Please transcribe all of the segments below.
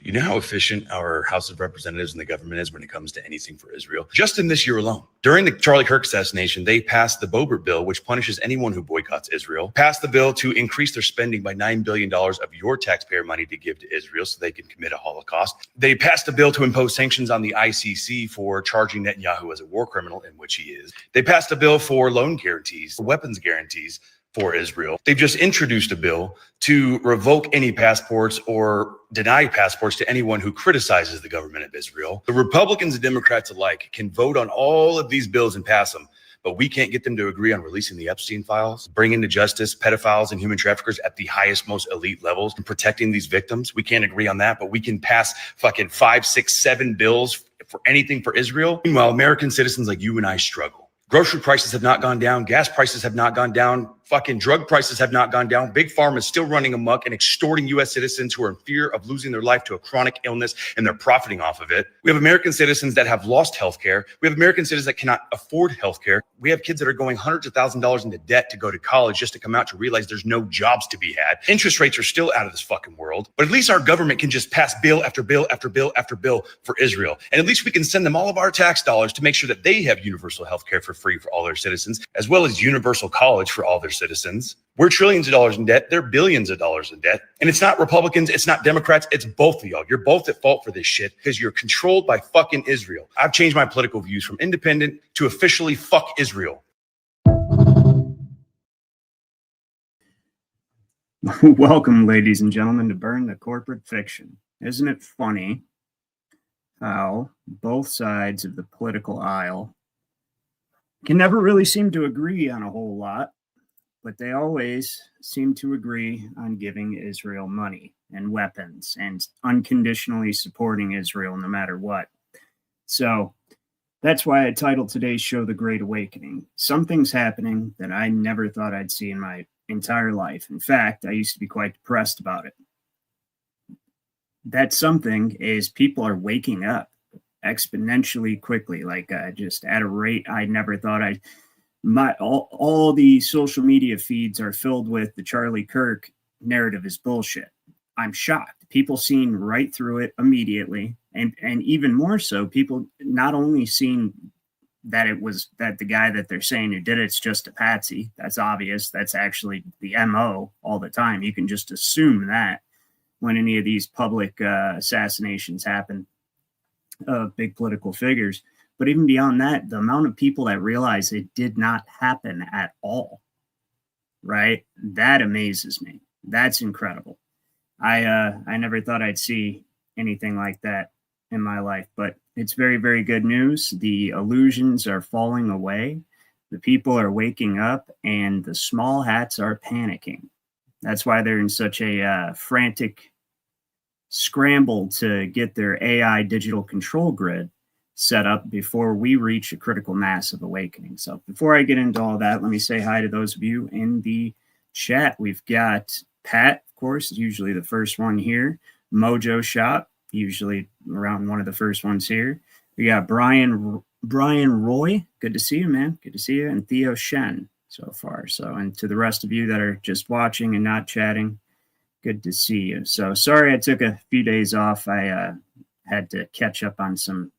You know how efficient our House of Representatives and the government is when it comes to anything for Israel? Just in this year alone, during the Charlie Kirk assassination, they passed the Boebert bill, which punishes anyone who boycotts Israel, passed the bill to increase their spending by $9 billion of your taxpayer money to give to Israel so they can commit a Holocaust. They passed a bill to impose sanctions on the ICC for charging Netanyahu as a war criminal, in which he is. They passed a bill for loan guarantees, weapons guarantees for Israel. They've just introduced a bill to revoke any passports or deny passports to anyone who criticizes the government of Israel. The Republicans and Democrats alike can vote on all of these bills and pass them, but we can't get them to agree on releasing the Epstein files, bringing to justice pedophiles and human traffickers at the highest, most elite levels, and protecting these victims. We can't agree on that, but we can pass fucking 5, 6, 7 bills for anything for Israel. Meanwhile, American citizens like you and I struggle. Grocery prices have not gone down. Gas prices have not gone down. Fucking drug prices have not gone down. Big Pharma is still running amok and extorting U.S. citizens who are in fear of losing their life to a chronic illness, and they're profiting off of it. We have American citizens that have lost health care. We have American citizens that cannot afford health care. We have kids that are going hundreds of thousands of dollars into debt to go to college just to come out to realize there's no jobs to be had. Interest rates are still out of this fucking world. But at least our government can just pass bill after bill after bill after bill for Israel. And at least we can send them all of our tax dollars to make sure that they have universal health care for free for all their citizens, as well as universal college for all their citizens. We're trillions of dollars in debt. They're billions of dollars in debt. And it's not Republicans. It's not Democrats. It's both of y'all. You're both at fault for this shit because you're controlled by fucking Israel. I've changed my political views from independent to officially fuck Israel. Welcome, ladies and gentlemen, to Burn the Corporate Fiction. Isn't it funny how both sides of the political aisle can never really seem to agree on a whole lot, but they always seem to agree on giving Israel money and weapons and unconditionally supporting Israel no matter what. So that's why I titled today's show The Great Awakening. Something's happening that I never thought I'd see in my entire life. In fact, I used to be quite depressed about it. That something is people are waking up exponentially quickly, like just at a rate I never thought I'd. All the social media feeds are filled with the Charlie Kirk narrative is bullshit. I'm shocked. People seen right through it immediately, and even more so, people not only seen that it was that the guy that they're saying who did it's just a patsy. That's obvious. That's actually the MO all the time. You can just assume that when any of these public assassinations happen of big political figures. But even beyond that, the amount of people that realize it did not happen at all, right? That amazes me. That's incredible. I never thought I'd see anything like that in my life, but it's very, very good news. The illusions are falling away. The people are waking up, and the small hats are panicking. That's why they're in such a frantic scramble to get their AI digital control grid set up before we reach a critical mass of awakening. So before I get into all that, let me say hi to those of you in the chat. We've got Pat, of course, usually the first one here. Mojo Shop, usually around one of the first ones here. We got Brian Roy. Good to see you, man. Good to see you. And Theo Shen so far. So, and to the rest of you that are just watching and not chatting, good to see you. So sorry I took a few days off. I had to catch up on some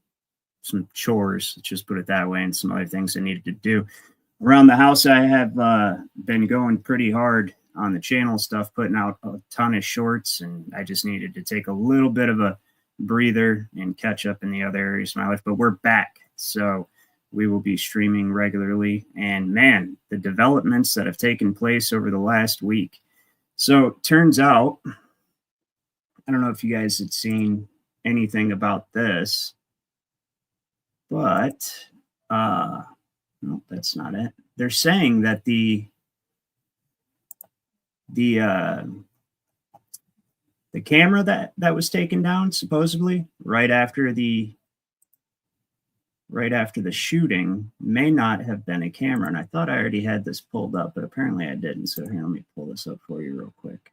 chores, let's just put it that way, and some other things I needed to do. Around the house, I have been going pretty hard on the channel stuff, putting out a ton of shorts, and I just needed to take a little bit of a breather and catch up in the other areas of my life. But we're back, so we will be streaming regularly. And man, the developments that have taken place over the last week. So it turns out, I don't know if you guys had seen anything about this, but no, that's not it. They're saying that the camera that was taken down supposedly right after the shooting may not have been a camera. And I thought I already had this pulled up, but apparently I didn't. So here, let me pull this up for you real quick.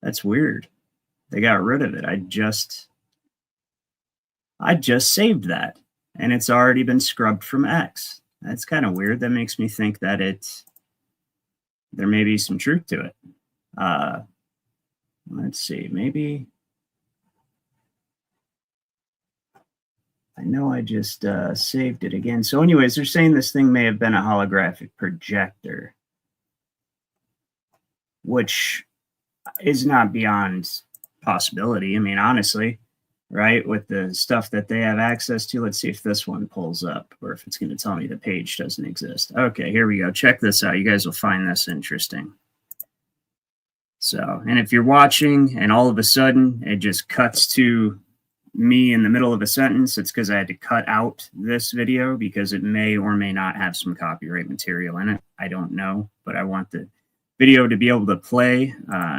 That's weird. They got rid of it. I just saved that, and it's already been scrubbed from X. That's kind of weird. That makes me think that there may be some truth to it. Let's see, maybe. I know I just saved it again. So anyways, they're saying this thing may have been a holographic projector, which is not beyond possibility. I mean, honestly, right, with the stuff that they have access to. Let's see if this one pulls up or if it's going to tell me the page doesn't exist. Okay, here we go. Check this out. You guys will find this interesting. So, and if you're watching and all of a sudden it just cuts to me in the middle of a sentence, it's because I had to cut out this video because it may or may not have some copyright material in it. I don't know, but I want the video to be able to play,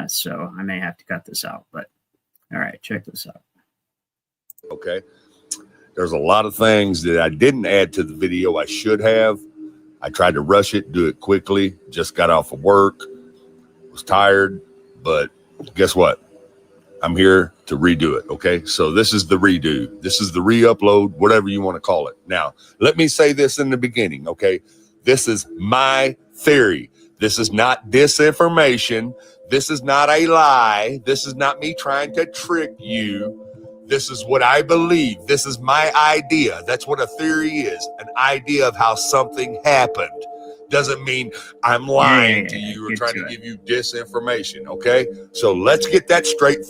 so I may have to cut this out. But all right, check this out. Okay, there's a lot of things that I didn't add to the video I should have. I tried to rush it, do it quickly, just got off of work, was tired, but guess what? I'm here to redo it, okay? So this is the redo. This is the re-upload, whatever you want to call it. Now, let me say this in the beginning, okay? This is my theory. This is not disinformation. This is not a lie. This is not me trying to trick you. This is what I believe. This is my idea. That's what a theory is, an idea of how something happened. Doesn't mean I'm lying to you or trying to give you disinformation, okay? So let's get that straight.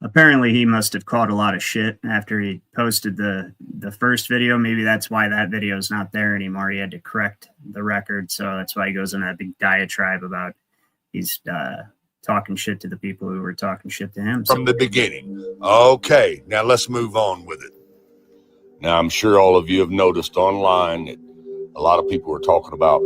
Apparently he must have caught a lot of shit after he posted the first video. Maybe that's why that video is not there anymore. He had to correct the record, so that's why he goes in that big diatribe about he's talking shit to the people who were talking shit to him. From the beginning. Okay, now let's move on with it. Now, I'm sure all of you have noticed online that a lot of people are talking about,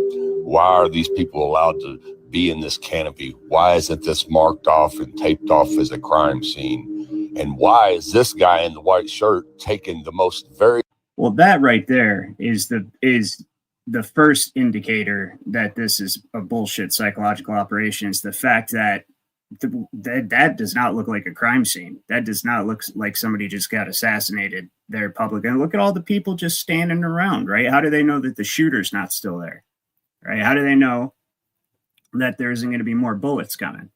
why are these people allowed to be in this canopy? Why isn't this marked off and taped off as a crime scene? And why is this guy in the white shirt taking the most very... Well, that right there is the first indicator that this is a bullshit psychological operation. Is the fact that that does not look like a crime scene. That does not look like somebody just got assassinated there public. And look at all the people just standing around, right? How do they know that the shooter's not still there, right? How do they know that there isn't going to be more bullets coming?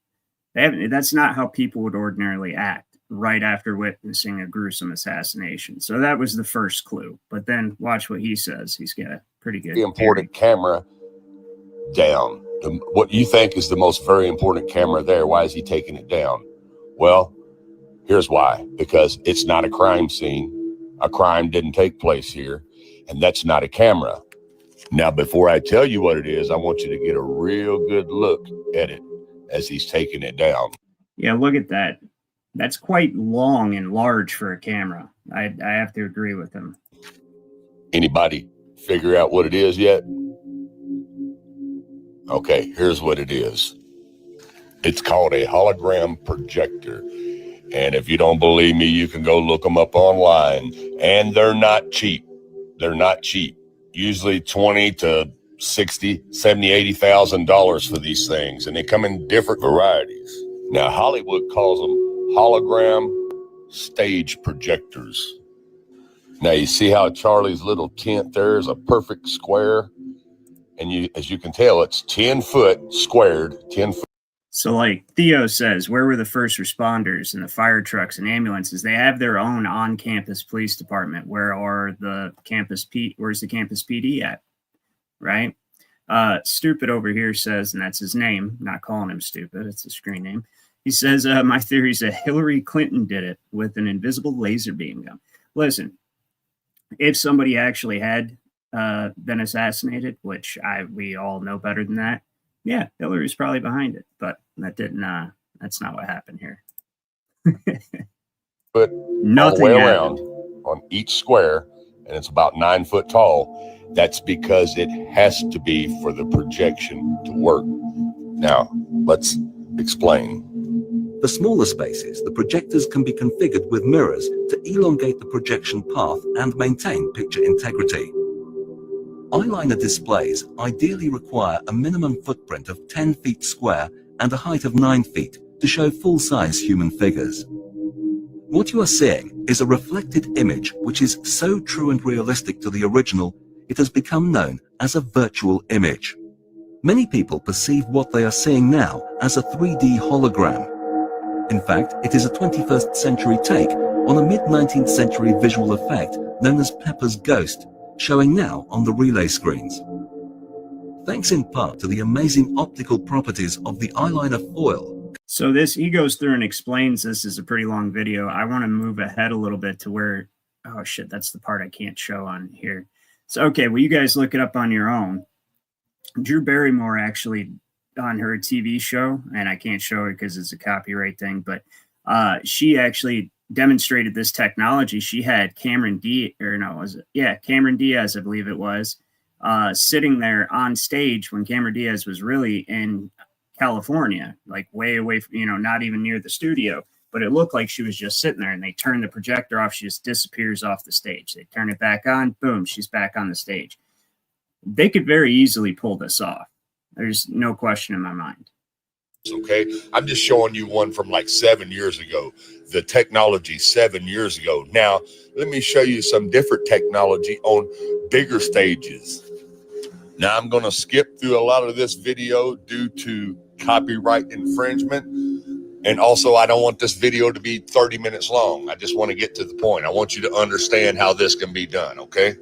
That's not how people would ordinarily act right after witnessing a gruesome assassination. So that was the first clue. But then watch what he says. He's got a pretty good important camera down. What you think is the most very important camera there. Why is he taking it down? Well, here's why. Because it's not a crime scene. A crime didn't take place here. And that's not a camera. Now, before I tell you what it is, I want you to get a real good look at it as he's taking it down. Yeah, look at that. That's quite long and large for a camera. I have to agree with him. Anybody figure out what it is yet? Okay, here's what it is. It's called a hologram projector. And if you don't believe me, you can go look them up online. And they're not cheap. They're not cheap. Usually 20 to 60, 70, $80,000 for these things. And they come in different varieties. Now, Hollywood calls them hologram stage projectors. Now, you see how Charlie's little tent there is a perfect square? And as you can tell, it's 10 foot squared, 10 foot. So like Theo says, where were the first responders and the fire trucks and ambulances? They have their own on-campus police department. Where's the campus PD at? Right? Stupid over here says, and that's his name, I'm not calling him stupid, it's a screen name. He says, my theory is that Hillary Clinton did it with an invisible laser beam gun. Listen, if somebody actually had been assassinated, which we all know better than that, yeah, Hillary's probably behind it, but that's not what happened here. But nothing all the way happened. around on each square, and it's about 9 foot tall. That's because it has to be for the projection to work. Now, let's explain. For smaller spaces, the projectors can be configured with mirrors to elongate the projection path and maintain picture integrity. Eyeliner displays ideally require a minimum footprint of 10 feet square and a height of 9 feet to show full-size human figures. What you are seeing is a reflected image which is so true and realistic to the original, it has become known as a virtual image. Many people perceive what they are seeing now as a 3D hologram. In fact, it is a 21st century take on a mid-19th century visual effect known as Pepper's Ghost, showing now on the relay screens. Thanks in part to the amazing optical properties of the eyeliner foil. So he goes through and explains this is a pretty long video. I want to move ahead a little bit to where, oh shit, that's the part I can't show on here. So, okay, well, you guys look it up on your own. Drew Barrymore actually on her TV show, and I can't show it because it's a copyright thing, but she actually demonstrated this technology. She had Cameron Diaz, I believe it was, sitting there on stage when Cameron Diaz was really in California, like way away from, not even near the studio, but it looked like she was just sitting there, and they turned the projector off. She just disappears off the stage. They turn it back on, boom, she's back on the stage. They could very easily pull this off. There's no question in my mind. Okay, I'm just showing you one from like 7 years ago, the technology 7 years ago. Now, let me show you some different technology on bigger stages. Now, I'm going to skip through a lot of this video due to copyright infringement. And also, I don't want this video to be 30 minutes long. I just want to get to the point. I want you to understand how this can be done, okay?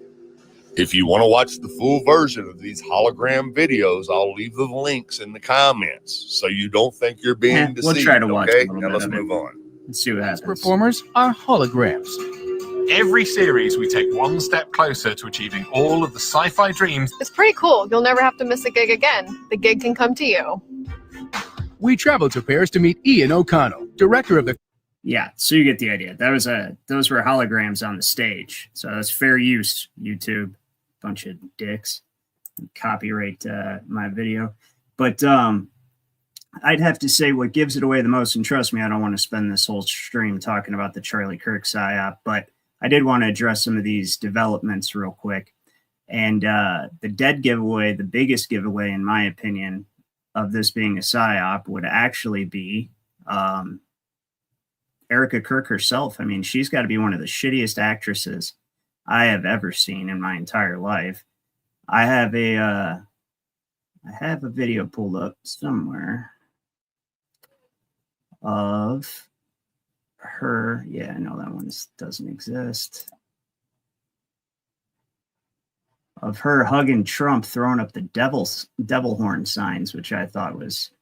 If you want to watch the full version of these hologram videos, I'll leave the links in the comments so you don't think you're being deceived. We'll try to watch okay? a little Now bit let's of move it. on. Let's see what happens. Performers are holograms. Every series, we take one step closer to achieving all of the sci-fi dreams. It's pretty cool. You'll never have to miss a gig again. The gig can come to you. We travel to Paris to meet Ian O'Connell, director of the... Yeah, so you get the idea. Those were holograms on the stage. So that's fair use, YouTube. Bunch of dicks. Copyright my video. But I'd have to say what gives it away the most, and trust me, I don't want to spend this whole stream talking about the Charlie Kirk psyop, but I did want to address some of these developments real quick. And the dead giveaway, the biggest giveaway, in my opinion, of this being a psyop would actually be Erica Kirk herself. I mean, she's got to be one of the shittiest actresses I have ever seen in my entire life. I have a video pulled up somewhere of her. Yeah, no, that one doesn't exist. Of her hugging Trump, throwing up the devil horn signs, which I thought was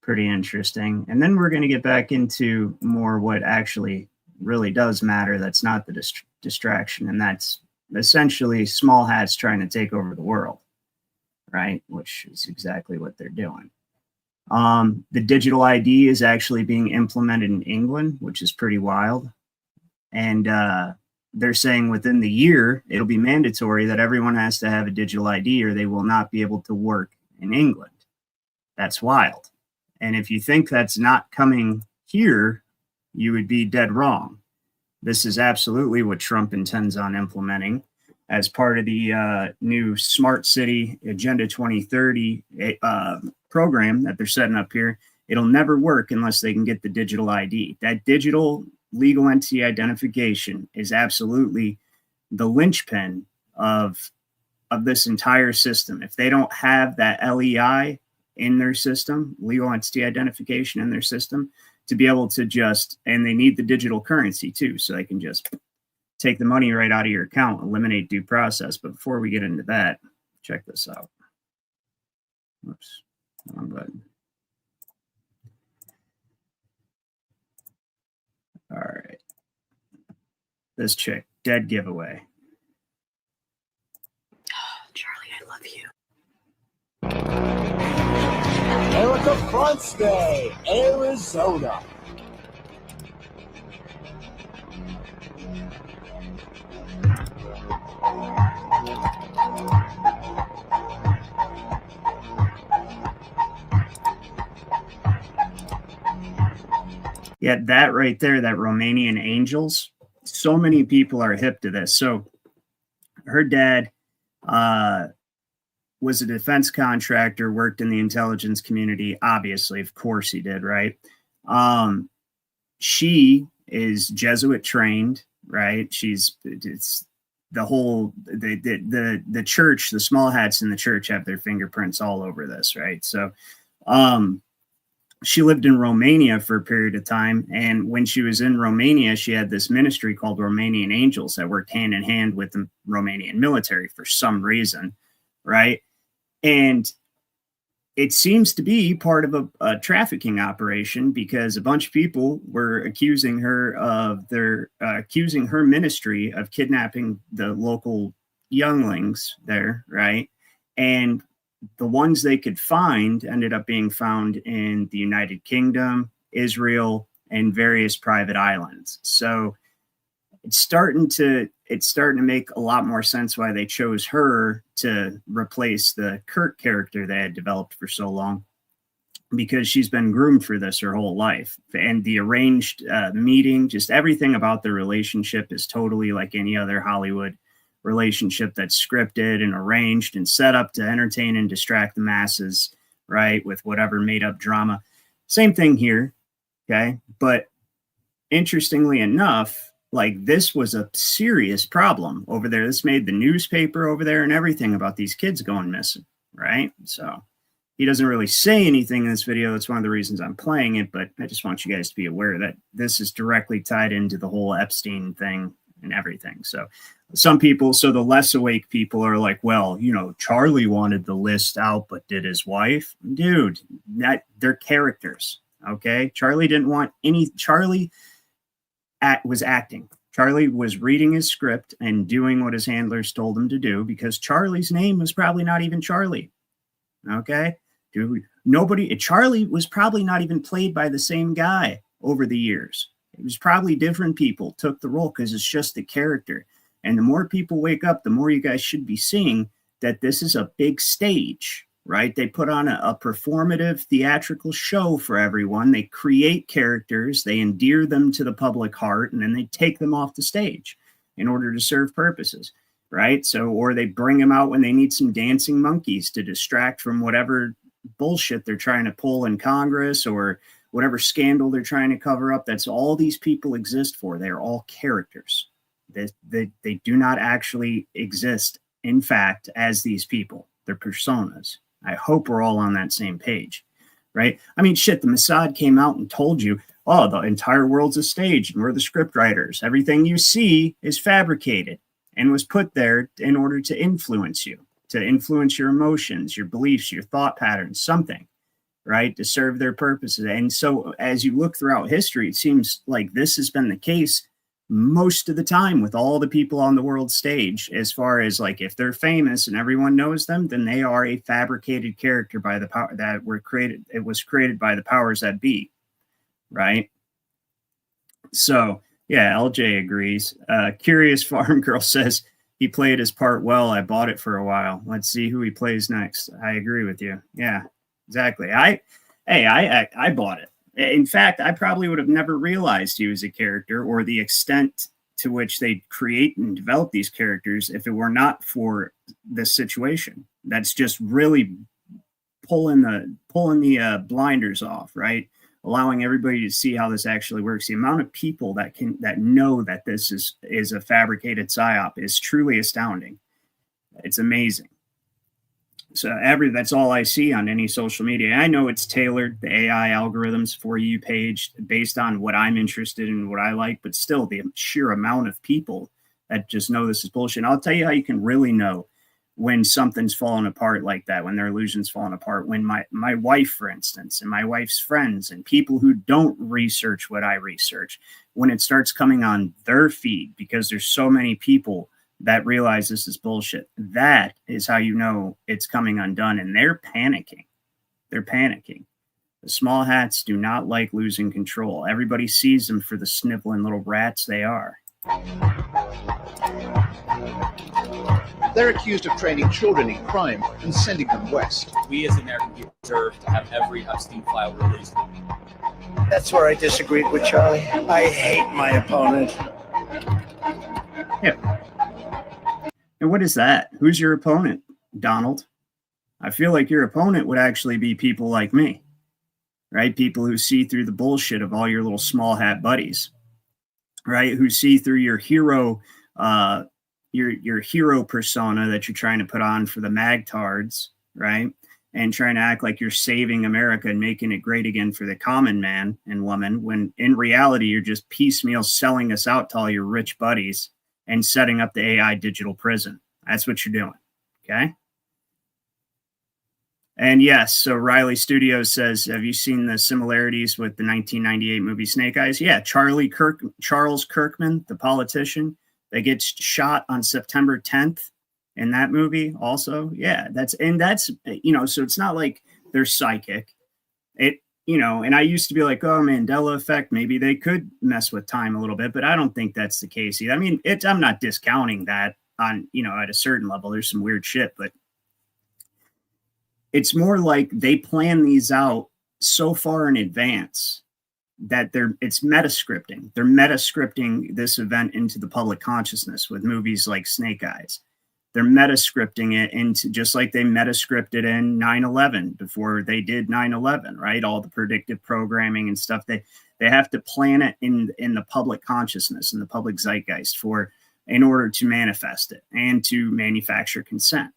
pretty interesting. And then we're going to get back into more what actually really does matter. That's not the distraction, and that's essentially small hats trying to take over the world, right? Which is exactly what they're doing. The digital ID is actually being implemented in England, which is pretty wild. And they're saying within the year, it'll be mandatory that everyone has to have a digital ID or they will not be able to work in England. That's wild. And if you think that's not coming here, you would be dead wrong. This is absolutely what Trump intends on implementing as part of the new Smart City Agenda 2030 program that they're setting up here. It'll never work unless they can get the digital ID. That digital legal entity identification is absolutely the linchpin of this entire system. If they don't have that LEI in their system, legal entity identification in their system, to be able to just, and they need the digital currency too, so they can just take the money right out of your account, eliminate due process. But before we get into that, check this out. Whoops, wrong button. All right. This chick, dead giveaway. Charlie, I love you. Erica Fronts Day, Arizona. Yeah, that right there, that Romanian Angels, so many people are hip to this. So her dad was a defense contractor, worked in the intelligence community. Obviously, of course he did, right? She is Jesuit trained, right? the church, the small hats in the church have their fingerprints all over this, right? So she lived in Romania for a period of time, and when she was in Romania, she had this ministry called Romanian Angels that worked hand in hand with the Romanian military for some reason, right? And it seems to be part of a trafficking operation, because a bunch of people were accusing her ministry of kidnapping the local younglings there, right? And the ones they could find ended up being found in the United Kingdom, Israel, and various private islands. So it's starting to make a lot more sense why they chose her to replace the Kirk character they had developed for so long, because she's been groomed for this her whole life. And the arranged meeting, just everything about the relationship is totally like any other Hollywood relationship that's scripted and arranged and set up to entertain and distract the masses, right, with whatever made up drama. Same thing here, okay? But interestingly enough, like, this was a serious problem over there. This made the newspaper over there and everything about these kids going missing, right? So he doesn't really say anything in this video. That's one of the reasons I'm playing it, but I just want you guys to be aware that this is directly tied into the whole Epstein thing and everything. So some people, so the less awake people are like, well, you know, Charlie wanted the list out, but did his wife? Dude, they're characters, okay? Charlie didn't want any, Charlie was acting. Charlie was reading his script and doing what his handlers told him to do, because Charlie's name was probably not even Charlie. Okay? Charlie was probably not even played by the same guy over the years. It was probably different people took the role, because it's just the character. And the more people wake up, the more you guys should be seeing that this is a big stage, right? They put on a performative theatrical show for everyone. They create characters, they endear them to the public heart, and then they take them off the stage in order to serve purposes, right? So, or they bring them out when they need some dancing monkeys to distract from whatever bullshit they're trying to pull in Congress or whatever scandal they're trying to cover up. That's all these people exist for. They're all characters. They do not actually exist, in fact, as these people. They're personas. I hope we're all on that same page, right? I mean, shit, the Mossad came out and told you, oh, the entire world's a stage and we're the script writers. Everything you see is fabricated and was put there in order to influence you, to influence your emotions, your beliefs, your thought patterns, something, right? To serve their purposes. And so as you look throughout history, it seems like this has been the case most of the time with all the people on the world stage, as far as like, if they're famous and everyone knows them, then they are a fabricated character by the power that were created. It was created by the powers that be, right? So yeah, LJ agrees. Curious Farm Girl says he played his part well. I bought it for a while. Let's see who he plays next. I agree with you. Yeah, exactly. I bought it. In fact, I probably would have never realized he was a character, or the extent to which they create and develop these characters, if it were not for this situation. That's just really pulling the blinders off, right? Allowing everybody to see how this actually works. The amount of people that know that this is a fabricated psyop is truly astounding. It's amazing. So that's all I see on any social media. I know it's tailored, the AI algorithms for you page, based on what I'm interested in, what I like, but still the sheer amount of people that just know this is bullshit. And I'll tell you how you can really know when something's falling apart like that, when their illusion's falling apart. When my wife, for instance, and my wife's friends and people who don't research what I research, when it starts coming on their feed, because there's so many people that realize this is bullshit, that is how you know it's coming undone. And they're panicking. They're panicking. The small hats do not like losing control. Everybody sees them for the sniveling little rats they are. They're accused of training children in crime and sending them west. We as American people deserve to have every Epstein file released. That's where I disagreed with Charlie. I hate my opponent. Yeah. And what is that? Who's your opponent, Donald? I feel like your opponent would actually be people like me, right? People who see through the bullshit of all your little small hat buddies, right? Who see through your hero, your hero persona that you're trying to put on for the magtards, right? And trying to act like you're saving America and making it great again for the common man and woman, when in reality, you're just piecemeal selling us out to all your rich buddies and setting up the AI digital prison. That's what you're doing, okay? And yes, so Riley Studios says, have you seen the similarities with the 1998 movie Snake Eyes? Yeah, Charles Kirkman, the politician that gets shot on September 10th. In that movie also, yeah, that's, you know, so it's not like they're psychic. It, you know, and I used to be like, oh, Mandela effect, maybe they could mess with time a little bit, but I don't think that's the case either. I mean, I'm not discounting that on, you know, at a certain level, there's some weird shit, but it's more like they plan these out so far in advance that it's meta-scripting. They're meta-scripting this event into the public consciousness with movies like Snake Eyes. They're meta-scripting it into, just like they meta-scripted in 9/11 before they did 9/11, right? All the predictive programming and stuff. They have to plan it in the public consciousness, in the public zeitgeist in order to manifest it and to manufacture consent.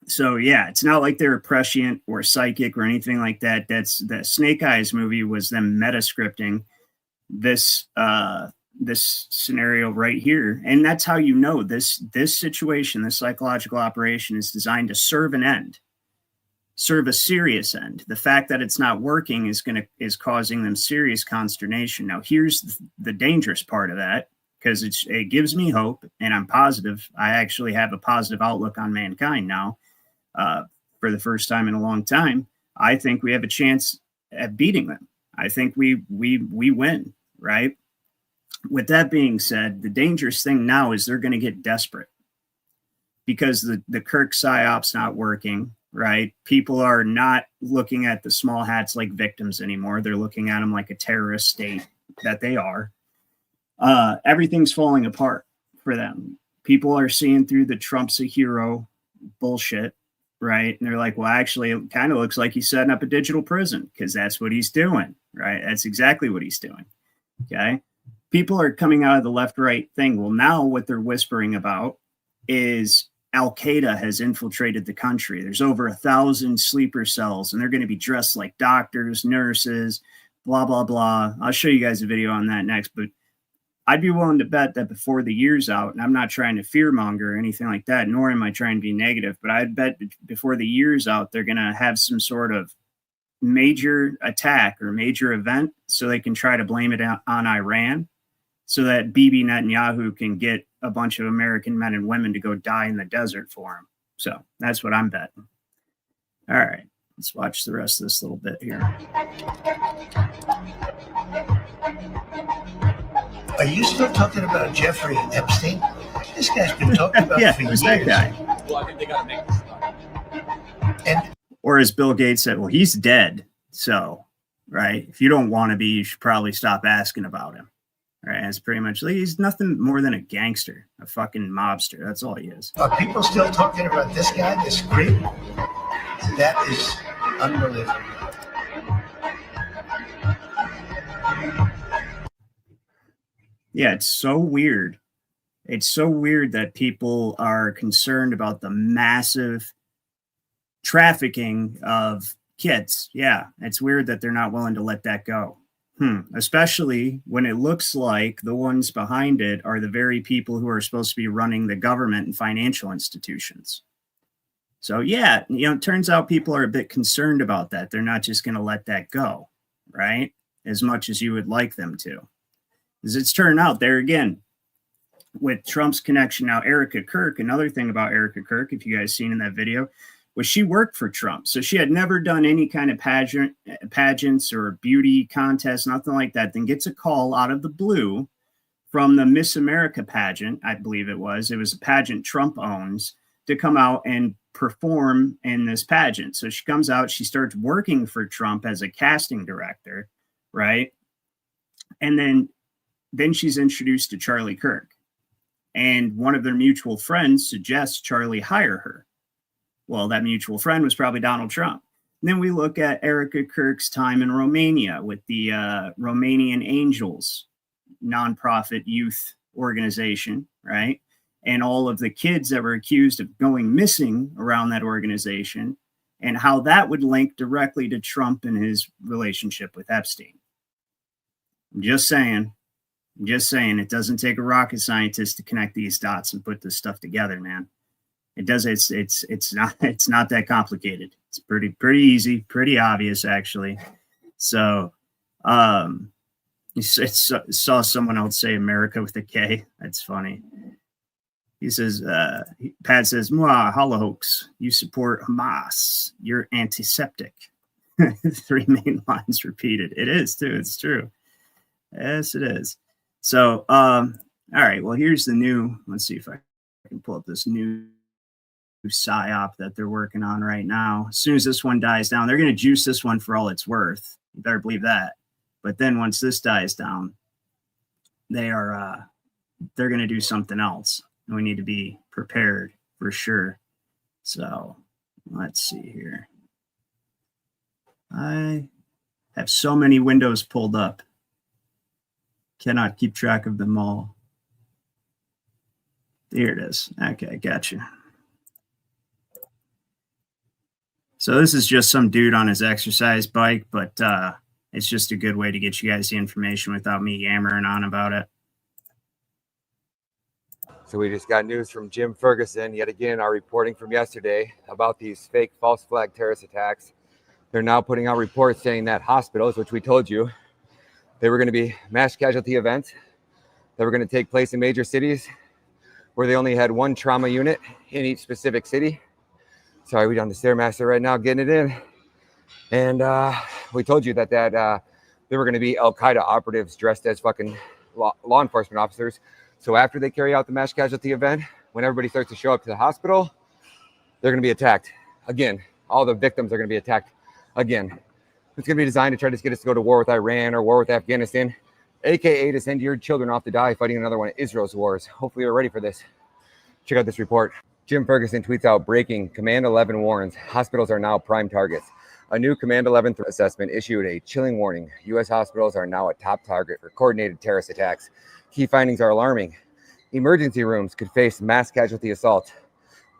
So yeah, it's not like they're prescient or psychic or anything like that. That's the Snake Eyes movie was them meta-scripting this scenario right here. And that's how you know this situation, this psychological operation is designed to serve an end, serve a serious end. The fact that it's not working is causing them serious consternation. Now, here's the dangerous part of that, because it gives me hope, and I'm positive. I actually have a positive outlook on mankind now. For the first time in a long time, I think we have a chance at beating them. I think we win, right? With that being said, the dangerous thing now is they're going to get desperate because the Kirk psyop's not working, right? People are not looking at the small hats like victims anymore. They're looking at them like a terrorist state that they are. Everything's falling apart for them. People are seeing through the Trump's a hero bullshit, right? And they're like, well, actually, it kind of looks like he's setting up a digital prison because that's what he's doing, right? That's exactly what he's doing, okay? People are coming out of the left-right thing. Well, now what they're whispering about is Al-Qaeda has infiltrated the country. There's over 1,000 sleeper cells, and they're going to be dressed like doctors, nurses, blah, blah, blah. I'll show you guys a video on that next, but I'd be willing to bet that before the year's out, and I'm not trying to fearmonger or anything like that, nor am I trying to be negative, but I'd bet before the year's out, they're going to have some sort of major attack or major event so they can try to blame it on Iran, so that Bibi Netanyahu can get a bunch of American men and women to go die in the desert for him. So that's what I'm betting. All right, let's watch the rest of this little bit here. Are you still talking about Jeffrey Epstein? This guy's been talking about yeah, for who's years. that guy? Well, I think they got to make this stuff. And Or as Bill Gates said, well, he's dead. So, right, if you don't want to be, you should probably stop asking about him. Right, it's pretty much, he's nothing more than a gangster, a fucking mobster. That's all he is. are people still talking about this guy, this creep? That is unbelievable. Yeah, it's so weird. It's so weird that people are concerned about the massive trafficking of kids. Yeah, it's weird that they're not willing to let that go. Especially when it looks like the ones behind it are the very people who are supposed to be running the government and financial institutions. So yeah, it turns out people are a bit concerned about that. They're not just going to let that go, right? As much as you would like them to. As it's turned out, there again, with Trump's connection now, Erica Kirk, another thing about Erica Kirk, if you guys seen in that video, was she worked for Trump. So she had never done any kind of pageants or beauty contests, nothing like that. Then gets a call out of the blue from the Miss America pageant, I believe it was. It was a pageant Trump owns, to come out and perform in this pageant. So she comes out, she starts working for Trump as a casting director, right? And then she's introduced to Charlie Kirk. And one of their mutual friends suggests Charlie hire her. Well, that mutual friend was probably Donald Trump. And then we look at Erica Kirk's time in Romania with the Romanian Angels nonprofit youth organization, right? and all of the kids that were accused of going missing around that organization, and how that would link directly to Trump and his relationship with Epstein. I'm just saying, it doesn't take a rocket scientist to connect these dots and put this stuff together, man. It does. It's not that complicated. It's pretty easy, pretty obvious, actually. So, saw someone else say America with a K. That's funny. He says, Pat says, "Mwah, hollowhokes. You support Hamas. You're antiseptic." 3 main lines repeated. It is too. It's true. Yes, it is. So, all right. Well, here's the new. Let's see if I can pull up this new psyop that they're working on right now. As soon as this one dies down, they're going to juice this one for all it's worth. You better believe that. But then once this dies down, they're going to do something else. And we need to be prepared for sure. So let's see here. I have so many windows pulled up. Cannot keep track of them all. Here it is. Okay, gotcha. So this is just some dude on his exercise bike, but it's just a good way to get you guys the information without me yammering on about it. So we just got news from Jim Ferguson, yet again, our reporting from yesterday about these fake false flag terrorist attacks. They're now putting out reports saying that hospitals, which we told you, they were going to be mass casualty events that were going to take place in major cities where they only had one trauma unit in each specific city. Sorry, we're on the Stairmaster right now getting it in. And we told you that there were going to be Al-Qaeda operatives dressed as fucking law enforcement officers. So after they carry out the mass casualty event, when everybody starts to show up to the hospital, they're going to be attacked again. All the victims are going to be attacked again. It's going to be designed to try to get us to go to war with Iran or war with Afghanistan, aka to send your children off to die fighting another one of Israel's wars. Hopefully you're ready for this. Check out this report. Jim Ferguson tweets out, breaking, Command 11 warns hospitals are now prime targets. A new Command 11 assessment issued a chilling warning. U.S. hospitals are now a top target for coordinated terrorist attacks. Key findings are alarming. Emergency rooms could face mass casualty assault.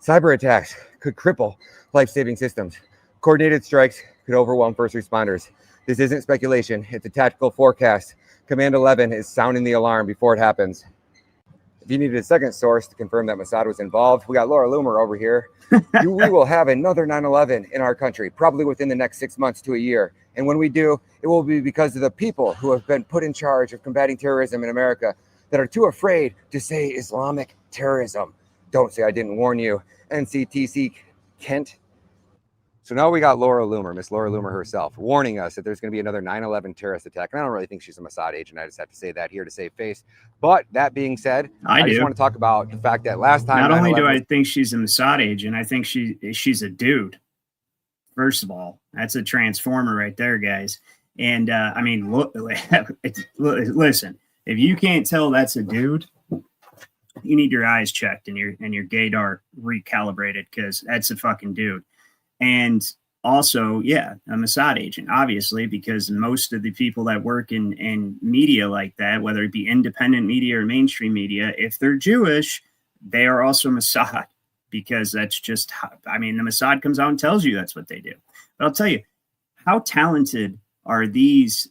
Cyber attacks could cripple life-saving systems. Coordinated strikes could overwhelm first responders. This isn't speculation. It's a tactical forecast. Command 11 is sounding the alarm before it happens. If you needed a second source to confirm that Mossad was involved, we got Laura Loomer over here. We will have another 9/11 in our country, probably within the next 6 months to a year. And when we do, it will be because of the people who have been put in charge of combating terrorism in America that are too afraid to say Islamic terrorism. Don't say I didn't warn you. NCTC Kent. So now we got Laura Loomer, Miss Laura Loomer herself, warning us that there's going to be another 9/11 terrorist attack. And I don't really think she's a Mossad agent. I just have to say that here to save face. But that being said, I just want to talk about the fact that last time. Not only do I think she's a Mossad agent, I think she's a dude. First of all, that's a transformer right there, guys. And I mean, look, listen, if you can't tell that's a dude, you need your eyes checked and your gaydar recalibrated, because that's a fucking dude. And also, yeah, a Mossad agent, obviously, because most of the people that work in media like that, whether it be independent media or mainstream media, if they're Jewish, they are also Mossad, because that's just how, I mean, the Mossad comes out and tells you that's what they do. But I'll tell you, how talented are these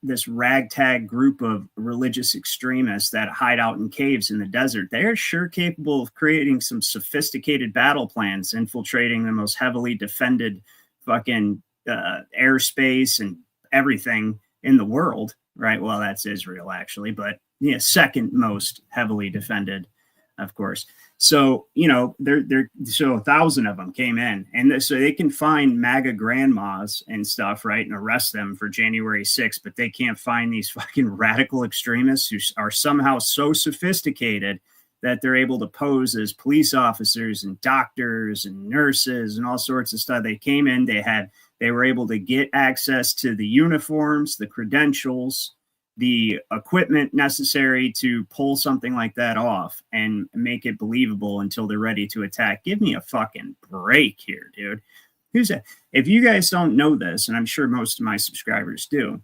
this ragtag group of religious extremists that hide out in caves in the desert? They're sure capable of creating some sophisticated battle plans, infiltrating the most heavily defended fucking airspace and everything in the world, right? Well, that's Israel, actually, but yeah, second most heavily defended, of course. So, you know, so 1,000 of them came in, and so they can find MAGA grandmas and stuff, right, and arrest them for January 6th, but they can't find these fucking radical extremists who are somehow so sophisticated that they're able to pose as police officers and doctors and nurses and all sorts of stuff. They came in, they were able to get access to the uniforms, the credentials, the equipment necessary to pull something like that off and make it believable until they're ready to attack. Give me a fucking break here, dude. If you guys don't know this, and I'm sure most of my subscribers do,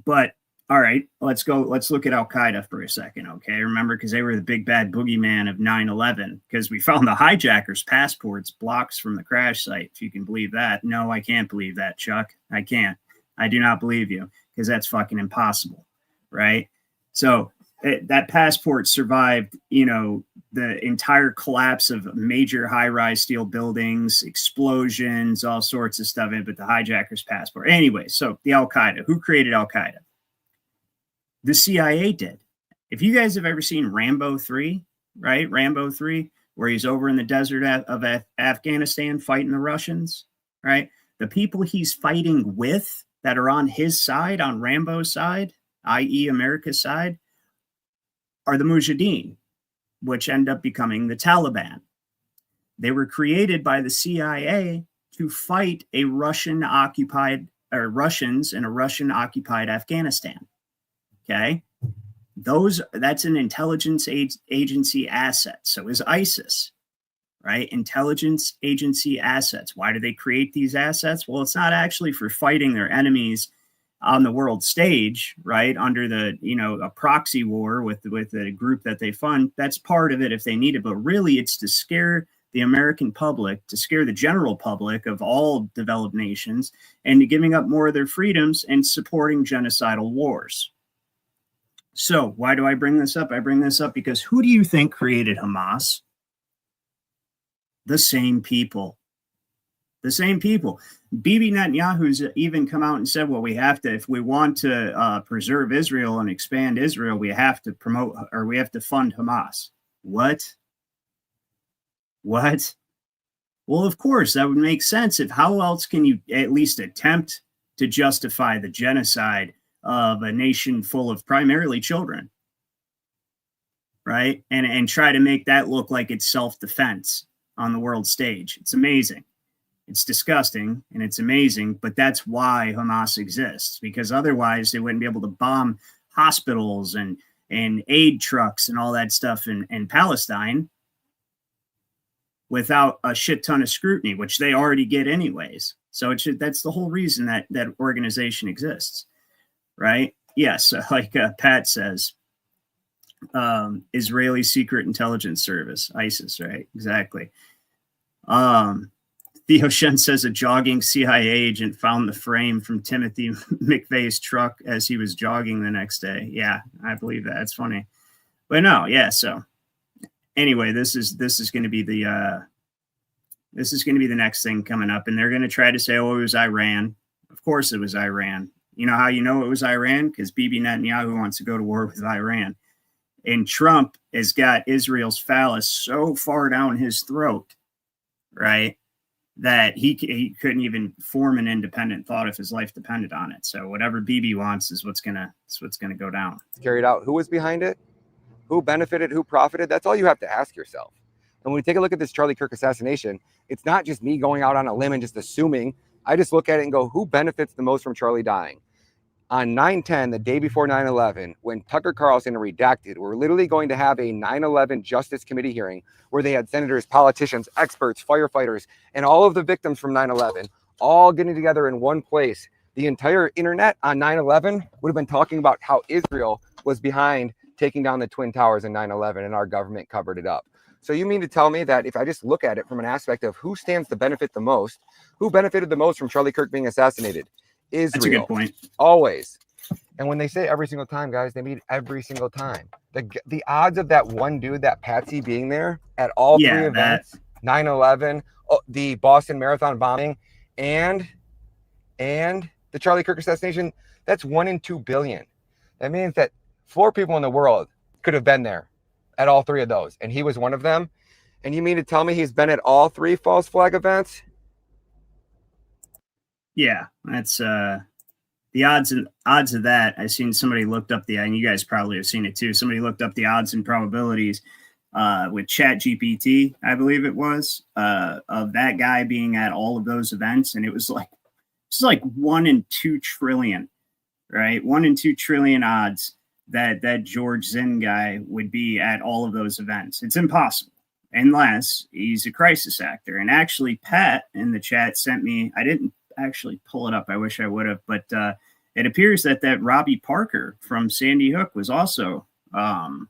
but All right, let's look at Al Qaeda for a second, okay? Remember, because they were the big bad boogeyman of 9/11, because we found the hijackers' passports blocks from the crash site, if you can believe that. No, I can't believe that, Chuck. I can't. I do not believe you, because that's fucking impossible, right? So that passport survived, the entire collapse of major high-rise steel buildings, explosions, all sorts of stuff, but the hijackers' passport. Anyway, so the Al Qaeda, who created Al Qaeda? The CIA did. If you guys have ever seen Rambo 3, right? Rambo 3, where he's over in the desert of Afghanistan fighting the Russians, right? The people he's fighting with that are on his side, on Rambo's side, i.e. America's side, are the Mujahideen, which end up becoming the Taliban. They were created by the CIA to fight a Russians in a Russian-occupied Afghanistan. Okay, that's an intelligence agency asset. So is ISIS, right? Intelligence agency assets. Why do they create these assets? Well, it's not actually for fighting their enemies on the world stage, right? Under a proxy war with a group that they fund. That's part of it if they need it, but really it's to scare the American public, to scare the general public of all developed nations, and to giving up more of their freedoms and supporting genocidal wars. So why do I bring this up? I bring this up because who do you think created Hamas? The same people. The same people. Bibi Netanyahu's even come out and said, well, we have to, if we want to preserve Israel and expand Israel, we have to promote, or we have to fund Hamas. What? Well, of course, that would make sense. How else can you at least attempt to justify the genocide of a nation full of primarily children, right? And try to make that look like it's self-defense on the world stage. It's amazing. It's disgusting and it's amazing, but that's why Hamas exists, because otherwise they wouldn't be able to bomb hospitals and aid trucks and all that stuff in Palestine without a shit ton of scrutiny, which they already get anyways. So that's the whole reason that organization exists. Right? Yes, like Pat says, Israeli Secret Intelligence Service, ISIS, right? Exactly. Theo Shen says a jogging CIA agent found the frame from Timothy McVeigh's truck as he was jogging the next day. Yeah, I believe that. It's funny. But no, yeah, so anyway, this is going to be the next thing coming up, and they're going to try to say, oh, it was Iran. Of course it was Iran. You know how you know it was Iran? Because Bibi Netanyahu wants to go to war with Iran. And Trump has got Israel's phallus so far down his throat, right, that he couldn't even form an independent thought if his life depended on it. So whatever Bibi wants is what's gonna go down. Carried out. Who was behind it? Who benefited? Who profited? That's all you have to ask yourself. And when we take a look at this Charlie Kirk assassination, it's not just me going out on a limb and just assuming. I just look at it and go, who benefits the most from Charlie dying? On 9/10, the day before 9/11, when Tucker Carlson and Redacted were literally going to have a 9/11 Justice Committee hearing where they had senators, politicians, experts, firefighters, and all of the victims from 9/11 all getting together in one place. The entire internet on 9/11 would have been talking about how Israel was behind taking down the Twin Towers in 9/11 and our government covered it up. So you mean to tell me that if I just look at it from an aspect of who stands to benefit the most, who benefited the most from Charlie Kirk being assassinated? Israel. That's a good point. Always. And when they say every single time, guys, they mean every single time. The odds of that one dude, that Patsy, being there at all three events, 9/11, the Boston Marathon bombing, and the Charlie Kirk assassination, that's 1 in 2 billion. That means that 4 people in the world could have been there at all 3 of those, and he was one of them. And you mean to tell me he's been at all 3 false flag events? Yeah, that's the odds of that. I've seen somebody looked up and you guys probably have seen it too. Somebody looked up the odds and probabilities with ChatGPT, I believe it was, of that guy being at all of those events, and it was like 1 in 2 trillion, right? 1 in 2 trillion odds that George Zinn guy would be at all of those events. It's impossible unless he's a crisis actor. And actually, Pat in the chat sent me, I didn't actually pull it up. I wish I would have, but it appears that Robbie Parker from Sandy Hook was also an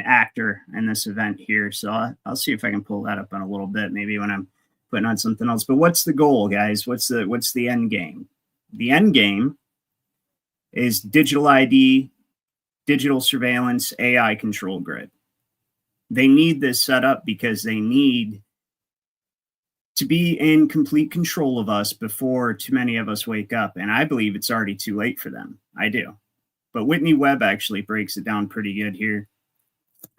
actor in this event here. So I'll see if I can pull that up in a little bit, maybe when I'm putting on something else. But what's the goal, guys? What's the end game? The end game is digital ID, digital surveillance, AI control grid. They need this set up because they need to be in complete control of us before too many of us wake up. And I believe it's already too late for them. I do. But Whitney Webb actually breaks it down pretty good here.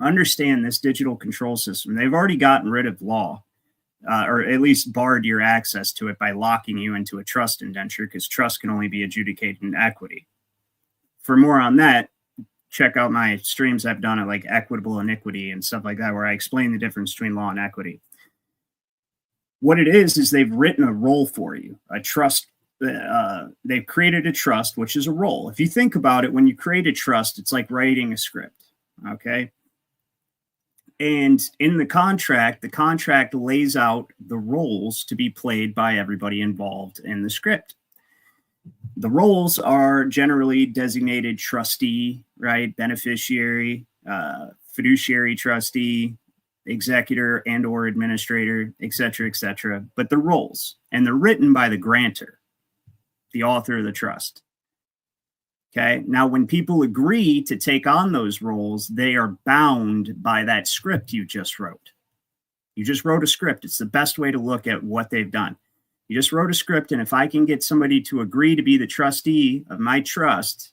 Understand this digital control system. They've already gotten rid of law, or at least barred your access to it by locking you into a trust indenture, because trust can only be adjudicated in equity. For more on that, check out my streams I've done at like equitable iniquity and stuff like that, where I explain the difference between law and equity. What it is they've written a role for you, a trust. They've created a trust, which is a role. If you think about it, when you create a trust, it's like writing a script, okay? And in the contract lays out the roles to be played by everybody involved in the script. The roles are generally designated trustee, right? Beneficiary, fiduciary trustee, executor and or administrator, et cetera, but the roles, and they're written by the grantor, the author of the trust. Okay. Now, when people agree to take on those roles, they are bound by that script you just wrote. You just wrote a script. It's the best way to look at what they've done. You just wrote a script, and if I can get somebody to agree to be the trustee of my trust,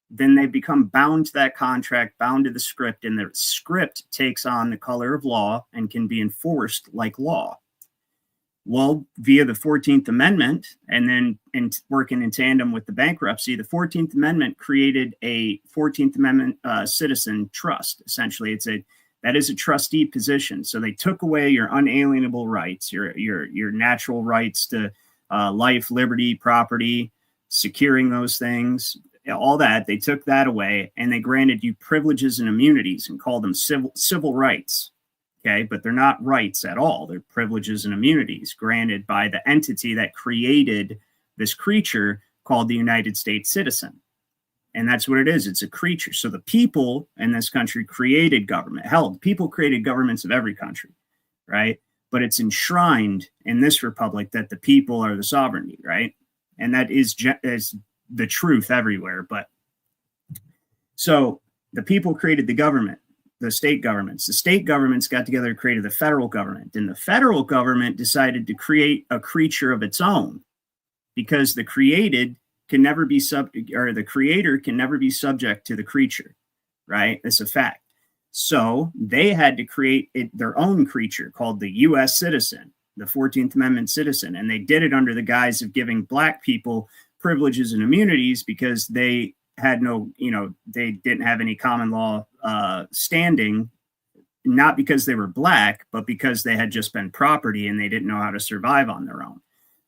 then they become bound to that contract, bound to the script, and the script takes on the color of law and can be enforced like law. Well, via the 14th Amendment, and then working in tandem with the bankruptcy, the 14th Amendment created a 14th Amendment citizen trust. Essentially, that is a trustee position. So they took away your unalienable rights, your natural rights to life, liberty, property, securing those things, all that. They took that away, and they granted you privileges and immunities and called them civil rights. Okay, but they're not rights at all. They're privileges and immunities granted by the entity that created this creature called the United States citizen. And that's what it is. It's a creature. So the people in this country created government. Hell, people created governments of every country, right? But it's enshrined in this republic that the people are the sovereignty, right? And that is the truth everywhere. But so the people created the government. The state governments got together and created the federal government, and the federal government decided to create a creature of its own, because the created can never be the creator can never be subject to the creature, right? It's a fact. So they had to create their own creature called the U.S. citizen, the 14th Amendment citizen, and they did it under the guise of giving Black people privileges and immunities because they had they didn't have any common law standing, not because they were Black, but because they had just been property and they didn't know how to survive on their own.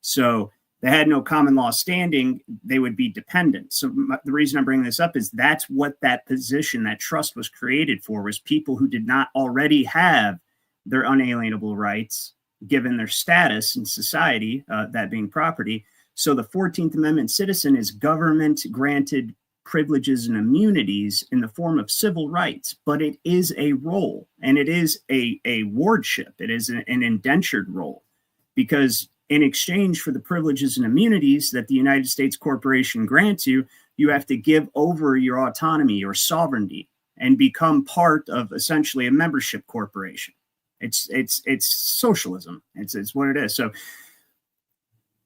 So they had no common law standing. They would be dependent. So the reason I'm bringing this up is that's what that position, that trust was created for, was people who did not already have their unalienable rights given their status in society, that being property. So the 14th Amendment citizen is government granted privileges and immunities in the form of civil rights, but it is a role, and it is a wardship. It is an indentured role, because in exchange for the privileges and immunities that the United States corporation grants you, you have to give over your autonomy, your sovereignty, and become part of essentially a membership corporation. It's socialism. It's what it is. So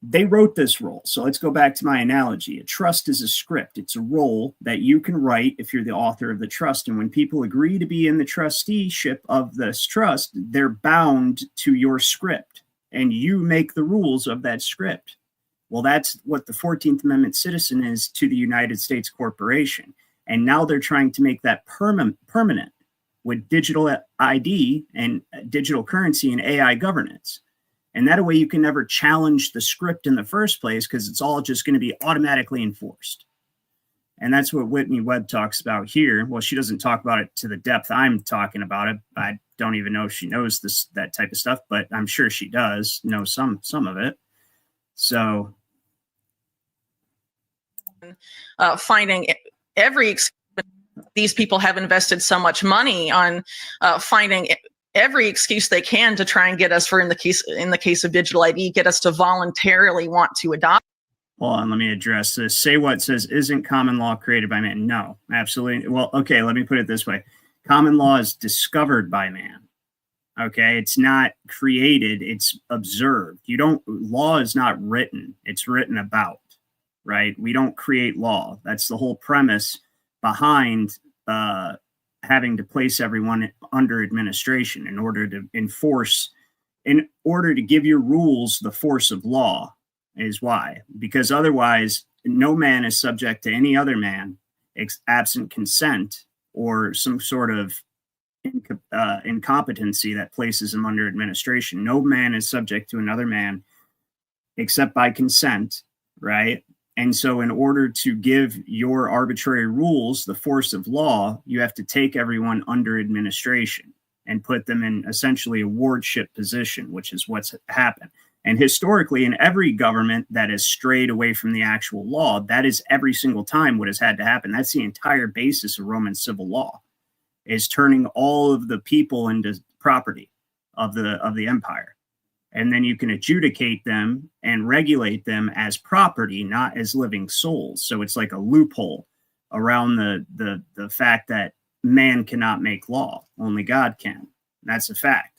they wrote this role. So let's go back to my analogy. A trust is a script. It's a role that you can write if you're the author of the trust. And when people agree to be in the trusteeship of this trust, they're bound to your script, and you make the rules of that script. Well, that's what the 14th Amendment citizen is to the United States corporation. And now they're trying to make that permanent with digital ID and digital currency and AI governance. And that way you can never challenge the script in the first place, because it's all just going to be automatically enforced. And that's what Whitney Webb talks about here. Well, she doesn't talk about it to the depth I'm talking about it. I don't even know if she knows that type of stuff, but I'm sure she does know some of it. So finding every these people have invested so much money on finding every excuse they can to try and get us, in the case of digital ID, get us to voluntarily want to adopt. Hold on, let me address this. Say what says, isn't common law created by man? No, absolutely. Well, okay, let me put it this way. Common law is discovered by man. Okay, it's not created, it's observed. Law is not written, it's written about, right? We don't create law. That's the whole premise behind having to place everyone under administration in order to enforce, in order to give your rules the force of law. Is why, because otherwise no man is subject to any other man absent consent or some sort of incompetency that places him under administration. No man is subject to another man except by consent, right? And so in order to give your arbitrary rules the force of law, you have to take everyone under administration and put them in essentially a wardship position, which is what's happened. And historically, in every government that has strayed away from the actual law, that is every single time what has had to happen. That's the entire basis of Roman civil law, is turning all of the people into property of the empire. And then you can adjudicate them and regulate them as property, not as living souls. So it's like a loophole around the fact that man cannot make law. Only God can. That's a fact.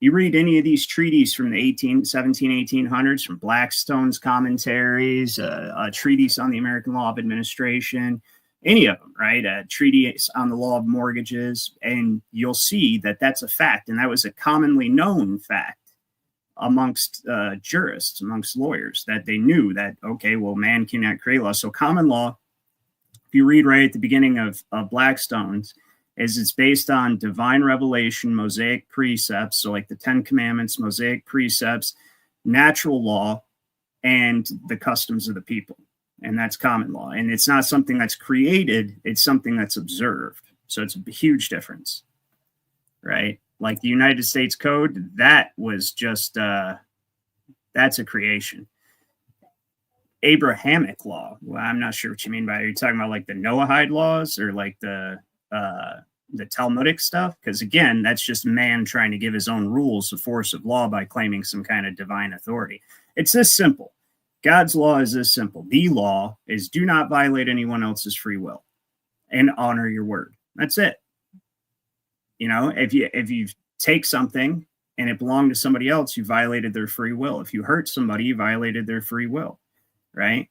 You read any of these treaties from the 1800s, from Blackstone's commentaries, a treatise on the American Law of Administration, any of them, right? A treaty on the law of mortgages, and you'll see that that's a fact. And that was a commonly known fact amongst jurists, amongst lawyers, that they knew that, okay, well, man cannot create law. So common law, if you read right at the beginning of Blackstone's, is it's based on divine revelation, Mosaic precepts, so like the 10 Commandments, Mosaic precepts, natural law, and the customs of the people. And that's common law. And it's not something that's created, it's something that's observed. So it's a huge difference, right? Like the United States Code, that was just, that's a creation. Abrahamic law, well, I'm not sure what you mean by it. Are you talking about like the Noahide laws or like the Talmudic stuff? Because again, that's just man trying to give his own rules the force of law by claiming some kind of divine authority. It's this simple. God's law is this simple. The law is do not violate anyone else's free will and honor your word. That's it. You know, if you take something and it belonged to somebody else, you violated their free will. If you hurt somebody, you violated their free will, right?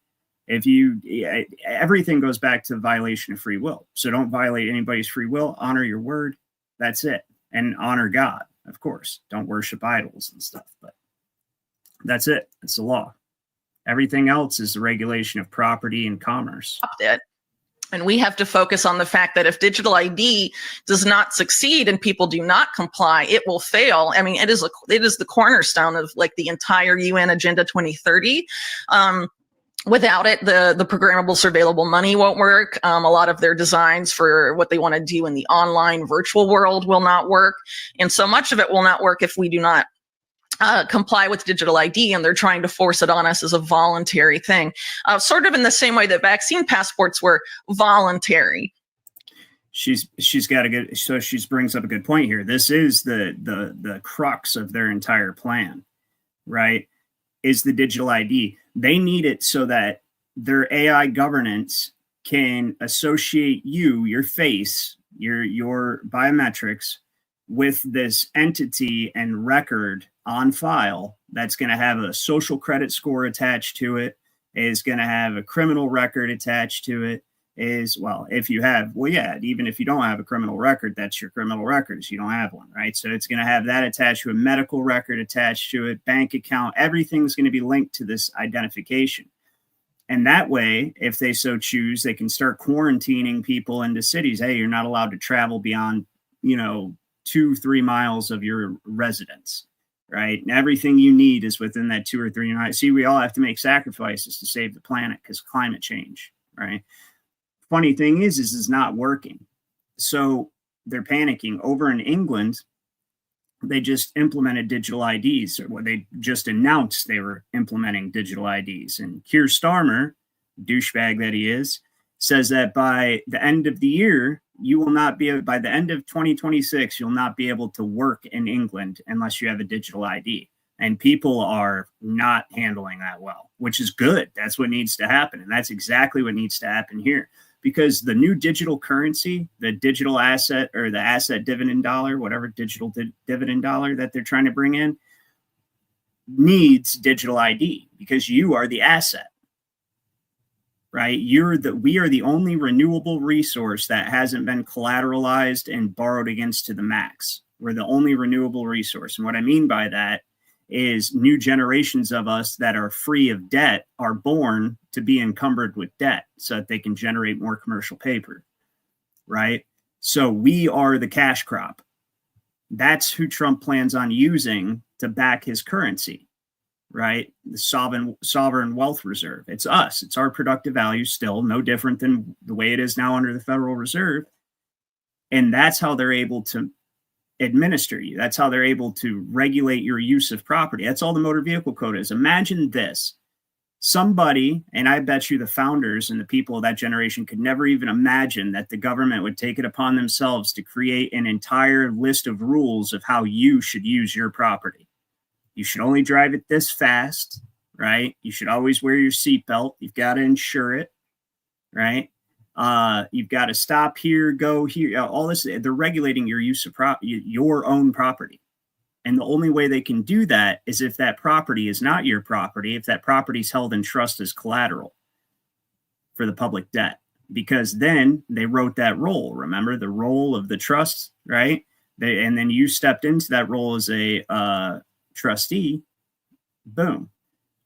Everything goes back to the violation of free will. So don't violate anybody's free will, honor your word. That's it. And honor God, of course. Don't worship idols and stuff, but that's it. It's the law. Everything else is the regulation of property and commerce. And we have to focus on the fact that if digital ID does not succeed and people do not comply, it will fail. I mean, it is the cornerstone of like the entire UN Agenda 2030. Without it, the programmable surveillable money won't work. A lot of their designs for what they want to do in the online virtual world will not work. And so much of it will not work if we do not comply with digital ID, and they're trying to force it on us as a voluntary thing. Sort of in the same way that vaccine passports were voluntary. She's got a good, so she brings up a good point here. This is the crux of their entire plan, right? Is the digital ID. They need it so that their AI governance can associate you, your face, your biometrics with this entity and record on file that's going to have a social credit score attached to it, is going to have a criminal record attached to it, is, well, if you have, well, yeah, even if you don't have a criminal record, that's your criminal record if you don't have one, right? So it's going to have that attached to a medical record attached to it, bank account, everything's going to be linked to this identification. And that way, if they so choose, they can start quarantining people into cities. Hey, you're not allowed to travel beyond, 2-3 miles of your residence, right? And everything you need is within that 2 or 3 miles. See, we all have to make sacrifices to save the planet because climate change, right? Funny thing is it's not working. So they're panicking. Over in England, they just implemented digital IDs, or they just announced they were implementing digital IDs. And Keir Starmer, douchebag that he is, says that by the end of the year, you will not be, by the end of 2026, you'll not be able to work in England unless you have a digital ID. And people are not handling that well, which is good. That's what needs to happen. And that's exactly what needs to happen here. Because the new digital currency, the digital asset or the asset dividend dollar, whatever digital dividend dollar that they're trying to bring in, needs digital ID because you are the asset, right? We are the only renewable resource that hasn't been collateralized and borrowed against to the max. We're the only renewable resource. And what I mean by that is new generations of us that are free of debt are born to be encumbered with debt so that they can generate more commercial paper, right? So we are the cash crop. That's who Trump plans on using to back his currency, right? The sovereign wealth reserve. It's us. It's our productive value still, no different than the way it is now under the Federal Reserve. And that's how they're able to administer you. That's how they're able to regulate your use of property. That's all the motor vehicle code is. Imagine this. Somebody, and I bet you the founders and the people of that generation could never even imagine that the government would take it upon themselves to create an entire list of rules of how you should use your property. You should only drive it this fast, right? You should always wear your seatbelt. You've got to insure it, right? You've got to stop here, go here, all this. They're regulating your use of your own property. And the only way they can do that is if that property is not your property, if that property is held in trust as collateral for the public debt, because then they wrote that role. Remember the role of the trust, right? And then you stepped into that role as a trustee. Boom.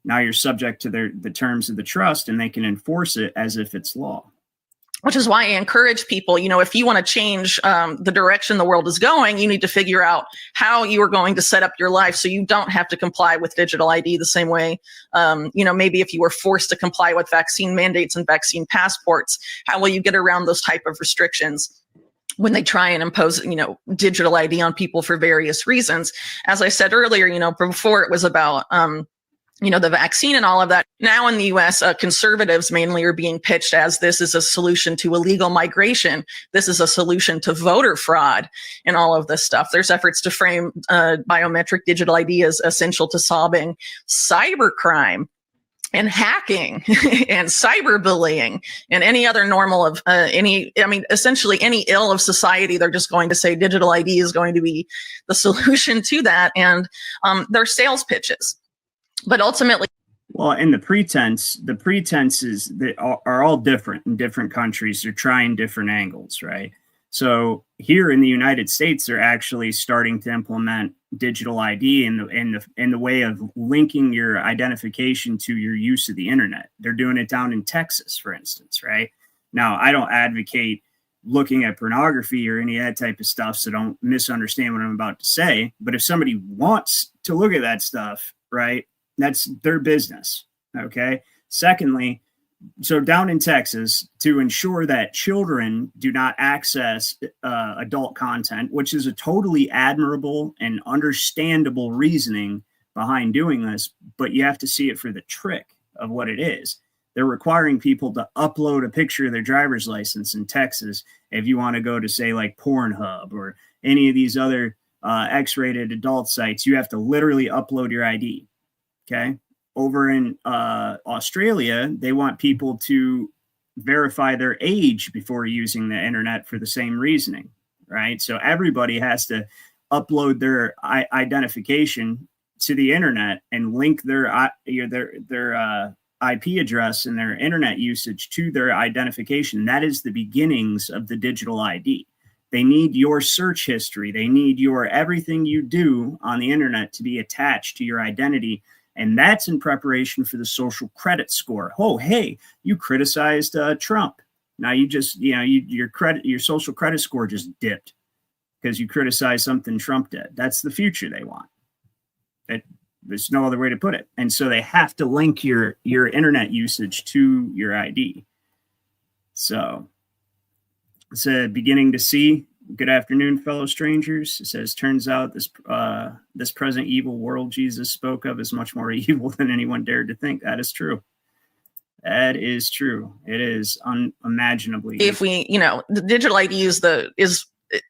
Now you're subject to the terms of the trust, and they can enforce it as if it's law. Which is why I encourage people, if you want to change the direction the world is going, you need to figure out how you are going to set up your life so you don't have to comply with digital ID the same way. Maybe if you were forced to comply with vaccine mandates and vaccine passports, how will you get around those type of restrictions when they try and impose, digital ID on people for various reasons? As I said earlier, before it was about, the vaccine and all of that. Now in the U.S., conservatives mainly are being pitched as this is a solution to illegal migration. This is a solution to voter fraud and all of this stuff. There's efforts to frame biometric digital ID as essential to solving cybercrime and hacking and cyberbullying and any other normal of essentially any ill of society. They're just going to say digital ID is going to be the solution to that. And they're sales pitches. But ultimately, well, and the pretenses that are all different in different countries. They're trying different angles, right? So here in the United States, they're actually starting to implement digital ID in the way of linking your identification to your use of the internet. They're doing it down in Texas, for instance, right? Now, I don't advocate looking at pornography or any of that type of stuff, so don't misunderstand what I'm about to say. But if somebody wants to look at that stuff, right, that's their business. Okay. Secondly, so down in Texas, to ensure that children do not access adult content, which is a totally admirable and understandable reasoning behind doing this, but you have to see it for the trick of what it is. They're requiring people to upload a picture of their driver's license in Texas if you want to go to, say, like Pornhub or any of these other X-rated adult sites. You have to literally upload your ID. Okay. Over in Australia, they want people to verify their age before using the internet for the same reasoning, right? So everybody has to upload their identification to the internet and link their IP address and their internet usage to their identification. That is the beginnings of the digital ID. They need your search history. They need your everything you do on the internet to be attached to your identity. And that's in preparation for the social credit score. Oh, hey, you criticized Trump. Now you just, your social credit score just dipped because you criticized something Trump did. That's the future they want. There's no other way to put it. And so they have to link your internet usage to your ID. So it's beginning to see. Good afternoon, fellow strangers. It says, turns out this present evil world Jesus spoke of is much more evil than anyone dared to think. That is true. That is true. It is unimaginably. If we, the digital ID is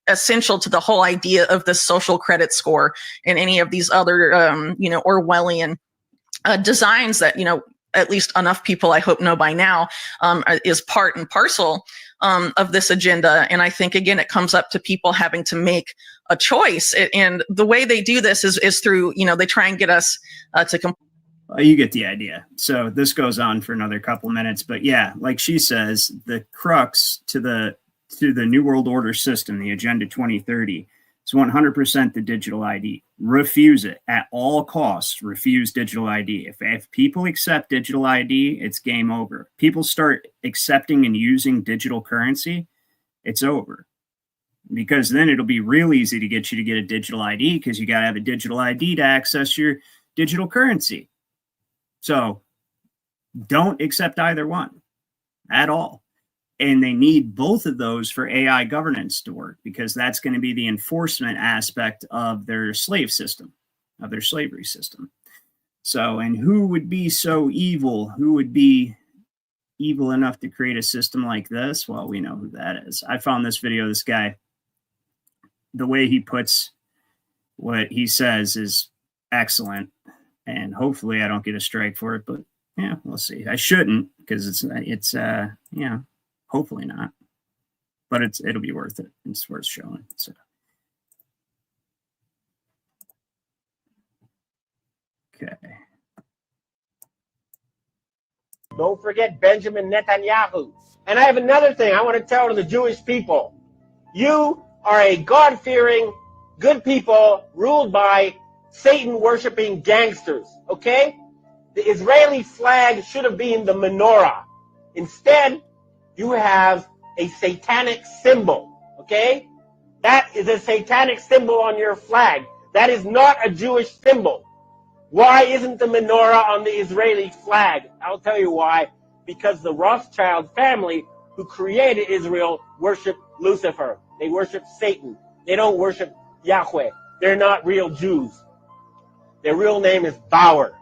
essential to the whole idea of the social credit score and any of these other, Orwellian designs that, at least enough people I hope know by now, is part and parcel of this agenda. And I think, again, it comes up to people having to make a choice. And the way they do this is through, they try and get us to you get the idea. So this goes on for another couple minutes, but yeah, like she says, the crux to the New World Order system, the Agenda 2030, is 100% the digital ID. Refuse it at all costs. Refuse digital ID. If people accept digital ID, it's game over. People start accepting and using digital currency, it's over. Because then it'll be real easy to get you to get a digital ID, because you got to have a digital ID to access your digital currency. So don't accept either one at all. And they need both of those for AI governance to work, because that's going to be the enforcement aspect of their slave system, of their slavery system. So, and who would be so evil? Who would be evil enough to create a system like this? Well, we know who that is. I found this video, this guy, the way he puts what he says is excellent. And hopefully I don't get a strike for it, but yeah, we'll see. I shouldn't, because it's hopefully not, but it'll be worth it. It's worth showing. So, okay. Don't forget Benjamin Netanyahu. And I have another thing I want to tell to the Jewish people. You are a God-fearing, good people ruled by Satan-worshipping gangsters, okay? The Israeli flag should have been the menorah. Instead, you have a satanic symbol, okay? That is a satanic symbol on your flag. That is not a Jewish symbol. Why isn't the menorah on the Israeli flag? I'll tell you why. Because the Rothschild family who created Israel worship Lucifer. They worship Satan. They don't worship Yahweh. They're not real Jews. Their real name is Bauer.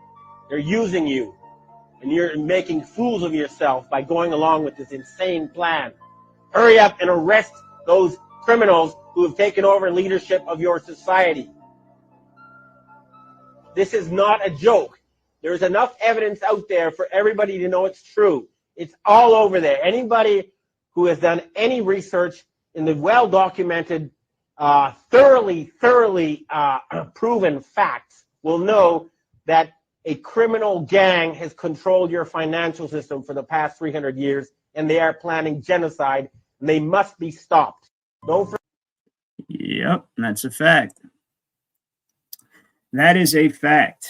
They're using you. And you're making fools of yourself by going along with this insane plan. Hurry up and arrest those criminals who have taken over leadership of your society. This is not a joke. There's enough evidence out there for everybody to know it's true. It's all over there. Anybody who has done any research in the well-documented, thoroughly proven facts will know that a criminal gang has controlled your financial system for the past 300 years, and they are planning genocide, and they must be stopped. Don't forget. Yep, that's a fact. That is a fact,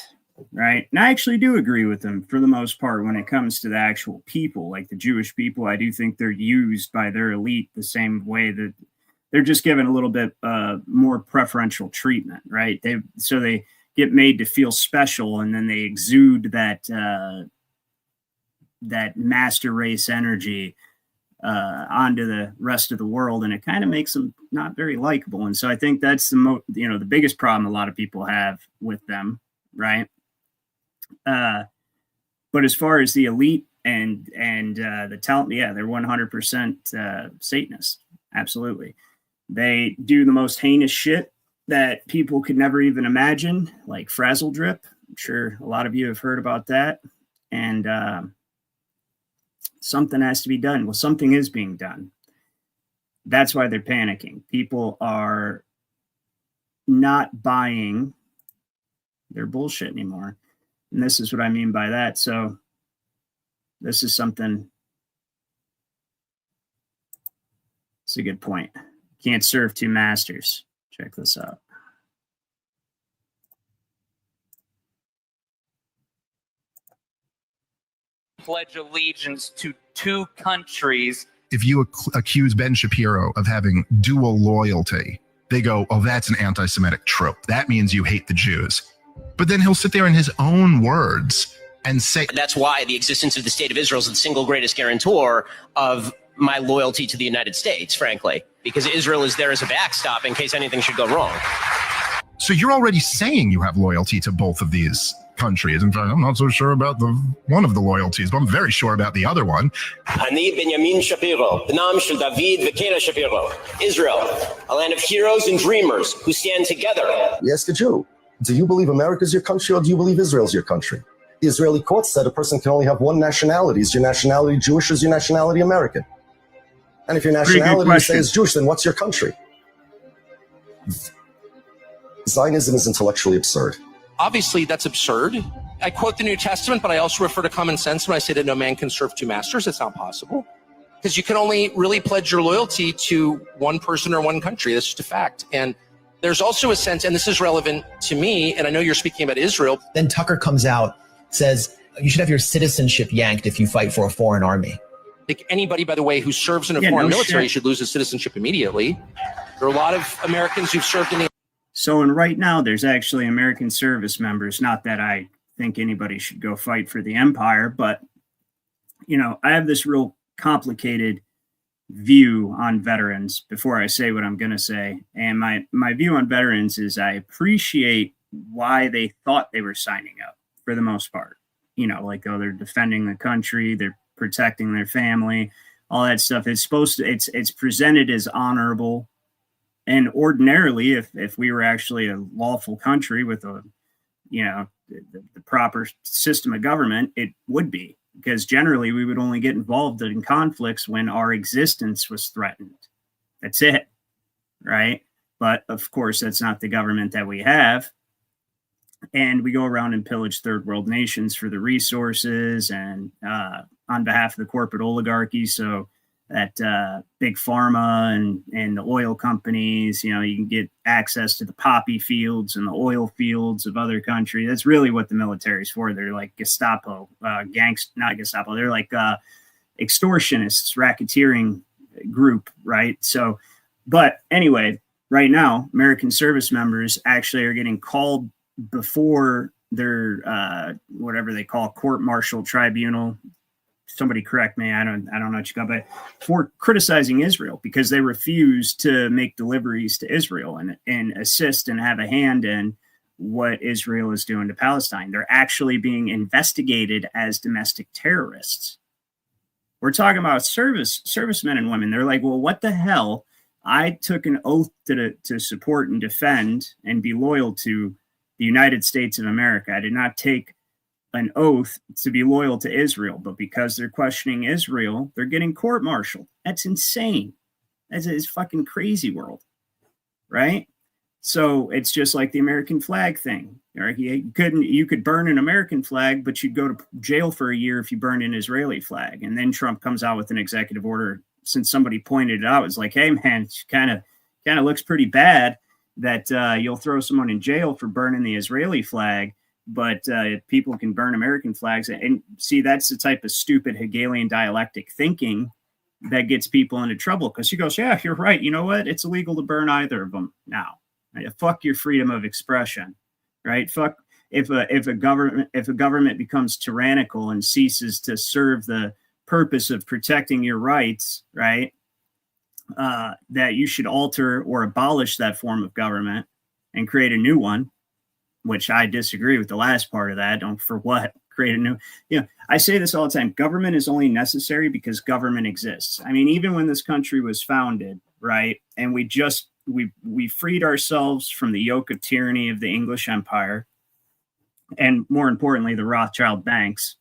right? And I actually do agree with them for the most part when it comes to the actual people, like the Jewish people. I do think they're used by their elite the same way that they're just given a little bit more preferential treatment, right? They get made to feel special, and then they exude that master race energy onto the rest of the world, and it kind of makes them not very likable. And so I think that's the biggest problem a lot of people have with them, right? But as far as the elite and the talent, yeah, they're 100% Satanists. Absolutely. They do the most heinous shit that people could never even imagine, like frazzle drip. I'm sure a lot of you have heard about that. And something has to be done. Well, something is being done. That's why they're panicking. People are not buying their bullshit anymore. And this is what I mean by that. So this is something. It's a good point. Can't serve two masters. Check this out. Pledge allegiance to two countries. If you accuse Ben Shapiro of having dual loyalty, they go, oh, that's an anti-Semitic trope. That means you hate the Jews. But then he'll sit there in his own words and say... That's why the existence of the state of Israel is the single greatest guarantor of my loyalty to the United States, frankly, because Israel is there as a backstop in case anything should go wrong. So you're already saying you have loyalty to both of these countries. In fact, I'm not so sure about one of the loyalties, but I'm very sure about the other one. Ani Benjamin Shapiro, Bnam Shel David Vekela Shapiro. Israel, a land of heroes and dreamers who stand together. Yes, the Jew. Do you believe America is your country, or do you believe Israel is your country? The Israeli court said a person can only have one nationality. Is your nationality Jewish or is your nationality American? And if your nationality you say is Jewish, then what's your country? Zionism is intellectually absurd. Obviously, that's absurd. I quote the New Testament, but I also refer to common sense when I say that no man can serve two masters. It's not possible. Because you can only really pledge your loyalty to one person or one country. That's just a fact. And there's also a sense, and this is relevant to me, and I know you're speaking about Israel. Then Tucker comes out, says, you should have your citizenship yanked if you fight for a foreign army. Like anybody, by the way, who serves in a foreign military should lose his citizenship immediately. There are a lot of Americans who've served in the... So, and right now, there's actually American service members. Not that I think anybody should go fight for the empire, but, you know, I have this real complicated view on veterans before I say what I'm going to say. And my view on veterans is I appreciate why they thought they were signing up for the most part. You know, like, oh, they're defending the country, they're protecting their family, all that stuff. It's supposed to, it's presented as honorable. And ordinarily, if we were actually a lawful country with a, you know, the proper system of government, it would be, because generally we would only get involved in conflicts when our existence was threatened. That's it, right? But of course, that's not the government that we have. And we go around and pillage third world nations for the resources and on behalf of the corporate oligarchy. So that big pharma and the oil companies, you know, you can get access to the poppy fields and the oil fields of other countries. That's really what the military is for. They're like Gestapo, not Gestapo. They're like extortionists, racketeering group, right? So, but anyway, right now, American service members actually are getting called before their whatever they call court-martial tribunal. Somebody correct me. I don't know what you got, but for criticizing Israel because they refuse to make deliveries to Israel and assist and have a hand in what Israel is doing to Palestine. They're actually being investigated as domestic terrorists. We're talking about servicemen and women. They're like, well, what the hell? I took an oath to support and defend and be loyal to the United States of America. I did not take an oath to be loyal to Israel, but because they're questioning Israel, they're getting court-martialed. That's insane. That's a fucking crazy world, right? So it's just like the American flag thing. Right? You could burn an American flag, but you'd go to jail for a year if you burned an Israeli flag. And then Trump comes out with an executive order. Since somebody pointed it out, it's like, hey man, it kind of looks pretty bad that you'll throw someone in jail for burning the Israeli flag. But people can burn American flags. And see, that's the type of stupid Hegelian dialectic thinking that gets people into trouble. Because she goes, yeah, you're right. You know what? It's illegal to burn either of them now. Fuck your freedom of expression, right? Fuck if a government becomes tyrannical and ceases to serve the purpose of protecting your rights, right? That you should alter or abolish that form of government and create a new one. Which I disagree with the last part of that. Don't for what create a new, you know, I say this all the time. Government is only necessary because government exists. I mean, even when this country was founded, right. And we freed ourselves from the yoke of tyranny of the English Empire. And more importantly, the Rothschild banks.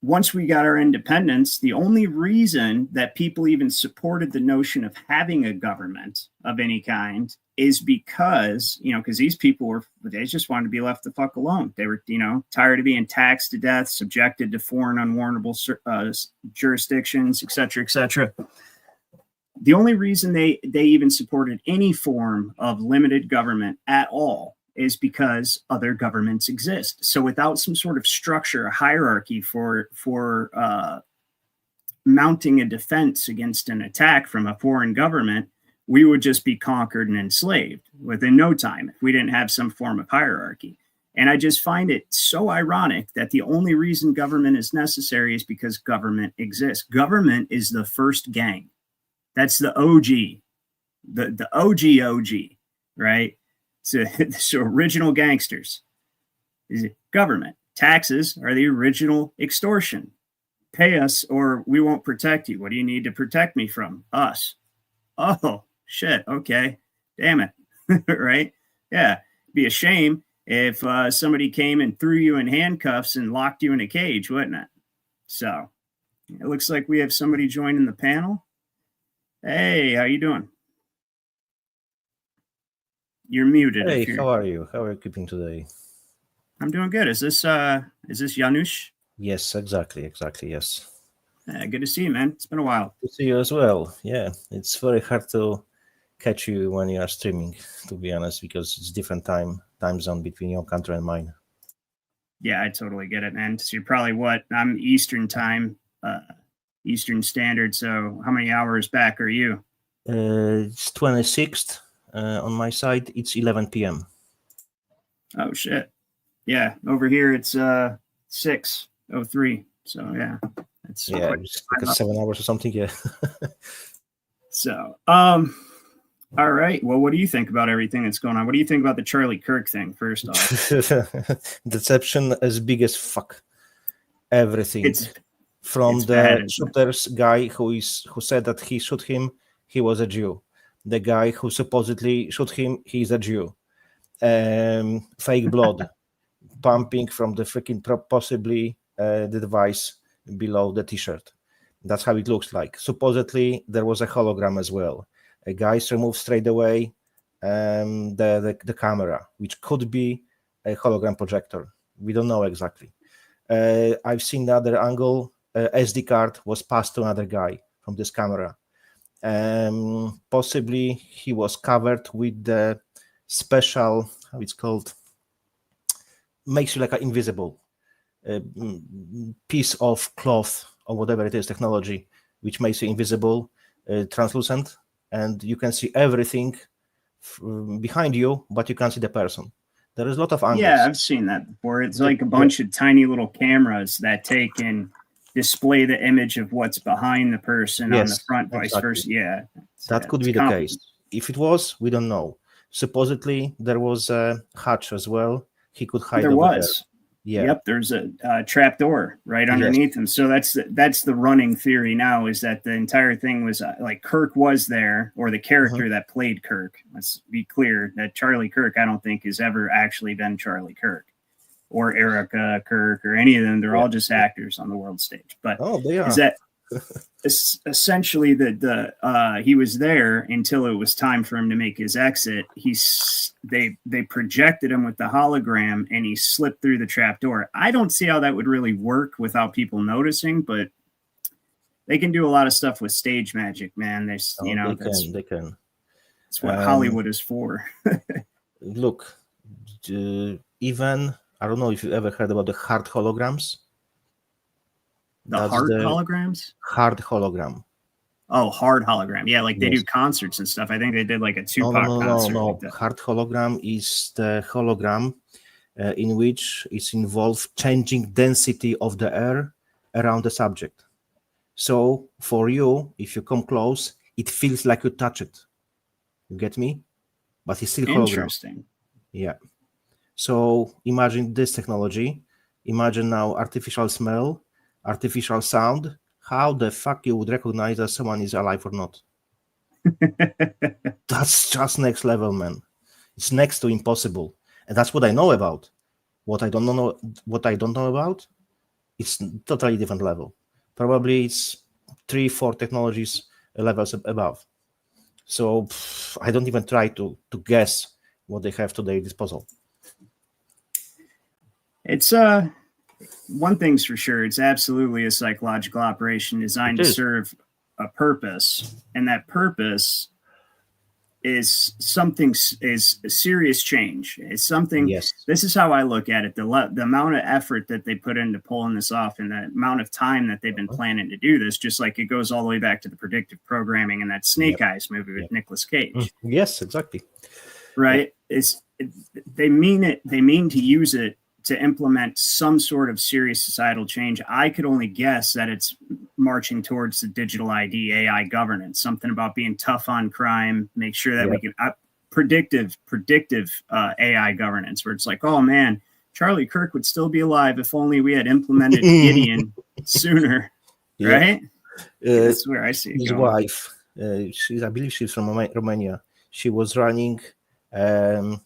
Once we got our independence, the only reason that people even supported the notion of having a government of any kind is because, you know, because these people they just wanted to be left the fuck alone. They were, you know, tired of being taxed to death, subjected to foreign unwarrantable jurisdictions, et cetera, et cetera. The only reason they even supported any form of limited government at all is because other governments exist. So without some sort of structure, a hierarchy for mounting a defense against an attack from a foreign government, we would just be conquered and enslaved within no time if we didn't have some form of hierarchy. And I just find it so ironic that the only reason government is necessary is because government exists. Government is the first gang. That's the OG, the OG, right? So original gangsters. is government. Taxes are the original extortion. Pay us or we won't protect you. What do you need to protect me from? Us. Oh, shit. Okay. Damn it. Right? Yeah. Be a shame if somebody came and threw you in handcuffs and locked you in a cage, wouldn't it? So it looks like we have somebody joining the panel. Hey, how you doing? You're muted. Hey, how are you? How are you keeping today? I'm doing good. Is this Janusz? Yes, exactly, yes. Good to see you, man. It's been a while. Good to see you as well. Yeah, it's very hard to catch you when you are streaming, to be honest, because it's different time zone between your country and mine. Yeah, I totally get it, man. So you're probably I'm Eastern time, Eastern Standard. So how many hours back are you? It's 26th. On my side, it's 11 p.m. Oh, shit. Yeah, over here it's 6:03. So yeah, it's it's like 7 hours or something. Yeah. So all right. Well, what do you think about everything that's going on? What do you think about the Charlie Kirk thing? First off, deception as big as fuck. Everything from the bad, shooter's guy who said that he shot him, he was a Jew. The guy who supposedly shot him, he's a Jew. Fake blood pumping from the freaking possibly the device below the t-shirt. That's how it looks like. Supposedly there was a hologram as well. A guy's removed straight away the camera, which could be a hologram projector. We don't know exactly. I've seen the other angle. SD card was passed to another guy from this camera. Possibly he was covered with the special, how it's called, makes you like an invisible piece of cloth or whatever it is, technology, which makes you invisible, translucent, and you can see everything behind you, but you can't see the person. There is a lot of angles. Yeah, I've seen that before. It's like a bunch of tiny little cameras that take and display the image of what's behind the person on the front, vice versa. Yeah. That could be the case. If it was, we don't know. Supposedly there was a hatch as well. He could hide. There was. There. Yeah. Yep. There's a trap door right underneath him. So that's the running theory now, is that the entire thing was like Kirk was there, or the character that played Kirk. Let's be clear that Charlie Kirk, I don't think, has ever actually been Charlie Kirk or Erica Kirk or any of them. They're all just actors on the world stage. But they are. Is that essentially that he was there until it was time for him to make his exit. They projected him with the hologram and he slipped through the trap door. I don't see how that would really work without people noticing, but they can do a lot of stuff with stage magic, man. There's they can. That's what Hollywood is for. Look, even I don't know if you ever heard about the hard holograms. Holograms? Hard hologram. Oh, hard hologram. Yeah, like they do concerts and stuff. I think they did like a Tupac concert. No. Hard hologram is the hologram in which it's involved changing density of the air around the subject. So for you, if you come close, it feels like you touch it. You get me? But it's still hologram. Interesting. Yeah. So imagine this technology. Imagine now artificial smell, artificial sound. How the fuck you would recognize that someone is alive or not? That's just next level, man. It's next to impossible, and that's what I know about. What I don't know about, it's totally different level. Probably it's 3-4 technologies levels above. So I don't even try to guess what they have to their disposal. It's one thing's for sure, it's absolutely a psychological operation designed to serve a purpose, and that purpose is a serious change. It's something. Yes. This is how I look at it. The amount of effort that they put into pulling this off, and the amount of time that they've been planning to do this, just like it goes all the way back to the predictive programming in that Snake Eyes movie with Nicolas Cage. Yes, exactly. Right. They mean it. They mean to use it to implement some sort of serious societal change. I could only guess that it's marching towards the digital ID, AI governance, something about being tough on crime, make sure that we can predictive AI governance, where it's like, oh man, Charlie Kirk would still be alive if only we had implemented Gideon sooner, right? That's where I see it his going. wife, I believe she's from Romania. She was running houses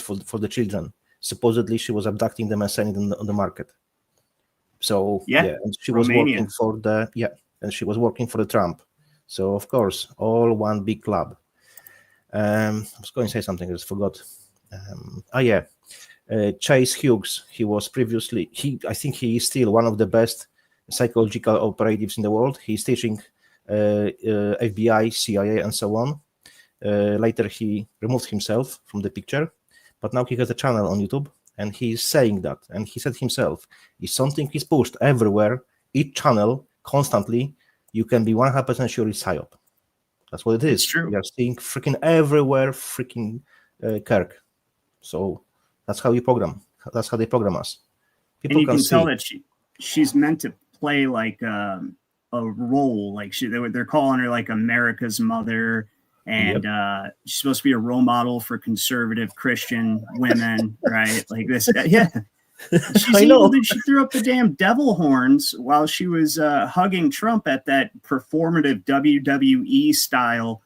for the children. Supposedly, she was abducting them and selling them on the market. So and she was working for the Trump. So of course, all one big club. I was going to say something, I just forgot. Chase Hughes. He was previously. I think he is still one of the best psychological operatives in the world. He's teaching FBI, CIA, and so on. Later, he removed himself from the picture, but now he has a channel on YouTube, and he's saying that. And he said himself, if something is pushed everywhere, each channel, constantly, you can be 100% sure it's psyop. That's what it is. It's true. We are seeing freaking everywhere, freaking Kirk. So that's how you program. That's how they program us. People and you can tell that she's meant to play like a role. Like they're calling her like America's mother. And she's supposed to be a role model for conservative Christian women, right? Like this. Yeah. She's evil that she threw up the damn devil horns while she was hugging Trump at that performative WWE style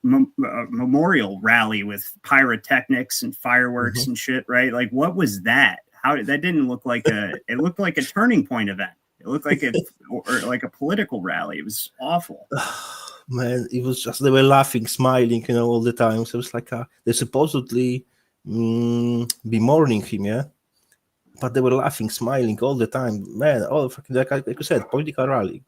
memorial rally with pyrotechnics and fireworks and shit, right? Like, what was that? That didn't look like it looked like a turning point event. It looked like like a political rally. It was awful. Man, it was just, they were laughing, smiling, all the time. So it's like they supposedly be mourning him, but they were laughing, smiling all the time. Man, all like you said, political rally.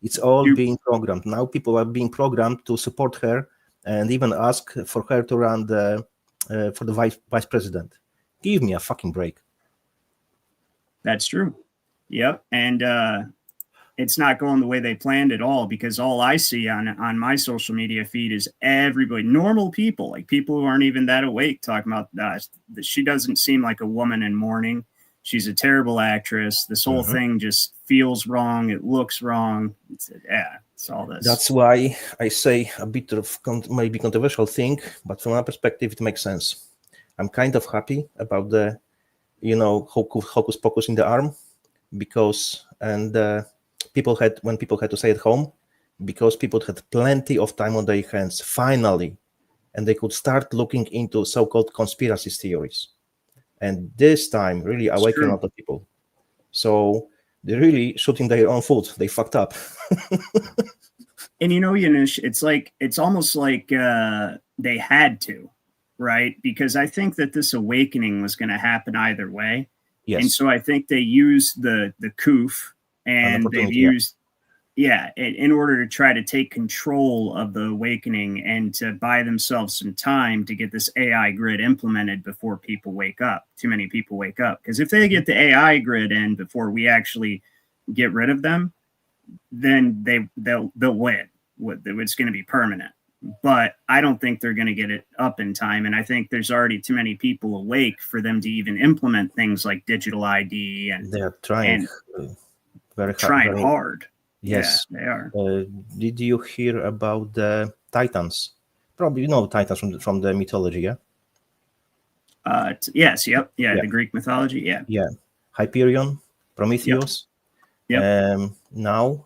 It's all being programmed. Now people are being programmed to support her and even ask for her to run for the vice president. Give me a fucking break. That's true. Yep. And it's not going the way they planned at all, because all I see on my social media feed is everybody, normal people, like people who aren't even that awake, talking about that she doesn't seem like a woman in mourning. She's a terrible actress. This whole thing just feels wrong. It looks wrong. It's all this. That's why I say a bit of maybe controversial thing, but from my perspective, it makes sense. I'm kind of happy about the, hocus pocus in the arm, because when people had to stay at home, because people had plenty of time on their hands, finally, and they could start looking into so-called conspiracy theories. And this time really awakened a lot of people. So they're really shooting their own foot. They fucked up. And Yanush, it's almost like they had to, right? Because I think that this awakening was going to happen either way. Yes. And so I think they used the coof, and they've used, in order to try to take control of the awakening and to buy themselves some time to get this AI grid implemented before people wake up. Too many people wake up. Because if they get the AI grid in before we actually get rid of them, then they'll win. It's going to be permanent. But I don't think they're going to get it up in time. And I think there's already too many people awake for them to even implement things like digital ID. And they're trying very hard. Yes, they are. Did you hear about the Titans? Probably you know Titans from the mythology, yeah? Yes, yep. Yeah, the Greek mythology, yeah. Yeah. Hyperion, Prometheus. Yep. Now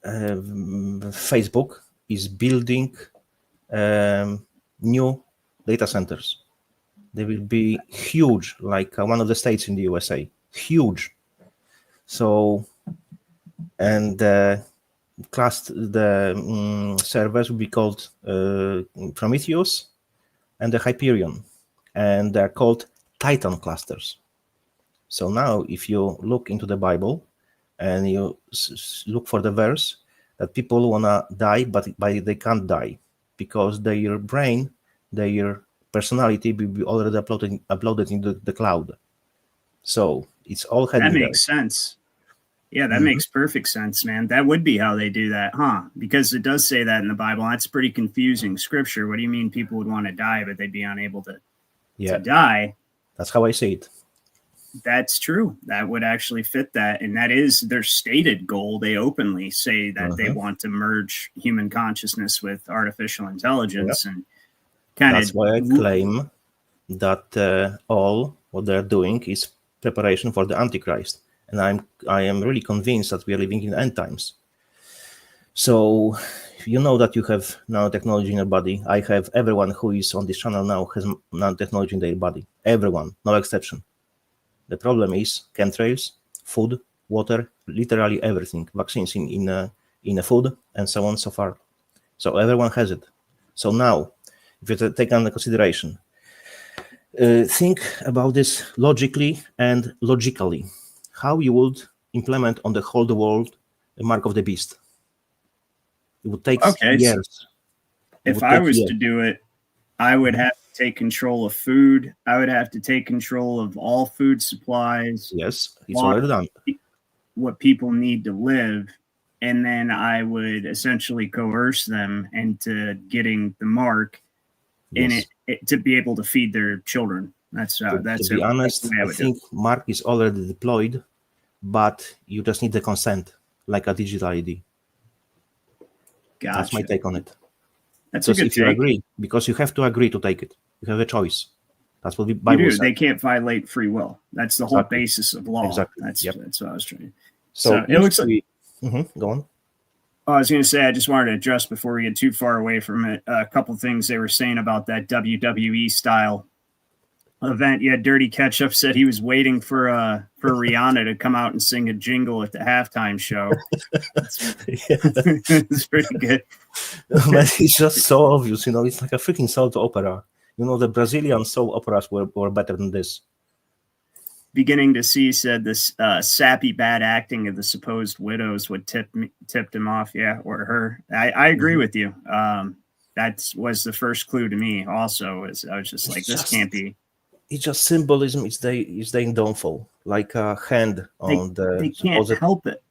Facebook is building new data centers. They will be huge, like one of the states in the USA. Huge. So, and the servers will be called Prometheus and the Hyperion, and they're called Titan clusters. So now, if you look into the Bible and you look for the verse that people wanna die, but they can't die because their brain, their personality will be already uploaded into the cloud. So it's all heading that makes sense. Yeah, that makes perfect sense, man. That would be how they do that, huh? Because it does say that in the Bible. That's pretty confusing scripture. What do you mean people would want to die, but they'd be unable to die? That's how I see it. That's true. That would actually fit that. And that is their stated goal. They openly say that they want to merge human consciousness with artificial intelligence. And That's why I claim that all what they're doing is preparation for the Antichrist, and I am really convinced that we are living in end times. So you know that you have nanotechnology in your body. I have everyone who is on this channel now has nanotechnology in their body. Everyone, no exception. The problem is chemtrails, food, water, literally everything. Vaccines in a food and so on so far. So everyone has it. So now, if you take under consideration, think about this logically and logically. How you would implement on the whole world the mark of the beast? It would take years. If I was to do it, I would have to take control of food. I would have to take control of all food supplies. Yes, it's already done. What people need to live. And then I would essentially coerce them into getting the mark in it to be able to feed their children. To be honest, I think mark is already deployed, but you just need the consent, like a digital ID. Gotcha. That's my take on it. That's a good take. You agree, because you have to agree to take it. You have a choice. That's what the Bible says. They can't violate free will. That's the whole basis of law. Exactly. That's what I was trying. So it looks like. Go on. I was going to say, I just wanted to address before we get too far away from it, a couple things they were saying about that WWE style event. Yeah, Dirty Ketchup said he was waiting for Rihanna to come out and sing a jingle at the halftime show. It's pretty good. But it's just so obvious, it's like a freaking soap opera. The Brazilian soap operas were better than this. Beginning to see said this sappy bad acting of the supposed widows would tipped him off, or her. I agree with you. That was the first clue to me. Also, I was just like, this can't be. It's just symbolism. It's their downfall, like a hand on the. They can't help it.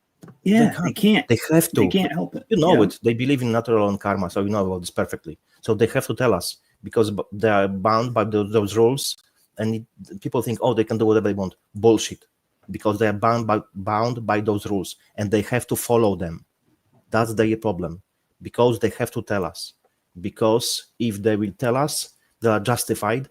Yeah, they can't. They have to. They can't help it. It. They believe in natural and karma, so you know about this perfectly. So they have to tell us because they are bound by those rules. And people think, they can do whatever they want. Bullshit. Because they are bound by those rules. And they have to follow them. That's their problem. Because they have to tell us. Because if they will tell us, they are justified.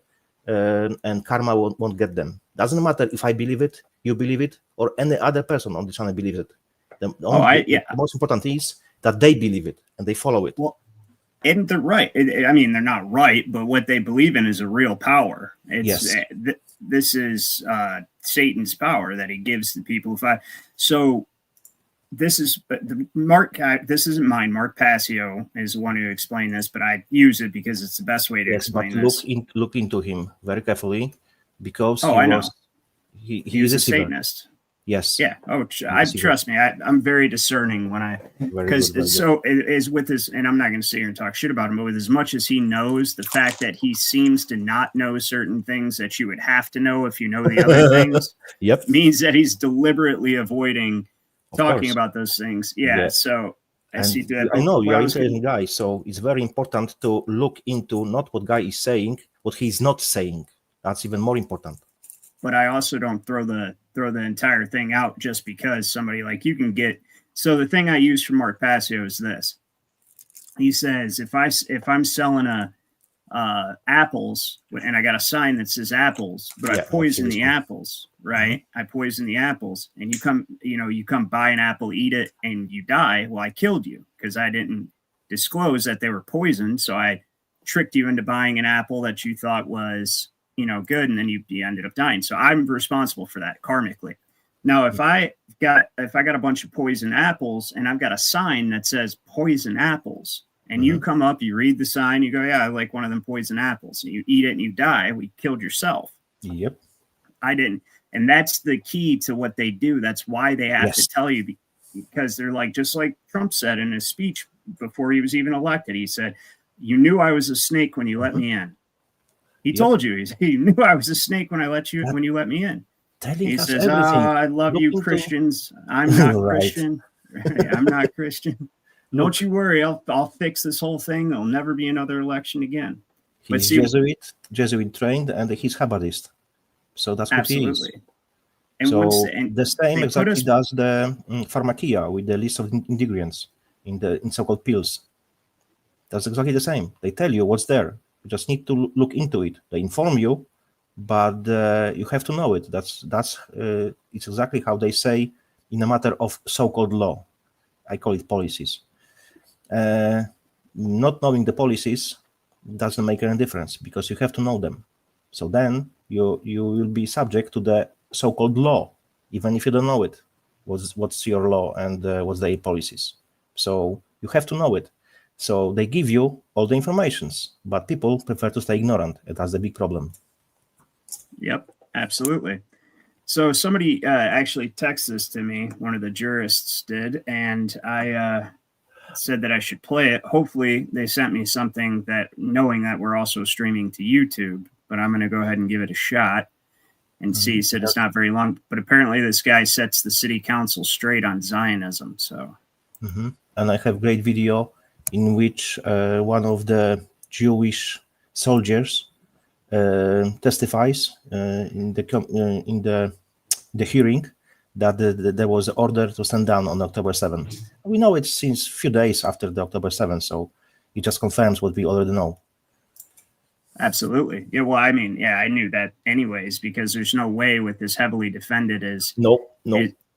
And karma won't get them. Doesn't matter if I believe it, you believe it, or any other person on the channel believes it. The most important is that they believe it. And they follow it. Well, and they're right. I mean, they're not right, but what they believe in is a real power. This is Satan's power that he gives the people. So this is Mark. This isn't mine. Mark Passio is the one who explained this, but I use it because it's the best way to explain this. Look into him very carefully, because he is a Satanist. Yes. Yeah. Trust me. I'm very discerning when because it is with this, and I'm not going to sit here and talk shit about him, but with as much as he knows, the fact that he seems to not know certain things that you would have to know if you know the other things, means that he's deliberately avoiding talking about those things. Yeah. Yes. So I see that. I know you are an intelligent guy, so it's very important to look into not what guy is saying, what he's not saying. That's even more important. But I also don't throw the entire thing out just because somebody you can get. So the thing I use from Mark Passio is this. He says, if I'm selling apples and I got a sign that says apples, but I poison the apples, right? I poison the apples, and you come buy an apple, eat it, and you die. Well, I killed you because I didn't disclose that they were poisoned. So I tricked you into buying an apple that you thought was good, and then you ended up dying. So I'm responsible for that karmically. Now, if I got a bunch of poison apples and I've got a sign that says poison apples, and you come up, you read the sign, you go, yeah, I like one of them poison apples, and you eat it and you die, we killed yourself. Yep. I didn't. And that's the key to what they do. That's why they have to tell you, because they're just like Trump said in his speech before he was even elected. He said, you knew I was a snake when you let me in. He told you he knew I was a snake when you let me in. He says, I love you, Christians. I'm not Christian. I'm not Christian. Don't you worry. I'll fix this whole thing. There'll never be another election again. He's Jesuit trained, and he's Kabbalist. So that's what he is. And so the same exactly does the pharmakia with the list of ingredients in so-called pills. That's exactly the same. They tell you what's there. You just need to look into it. They inform you, but you have to know it. That's it's exactly how they say in a matter of so-called law. I call it policies. Not knowing the policies doesn't make any difference because you have to know them. So then you will be subject to the so-called law, even if you don't know it. What's your law and what's their policies? So you have to know it. So they give you all the informations, but people prefer to stay ignorant, and that's the big problem. Yep, absolutely. So somebody actually texted this to me, one of the jurists did, and I said that I should play it. Hopefully they sent me something that, knowing that we're also streaming to YouTube, but I'm going to go ahead and give it a shot and see. He said it's not very long, but apparently this guy sets the city council straight on Zionism. So, and I have great video in which one of the Jewish soldiers testifies in the hearing that there was an order to stand down on October 7th. We know it since a few days after the October 7th, so it just confirms what we already know. Absolutely. Yeah, well, I mean, yeah, I knew that anyways, because there's no way with this heavily defended as... No.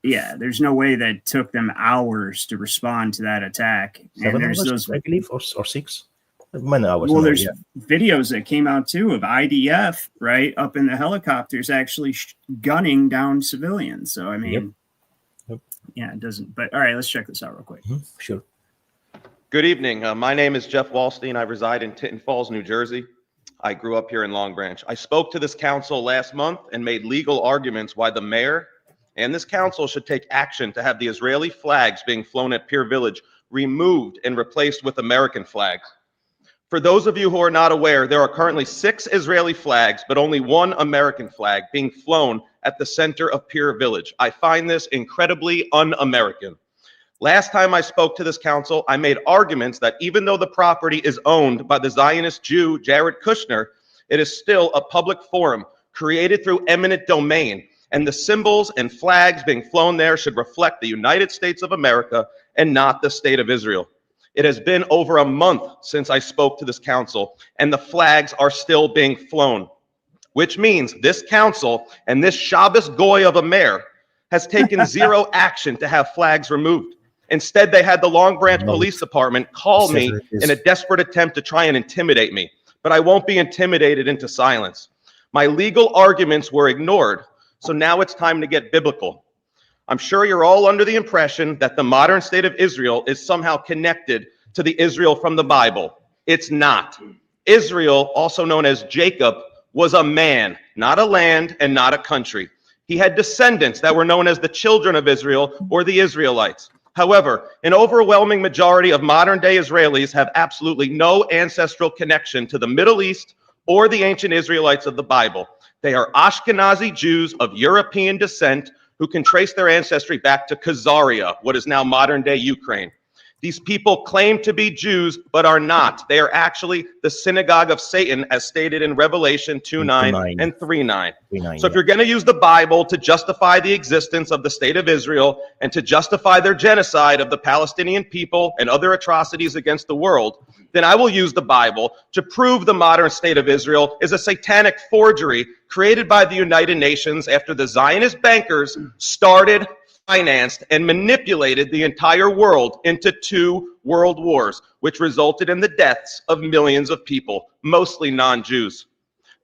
There's no way that took them hours to respond to that attack. 7 and hours, I believe, or 6. Many hours. Well, there's videos that came out too of IDF right up in the helicopters actually gunning down civilians. So I mean, yeah, it doesn't. But all right, let's check this out real quick. Sure. Good evening. My name is Jeff Wallstein. I reside in Tinton Falls, New Jersey. I grew up here in Long Branch. I spoke to this council last month and made legal arguments why the mayor and this council should take action to have the Israeli flags being flown at Pier Village removed and replaced with American flags. For those of you who are not aware, there are currently 6 Israeli flags, but only 1 American flag being flown at the center of Pier Village. I find this incredibly un-American. Last time I spoke to this council, I made arguments that even though the property is owned by the Zionist Jew, Jared Kushner, it is still a public forum created through eminent domain, and the symbols and flags being flown there should reflect the United States of America and not the state of Israel. It has been over a month since I spoke to this council, and the flags are still being flown, which means this council and this Shabbos Goy of a mayor has taken zero action to have flags removed. Instead, they had the Long Branch Police Department call me in a desperate attempt to try and intimidate me, but I won't be intimidated into silence. My legal arguments were ignored, so now it's time to get biblical. I'm sure you're all under the impression that the modern state of Israel is somehow connected to the Israel from the Bible. It's not. Israel, also known as Jacob, was a man, not a land and not a country. He had descendants that were known as the children of Israel or the Israelites. However, an overwhelming majority of modern-day Israelis have absolutely no ancestral connection to the Middle East or the ancient Israelites of the Bible. They are Ashkenazi Jews of European descent who can trace their ancestry back to Khazaria, what is now modern-day Ukraine. These people claim to be Jews, but are not. They are actually the synagogue of Satan, as stated in Revelation 2:9 and 3:9. So if you're going to use the Bible to justify the existence of the state of Israel and to justify their genocide of the Palestinian people and other atrocities against the world, then I will use the Bible to prove the modern state of Israel is a satanic forgery created by the United Nations after the Zionist bankers started, financed, and manipulated the entire world into 2 world wars, which resulted in the deaths of millions of people, mostly non-Jews.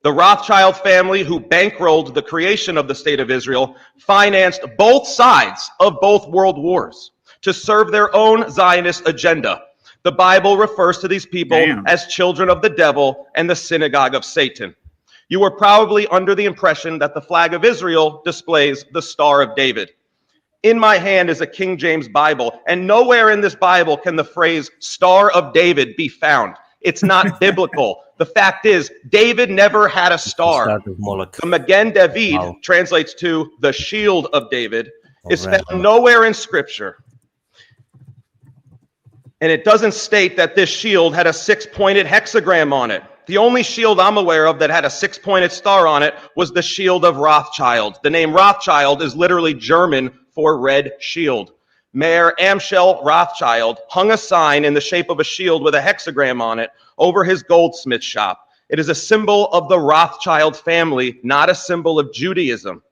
The Rothschild family, who bankrolled the creation of the state of Israel, financed both sides of both world wars to serve their own Zionist agenda. The Bible refers to these people as children of the devil and the synagogue of Satan. You were probably under the impression that the flag of Israel displays the Star of David. In my hand is a King James Bible, and nowhere in this Bible can the phrase Star of David be found. It's not biblical. The fact is, David never had a star. The Magen David translates to the shield of David, is found nowhere in Scripture. And it doesn't state that this shield had a 6-pointed hexagram on it. The only shield I'm aware of that had a 6-pointed star on it was the shield of Rothschild. The name Rothschild is literally German for red shield. Mayor Amschel Rothschild hung a sign in the shape of a shield with a hexagram on it over his goldsmith shop. It is a symbol of the Rothschild family, not a symbol of Judaism.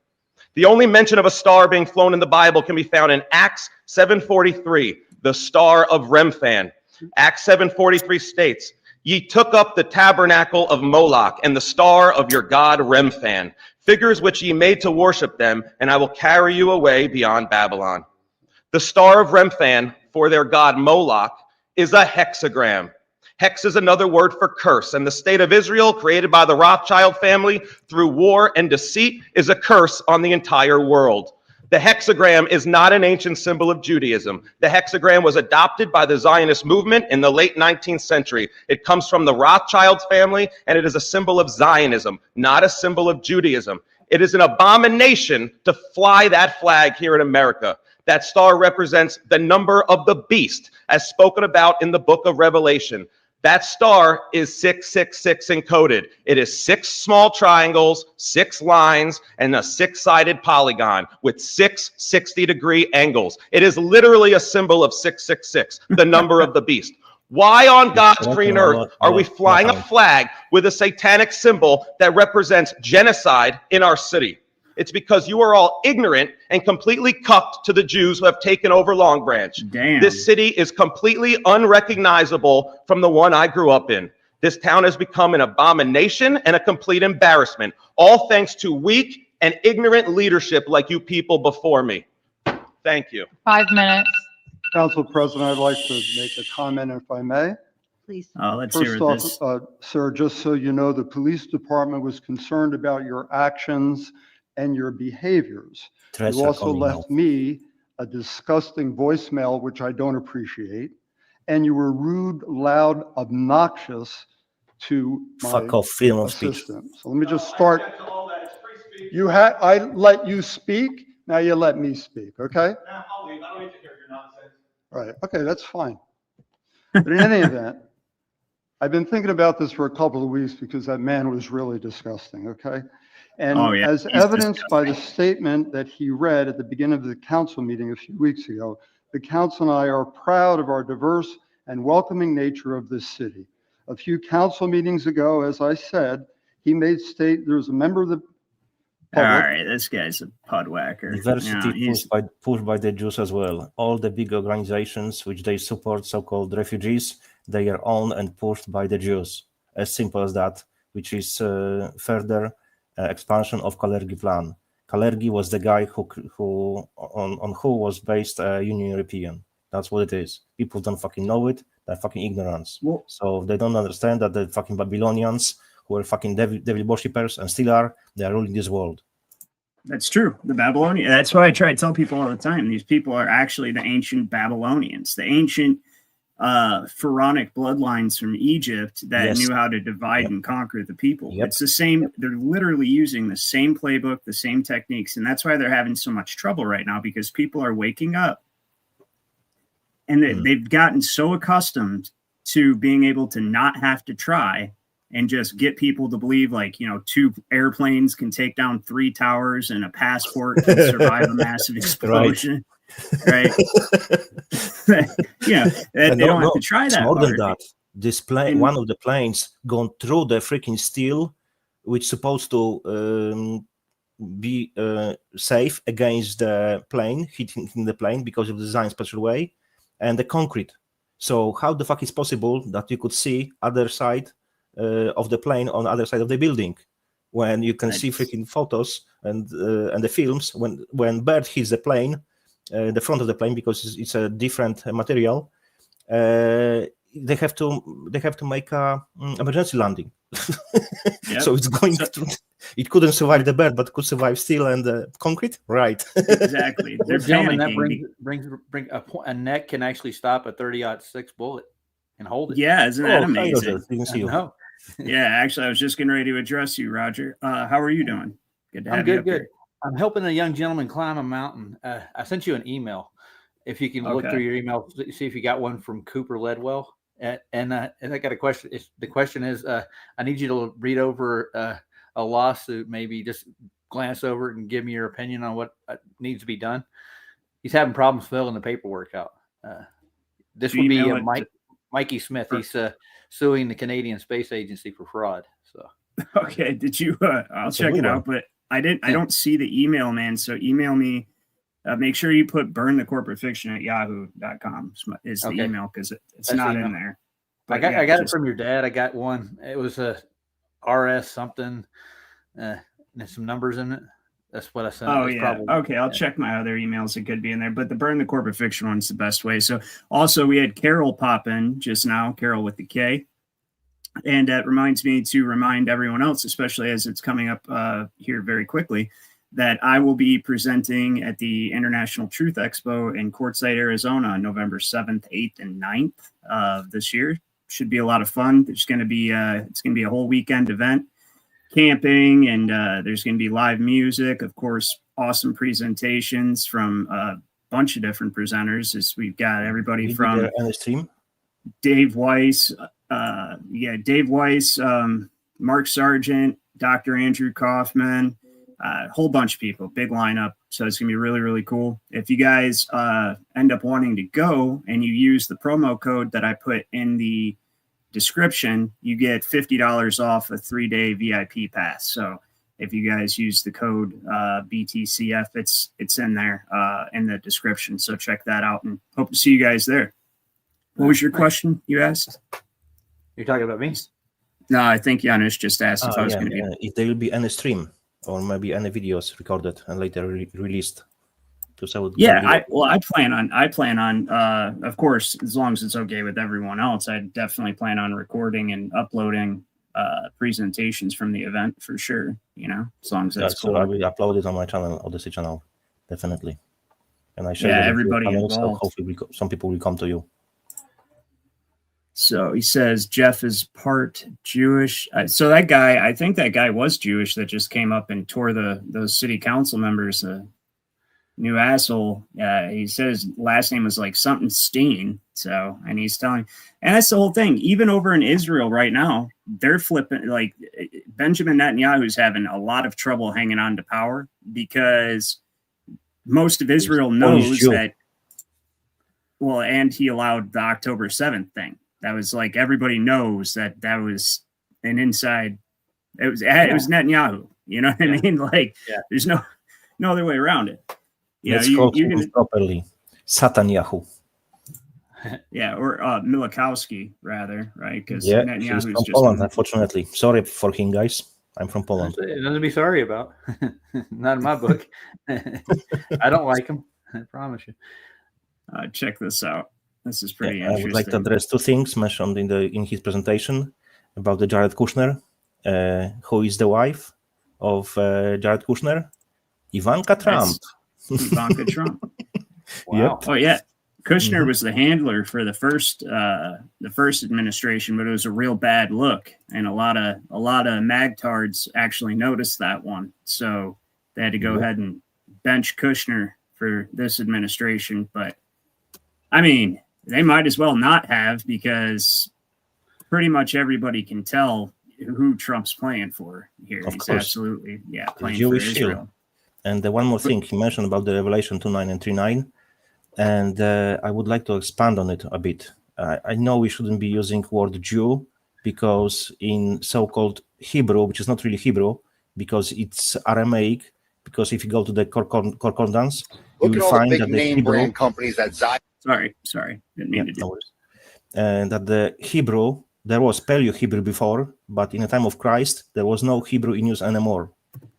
The only mention of a star being flown in the Bible can be found in Acts 7:43, the star of Remphan. Acts 7:43 states, "Ye took up the tabernacle of Moloch and the star of your god Remphan, figures which ye made to worship them, and I will carry you away beyond Babylon." The star of Remphan, for their god Moloch, is a hexagram. Hex is another word for curse, and the state of Israel, created by the Rothschild family through war and deceit, is a curse on the entire world. The hexagram is not an ancient symbol of Judaism. The hexagram was adopted by the Zionist movement in the late 19th century. It comes from the Rothschild family, and it is a symbol of Zionism, not a symbol of Judaism. It is an abomination to fly that flag here in America. That star represents the number of the beast, as spoken about in the book of Revelation. That star is 666 encoded. It is 6 small triangles, 6 lines, and a 6-sided polygon with 6 60-degree angles. It is literally a symbol of 666, the number of the beast. Why on God's green earth are we flying a flag with a satanic symbol that represents genocide in our city? It's because you are all ignorant and completely cucked to the Jews who have taken over Long Branch. Damn. This city is completely unrecognizable from the one I grew up in. This town has become an abomination and a complete embarrassment, all thanks to weak and ignorant leadership like you people before me. Thank you. 5 minutes. Council President, I'd like to make a comment if I may. Please. Let's hear First this. off, sir, just so you know, the police department was concerned about your actions and your behaviors. You also left me a disgusting voicemail, which I don't appreciate, and you were rude, loud, obnoxious to my Fuck off, freedom of speech. assistant. So let me just start. I let you speak, now you let me speak, okay? I'll leave. I don't need to hear your nonsense. Right, okay, that's fine. But in any event, I've been thinking about this for a couple of weeks because that man was really disgusting, okay? And as evidenced by the statement that he read at the beginning of the council meeting a few weeks ago, the council and I are proud of our diverse and welcoming nature of this city. A few council meetings ago, as I said, he made state there was a member of the public. All right, this guy's a pudwhacker. Diversity pushed by the Jews as well. All the big organizations which they support so-called refugees, they are owned and pushed by the Jews. As simple as that, which is further expansion of Kalergi plan. Kalergi was the guy who was based Union European. That's what it is. People don't fucking know it. They're fucking ignorance. So they don't understand that the fucking Babylonians, who are fucking devil worshippers and still are, they are ruling this world. That's true. The Babylonians. That's why I try to tell people all the time. These people are actually the ancient Babylonians, the ancient pharaonic bloodlines from Egypt that knew how to divide and conquer the people. It's the same. They're literally using the same playbook, the same techniques. And that's why they're having so much trouble right now, because people are waking up and they've gotten so accustomed to being able to not have to try and just get people to believe, like, 2 airplanes can take down 3 towers and a passport can survive a massive explosion. Right. They don't have to try that. More than that. This plane, one of the planes gone through the freaking steel, which supposed to be safe against the plane, hitting the plane because of the design special way, and the concrete. So how the fuck is possible that you could see other side of the plane on the other side of the building, when you can see freaking photos and the films when bird hits the plane, the front of the plane, because it's a different material. They have to make a emergency landing. So it's going to. It couldn't survive the bird, but could survive steel and concrete. Right. Exactly. They're gentlemen, that brings a neck can actually stop a 30-06 bullet and hold it. Yeah, isn't that amazing? No. Yeah, actually, I was just getting ready to address you, Roger. How are you doing? Good to have you up here. I'm helping a young gentleman climb a mountain. I sent you an email. If you can look through your email, see if you got one from Cooper Ledwell. And I got a question. The question is, I need you to read over a lawsuit, maybe just glance over it and give me your opinion on what needs to be done. He's having problems filling the paperwork out. This would be Mikey Smith. He's suing the Canadian Space Agency for fraud. So okay, did you? I'll check it out, but I didn't. I don't see the email, man. So email me. Make sure you put burnthecorporatefiction@yahoo.com is the email because it's That's not the email. in there. I got it from your dad. I got one. It was a RS something. There's some numbers in it. That's what I sent. Oh yeah. Okay, I'll check my other emails. It could be in there, but the burn the corporate fiction one's the best way. So also we had Carol pop in just now, Carol with the K. And that reminds me to remind everyone else, especially as it's coming up here very quickly, that I will be presenting at the International Truth Expo in Quartzsite, Arizona on November 7th, 8th, and 9th of this year. Should be a lot of fun. There's going to be it's going to be a whole weekend event, camping, and there's going to be live music, of course, awesome presentations from a bunch of different presenters. As we've got everybody from Dave Weiss, Dave Weiss, Mark Sargent, Dr. Andrew Kaufman, a whole bunch of people, big lineup. So it's going to be really, really cool. If you guys end up wanting to go and you use the promo code that I put in the description, you get $50 off a 3-day VIP pass. So if you guys use the code BTCF, it's in there in the description. So check that out and hope to see you guys there. What was your question you asked? You're talking about me? No, I think Janusz just asked if I was going to be. If there will be any stream or maybe any videos recorded and later released. I plan on, of course, as long as it's okay with everyone else, I definitely plan on recording and uploading presentations from the event for sure. You know, as long as that's cool. So I will upload it on my channel, Odyssey channel, definitely. And I share everybody involved. So hopefully some people will come to you. So he says Jeff is part Jewish. So that guy, I think that guy was Jewish that just came up and tore those city council members new asshole. He says last name was like something Steen. So, and he's telling, and that's the whole thing. Even over in Israel right now, they're flipping. Like Benjamin Netanyahu's having a lot of trouble hanging on to power because most of Israel knows that. Well, and he allowed the October 7th thing. That was like everybody knows that was an inside. It was Netanyahu. You know what I mean? Like there's no other way around it. Let's call him properly, Satanyahu. Yeah, or Milikowski rather, right? Because he's from Poland. Unfortunately, sorry for him, guys. I'm from Poland. Nothing to be sorry about. Not in my book. I don't like him. I promise you. Check this out. This is pretty interesting. I would like to address two things mentioned in his presentation about the Jared Kushner, who is the wife of Jared Kushner, Ivanka Trump. Ivanka Trump. Wow. Yep. Oh yeah, Kushner was the handler for the first administration, but it was a real bad look, and a lot of magtards actually noticed that one, so they had to go ahead and bench Kushner for this administration. But I mean, they might as well not have, because pretty much everybody can tell who Trump's playing for here. Of He's course. absolutely playing Jewish for Israel. shield. And one more thing he mentioned about the Revelation 2:9 and 3:9, and I would like to expand on it a bit. I know we shouldn't be using word Jew, because in so-called Hebrew, which is not really Hebrew, because it's Aramaic, because if you go to the concordance, you will find that the Hebrew companies that Sorry, didn't mean to do it. And that the Hebrew, there was Paleo-Hebrew before, but in the time of Christ, there was no Hebrew in use anymore.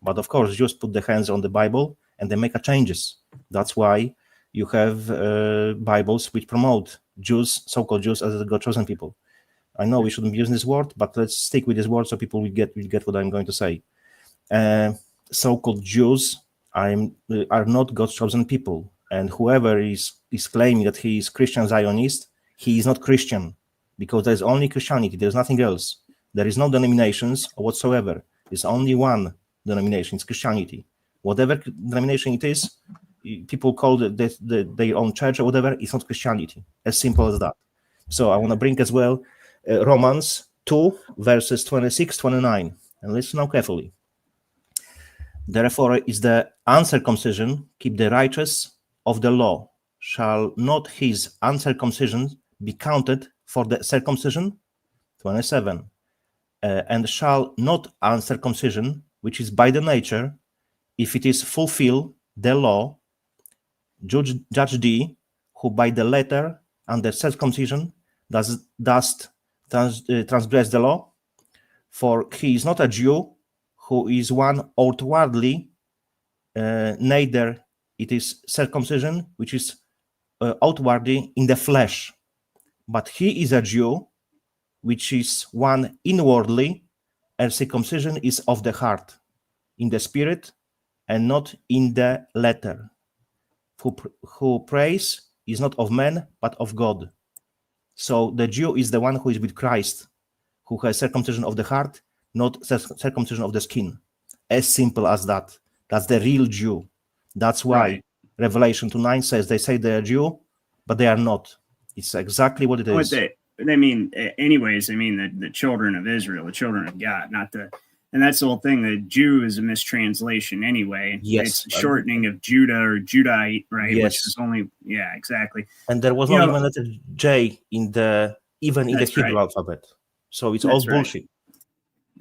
But of course, Jews put their hands on the Bible and they make changes. That's why you have Bibles which promote Jews, so-called Jews, as the God-chosen people. I know we shouldn't be using this word, but let's stick with this word so people will get what I'm going to say. So-called Jews are not God's chosen people. And whoever is claiming that he is Christian Zionist, he is not Christian, because there is only Christianity. There is nothing else. There is no denominations whatsoever. There's only one denomination. It's Christianity. Whatever denomination it is, people call their own church or whatever. It's not Christianity. As simple as that. So I want to bring as well Romans 2 verses 26-29, and listen now carefully. Therefore is the uncircumcision keep the righteous of the law. Shall not his uncircumcision be counted for the circumcision? 27. and shall not uncircumcision, which is by the nature, if it is fulfill the law, judge thee, who by the letter under circumcision dost transgress the law, for he is not a Jew, who is one outwardly, neither it is circumcision, which is outwardly in the flesh, but he is a Jew, which is one inwardly, and circumcision is of the heart, in the spirit, and not in the letter. Who prays is not of men, but of God. So the Jew is the one who is with Christ, who has circumcision of the heart, not circumcision of the skin. As simple as that. That's the real Jew. That's why Revelation 2:9 says they say they are Jew, but they are not. It's exactly what it is. They mean, anyways, they mean the children of Israel, the children of God, not the. And that's the whole thing. The Jew is a mistranslation anyway. Yes. It's a shortening of Judah or Judahite, right? Yes. Which is only, exactly. And there was not even a J in the Hebrew alphabet. So it's all bullshit.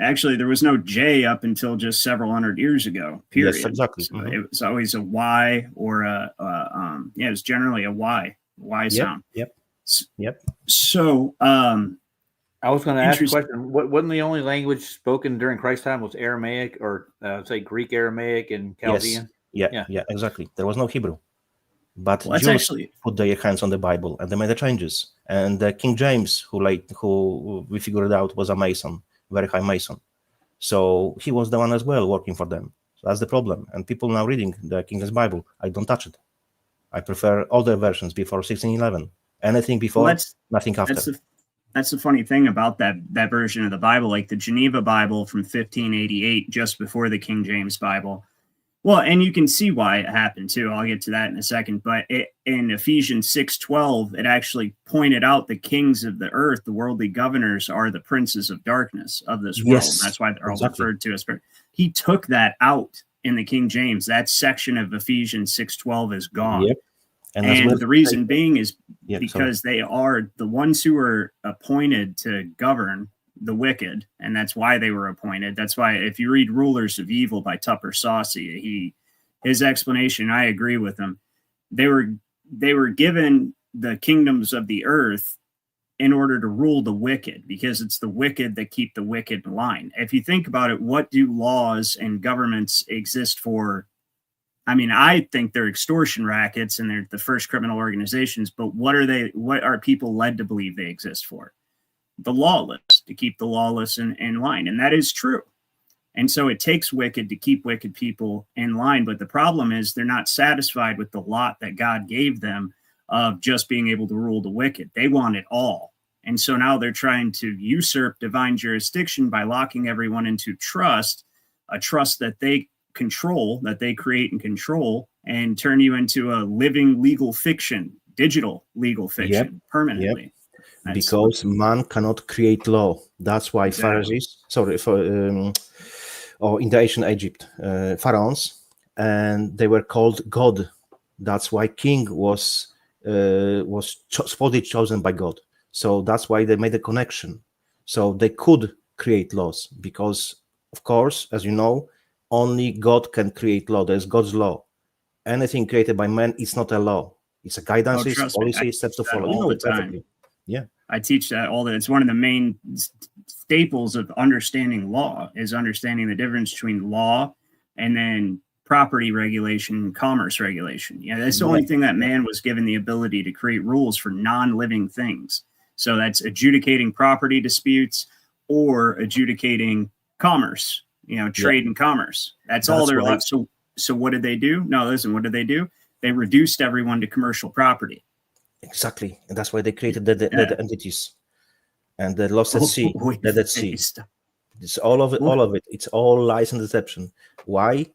Actually, there was no J up until just several hundred years ago, period. Yes, exactly. So it was always a Y or it was generally a Y sound. Yep. So, I was going to ask a question. Wasn't the only language spoken during Christ's time was Aramaic, or say Greek Aramaic and Chaldean? Yes. Yeah, exactly. There was no Hebrew, but Jews actually put their hands on the Bible and they made the changes. And King James, who we figured out was a Mason, very high Mason, so he was the one as well working for them. So that's the problem. And people now reading the King James Bible, I don't touch it. I prefer older versions before 1611. Anything before, nothing after. That's the funny thing about that version of the Bible, like the Geneva Bible from 1588, just before the King James Bible. Well, and you can see why it happened too. I'll get to that in a second. But in Ephesians 6:12, it actually pointed out the kings of the earth, the worldly governors, are the princes of darkness of this world. That's why they're all referred to as. He took that out in the King James. That section of Ephesians 6:12 is gone. Yep. And the reason being is because they are the ones who are appointed to govern the wicked, and that's why they were appointed. That's why if you read Rulers of Evil by Tupper Saucy, his explanation, I agree with him. They were given the kingdoms of the earth in order to rule the wicked, because it's the wicked that keep the wicked in line. If you think about it, what do laws and governments exist for? I mean, I think they're extortion rackets and they're the first criminal organizations, but what are people led to believe they exist for? The lawless, to keep the lawless in line. And that is true. And so it takes wicked to keep wicked people in line. But the problem is they're not satisfied with the lot that God gave them of just being able to rule the wicked. They want it all. And so now they're trying to usurp divine jurisdiction by locking everyone into trust, a trust that they control, that they create and control, and turn you into a living legal fiction, digital legal fiction permanently. Because man cannot create law. That's why Pharisees, or in the ancient Egypt, pharaohs, and they were called God. That's why king was supposedly chosen by God. So that's why they made a connection. So they could create laws because, of course, as you know, only God can create law. There's God's law. Anything created by man is not a law. It's a guidance, policy, steps to follow. All the time. Yeah. I teach that all the. It's one of the main staples of understanding law is understanding the difference between law and then property regulation and commerce regulation. Yeah, that's the only thing that man was given the ability to create rules for non-living things. So that's adjudicating property disputes or adjudicating commerce. Trade and commerce. That's all they're allowed. So what did they do? No, listen, what did they do? They reduced everyone to commercial property. Exactly. And that's why they created the entities and the lost at sea, dead at sea. It's all of it. It's all lies and deception. Why?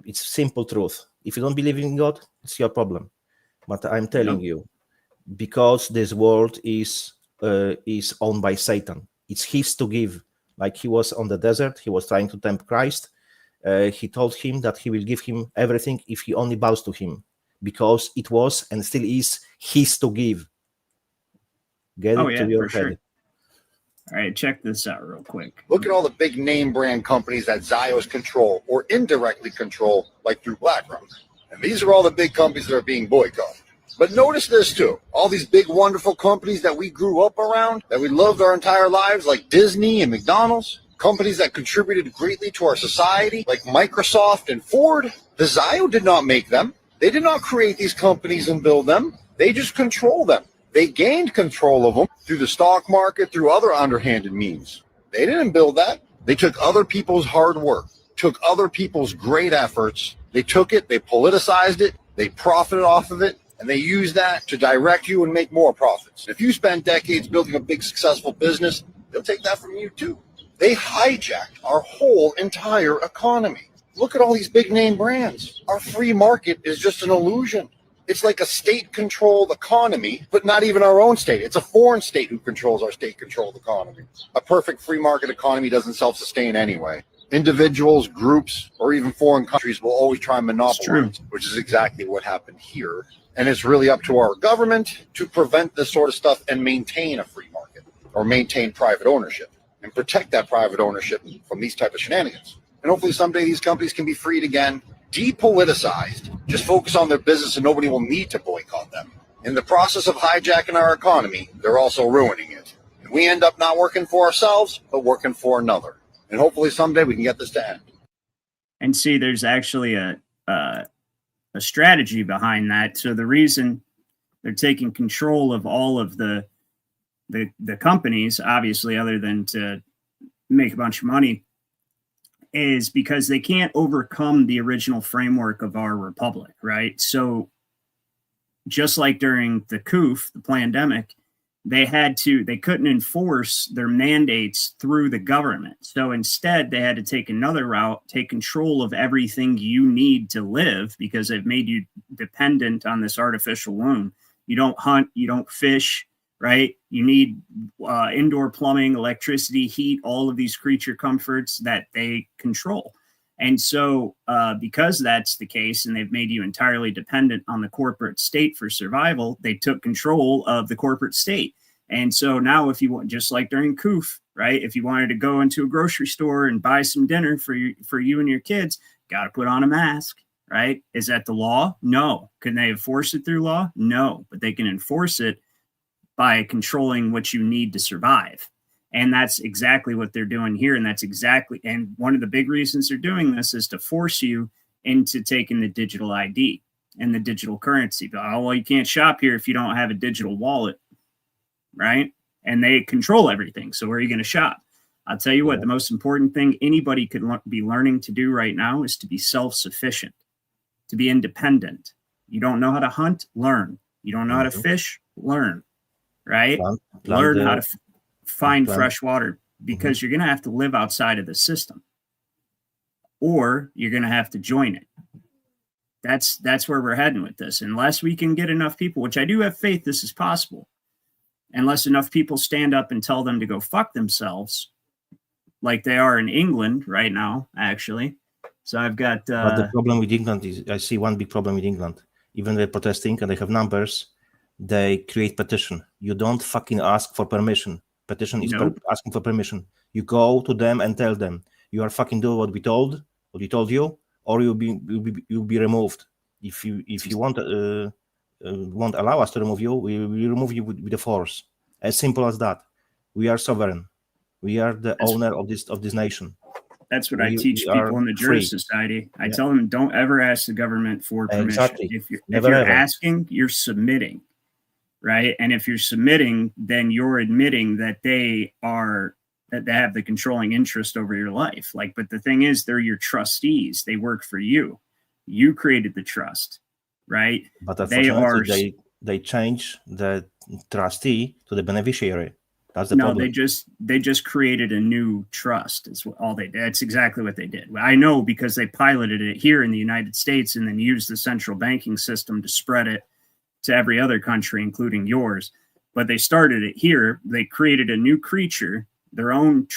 It's simple truth. If you don't believe in God, it's your problem. But I'm telling you, because this world is owned by Satan. It's his to give. Like he was on the desert, he was trying to tempt Christ. He told him that he will give him everything if he only bows to him, because it was and still is his to give. Get it to your head. Sure. All right, check this out real quick. Look at all the big name brand companies that Zios control or indirectly control, like through BlackRock. And these are all the big companies that are being boycotted. But notice this too. All these big, wonderful companies that we grew up around, that we loved our entire lives, like Disney and McDonald's, companies that contributed greatly to our society, like Microsoft and Ford, the Zio did not make them. They did not create these companies and build them. They just control them. They gained control of them through the stock market, through other underhanded means. They didn't build that. They took other people's hard work, took other people's great efforts. They took it, they politicized it, they profited off of it, and they used that to direct you and make more profits. If you spent decades building a big successful business, they'll take that from you too. They hijacked our whole entire economy. Look at all these big name brands. Our free market is just an illusion. It's like a state-controlled economy, but not even our own state. It's a foreign state who controls our state-controlled economy. A perfect free market economy doesn't self-sustain anyway. Individuals, groups, or even foreign countries will always try and monopolize, which is exactly what happened here. And it's really up to our government to prevent this sort of stuff and maintain a free market or maintain private ownership and protect that private ownership from these type of shenanigans. And hopefully someday these companies can be freed again, depoliticized, just focus on their business and nobody will need to boycott them. In the process of hijacking our economy, they're also ruining it. And we end up not working for ourselves, but working for another. And hopefully someday we can get this to end. And see, there's actually a strategy behind that. So the reason they're taking control of all of the companies, obviously, other than to make a bunch of money, is because they can't overcome the original framework of our republic, right? So just like during the COOF, the pandemic, they couldn't enforce their mandates through the government. So instead, they had to take another route, take control of everything you need to live, because they've made you dependent on this artificial womb. You don't hunt, you don't fish, right? You need indoor plumbing, electricity, heat, all of these creature comforts that they control. And so because that's the case, and they've made you entirely dependent on the corporate state for survival, they took control of the corporate state. And so now if you want, just like during COOF, right? If you wanted to go into a grocery store and buy some dinner for you and your kids, got to put on a mask, right? Is that the law? No. Can they enforce it through law? No, but they can enforce it by controlling what you need to survive. And that's exactly what they're doing here. And one of the big reasons they're doing this is to force you into taking the digital ID and the digital currency. Oh, well, you can't shop here if you don't have a digital wallet, right? And they control everything. So where are you going to shop? I'll tell you what, the most important thing anybody could be learning to do right now is to be self-sufficient, to be independent. You don't know how to hunt? Learn. You don't know how to fish? Learn, right? Learn how to find fresh water, because you're going to have to live outside of the system, or you're going to have to join it. That's where we're heading with this. Unless we can get enough people, which I do have faith this is possible, unless enough people stand up and tell them to go fuck themselves, like they are in England right now, actually. So I've got... but the problem with England is, I see one big problem with England. Even they're protesting and they have numbers, they create petition. You don't fucking ask for permission. Petition is asking for permission. You go to them and tell them you are fucking doing what we told you, or you'll be removed. If you won't allow us to remove you, we will remove you with the force. As simple as that. We are sovereign. We are the owner of this nation. That's what I teach people in the Jurist Society. I tell them, don't ever ask the government for permission. Exactly. If you're asking, you're submitting. Right. And if you're submitting, then you're admitting that they have the controlling interest over your life. But the thing is, they're your trustees. They work for you. You created the trust, right? But unfortunately, they change the trustee to the beneficiary. That's the problem. They just created a new trust. Is all they did. That's exactly what they did. I know, because they piloted it here in the United States and then used the central banking system to spread it to every other country, including yours. But they started it here. They created a new creature, their own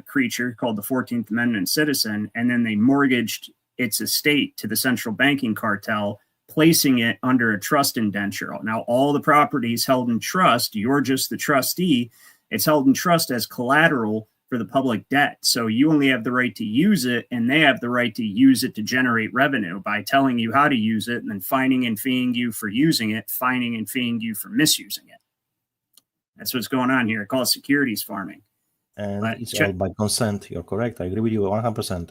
creature called the 14th Amendment citizen, and then they mortgaged its estate to the central banking cartel, placing it under a trust indenture. Now, all the properties held in trust, you're just the trustee, It's held in trust as collateral for the public debt. So you only have the right to use it, and they have the right to use it to generate revenue by telling you how to use it and then fining and feeing you for using it, fining and feeing you for misusing it. That's what's going on here. I call it securities farming. And it's all by consent. You're correct. I agree with you 100%.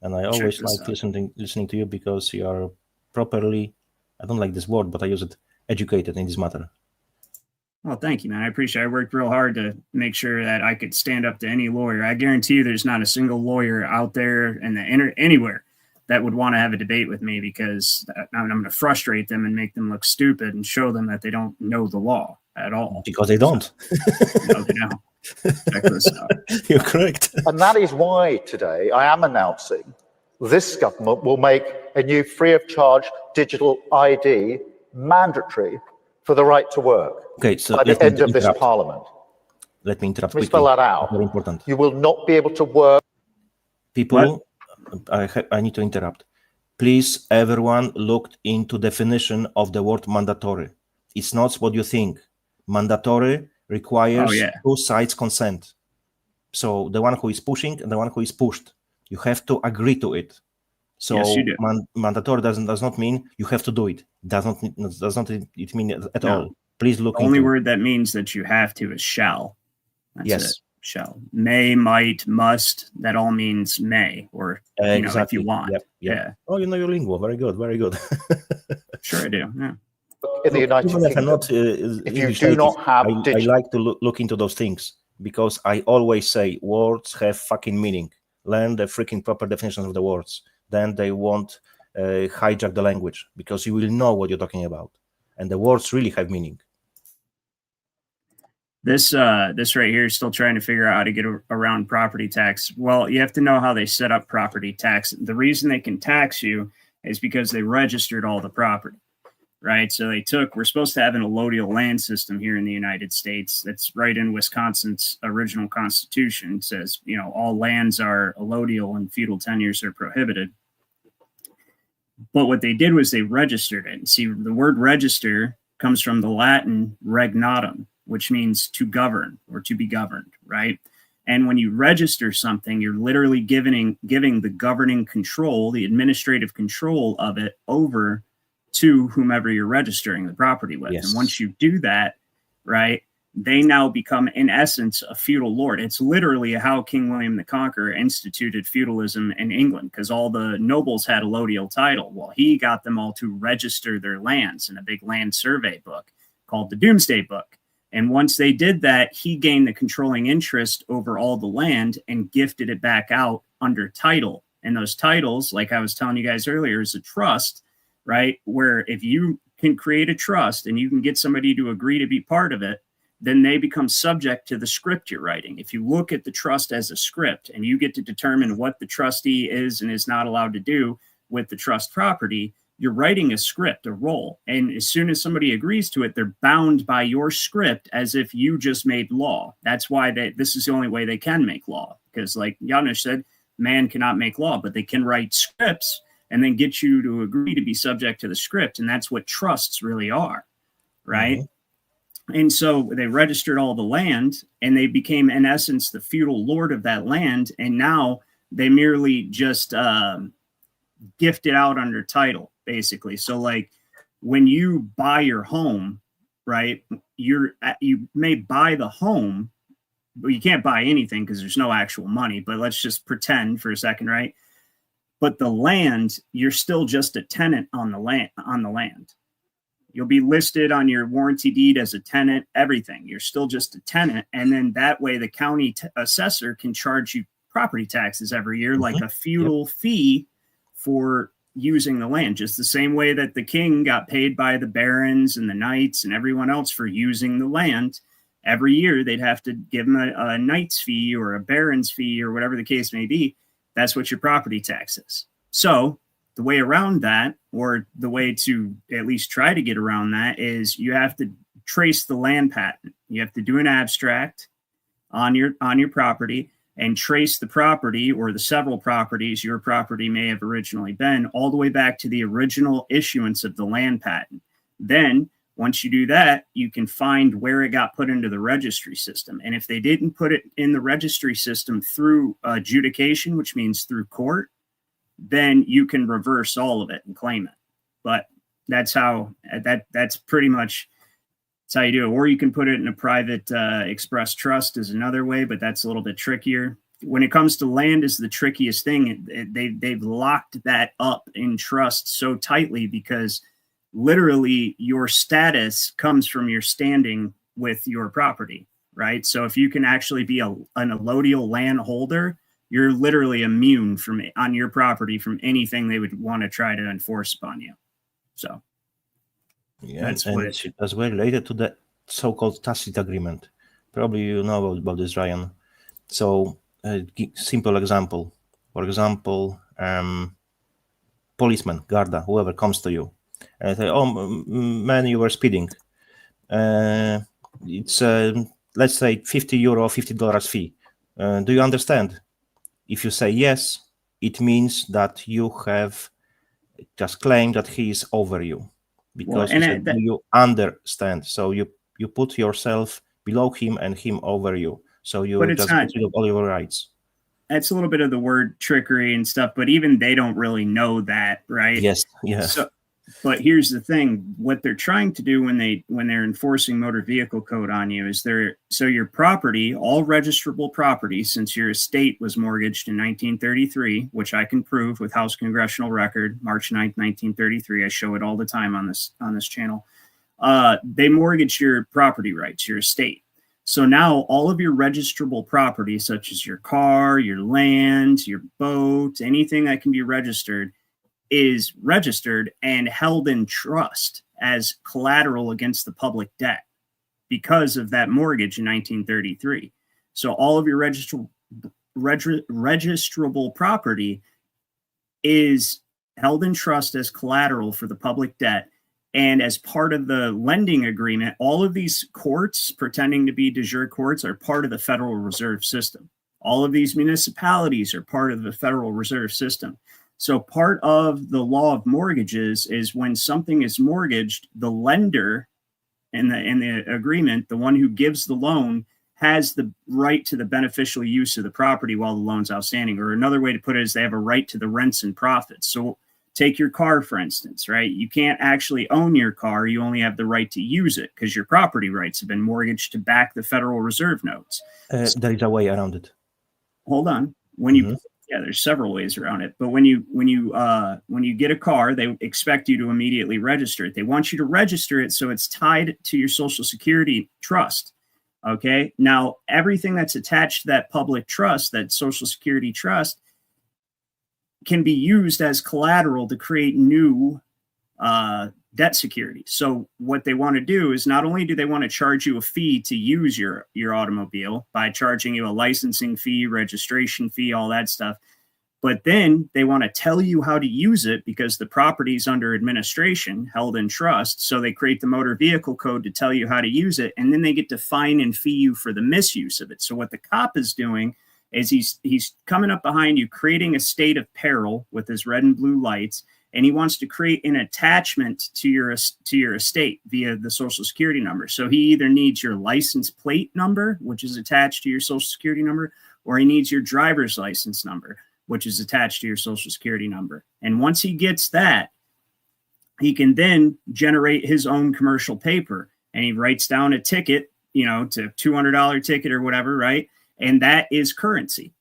And I always like listening to you because you are properly, I don't like this word, but I use it, educated in this matter. Well, thank you, man. I appreciate it. I worked real hard to make sure that I could stand up to any lawyer. I guarantee you there's not a single lawyer out there in anywhere that would want to have a debate with me, because I'm going to frustrate them and make them look stupid and show them that they don't know the law at all. Because they don't. No, they don't. Check this out. You're correct. And that is why today I am announcing this government will make a new free of charge digital ID mandatory for the right to work. Okay, so at the end of this parliament. Let me interrupt. Let me spell that out. Very important. You will not be able to work. People, I need to interrupt. Please, everyone, look into definition of the word mandatory. It's not what you think. Mandatory requires two sides consent. So the one who is pushing and the one who is pushed, you have to agree to it. So yes, you do. Mandatory does not mean you have to do it. Does not it mean at all. Please look. The only word that means that you have to is shall. That's it. Shall. May, might, must. That all means may, or exactly. If you want. Yep. Yeah. Oh, you know your lingo. Very good. Very good. Sure, I do. Yeah. In the United Kingdom, if you do not have I like to look into those things, because I always say words have fucking meaning. Learn the freaking proper definitions of the words. Then they won't hijack the language, because you will know what you're talking about. And the words really have meaning. This right here is still trying to figure out how to get around property tax. Well, you have to know how they set up property tax. The reason they can tax you is because they registered all the property, right? So we're supposed to have an allodial land system here in the United States. That's right in Wisconsin's original constitution. It says, all lands are allodial and feudal tenures are prohibited. But what they did was they registered it. See, the word register comes from the Latin regnatum, which means to govern or to be governed, right? And when you register something, you're literally giving the governing control, the administrative control of it over to whomever you're registering the property with. Yes. And once you do that, right, they now become, in essence, a feudal lord. It's literally how King William the Conqueror instituted feudalism in England, because all the nobles had a allodial title. Well, he got them all to register their lands in a big land survey book called the Doomsday Book. And once they did that, he gained the controlling interest over all the land and gifted it back out under title. And those titles, like I was telling you guys earlier, is a trust, right? Where if you can create a trust and you can get somebody to agree to be part of it, then they become subject to the script you're writing. If you look at the trust as a script and you get to determine what the trustee is and is not allowed to do with the trust property, you're writing a script, a role. And as soon as somebody agrees to it, they're bound by your script as if you just made law. That's why this is the only way they can make law. Because like Janusz said, man cannot make law, but they can write scripts and then get you to agree to be subject to the script. And that's what trusts really are, right? Mm-hmm. And so they registered all the land and they became, in essence, the feudal lord of that land. And now they merely just gift it out under title, basically. So like when you buy your home, right, you may buy the home, but you can't buy anything because there's no actual money. But let's just pretend for a second, right? But the land, you're still just a tenant on the land. You'll be listed on your warranty deed as a tenant, everything. You're still just a tenant. And then that way the county assessor can charge you property taxes every year, like a feudal fee for using the land, just the same way that the king got paid by the barons and the knights and everyone else for using the land. Every year they'd have to give them a knight's fee or a baron's fee or whatever the case may be. That's what your property tax is. So the way around that, or the way to at least try to get around that, is you have to trace the land patent. You have to do an abstract on your property and trace the property or the several properties your property may have originally been all the way back to the original issuance of the land patent. Then Once you do that, you can find where it got put into the registry system. And if they didn't put it in the registry system through adjudication, which means through court, then you can reverse all of it and claim it. But that's how that's pretty much that's how you do it. Or you can put it in a private express trust is another way, but that's a little bit trickier. When it comes to land is the trickiest thing. They've locked that up in trust so tightly because literally your status comes from your standing with your property, right? So if you can actually be an allodial land holder, you're literally immune from on your property from anything they would want to try to enforce upon you. So yeah, that's and it's as well related to the so-called tacit agreement. Probably you know about this, Ryan. So simple example. For example, policeman, Garda, whoever comes to you and say, "Oh, man, you were speeding. It's let's say €50, $50 fee. Do you understand?" If you say yes, it means that you have just claimed that he is over you, because do you understand? So you put yourself below him and him over you. So you just get rid of all your rights. That's a little bit of the word trickery and stuff, but even they don't really know that, right? Yes, yes. So, but here's the thing: what they're trying to do when they're enforcing motor vehicle code on you is so your property, all registrable property, since your estate was mortgaged in 1933, which I can prove with House Congressional Record, March 9th, 1933. I show it all the time on this channel. They mortgaged your property rights, your estate. So now all of your registrable property, such as your car, your land, your boat, anything that can be registered, is registered and held in trust as collateral against the public debt because of that mortgage in 1933. So all of your registrable property is held in trust as collateral for the public debt. And as part of the lending agreement, all of these courts pretending to be de jure courts are part of the Federal Reserve System. All of these municipalities are part of the Federal Reserve System. So part of the law of mortgages is when something is mortgaged, the lender in the agreement, the one who gives the loan, has the right to the beneficial use of the property while the loan's outstanding. Or another way to put it is they have a right to the rents and profits. So take your car, for instance, right? You can't actually own your car. You only have the right to use it because your property rights have been mortgaged to back the Federal Reserve notes. There is a way around it. Hold on. When you there's several ways around it. But when you get a car, they expect you to immediately register it. They want you to register it so it's tied to your Social Security trust. Okay. Now, everything that's attached to that public trust, that Social Security trust, can be used as collateral to create new debt security. So what they want to do is not only do they want to charge you a fee to use your automobile by charging you a licensing fee, registration fee, all that stuff, but then they want to tell you how to use it because the property's under administration, held in trust. So they create the motor vehicle code to tell you how to use it, and then they get to fine and fee you for the misuse of it. So what the cop is doing is he's coming up behind you, creating a state of peril with his red and blue lights, and he wants to create an attachment to your estate via the Social Security number. So he either needs your license plate number, which is attached to your Social Security number, or he needs your driver's license number, which is attached to your Social Security number. And once he gets that, he can then generate his own commercial paper, and he writes down a ticket, to $200 ticket or whatever, right? And that is currency.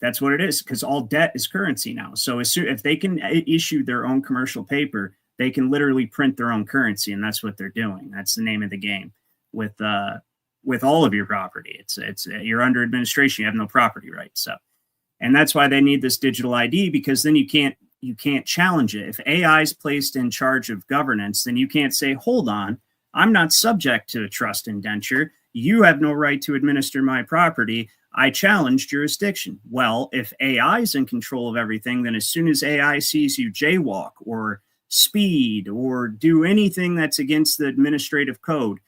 That's what it is, because all debt is currency now. So if they can issue their own commercial paper, they can literally print their own currency, and that's what they're doing. That's the name of the game with all of your property. It's you're under administration. You have no property rights. So, and that's why they need this digital ID, because then you can't challenge it. If AI is placed in charge of governance, then you can't say, hold on, I'm not subject to a trust indenture. You have no right to administer my property. I challenge jurisdiction. Well, if AI is in control of everything, then as soon as AI sees you jaywalk or speed or do anything that's against the administrative code,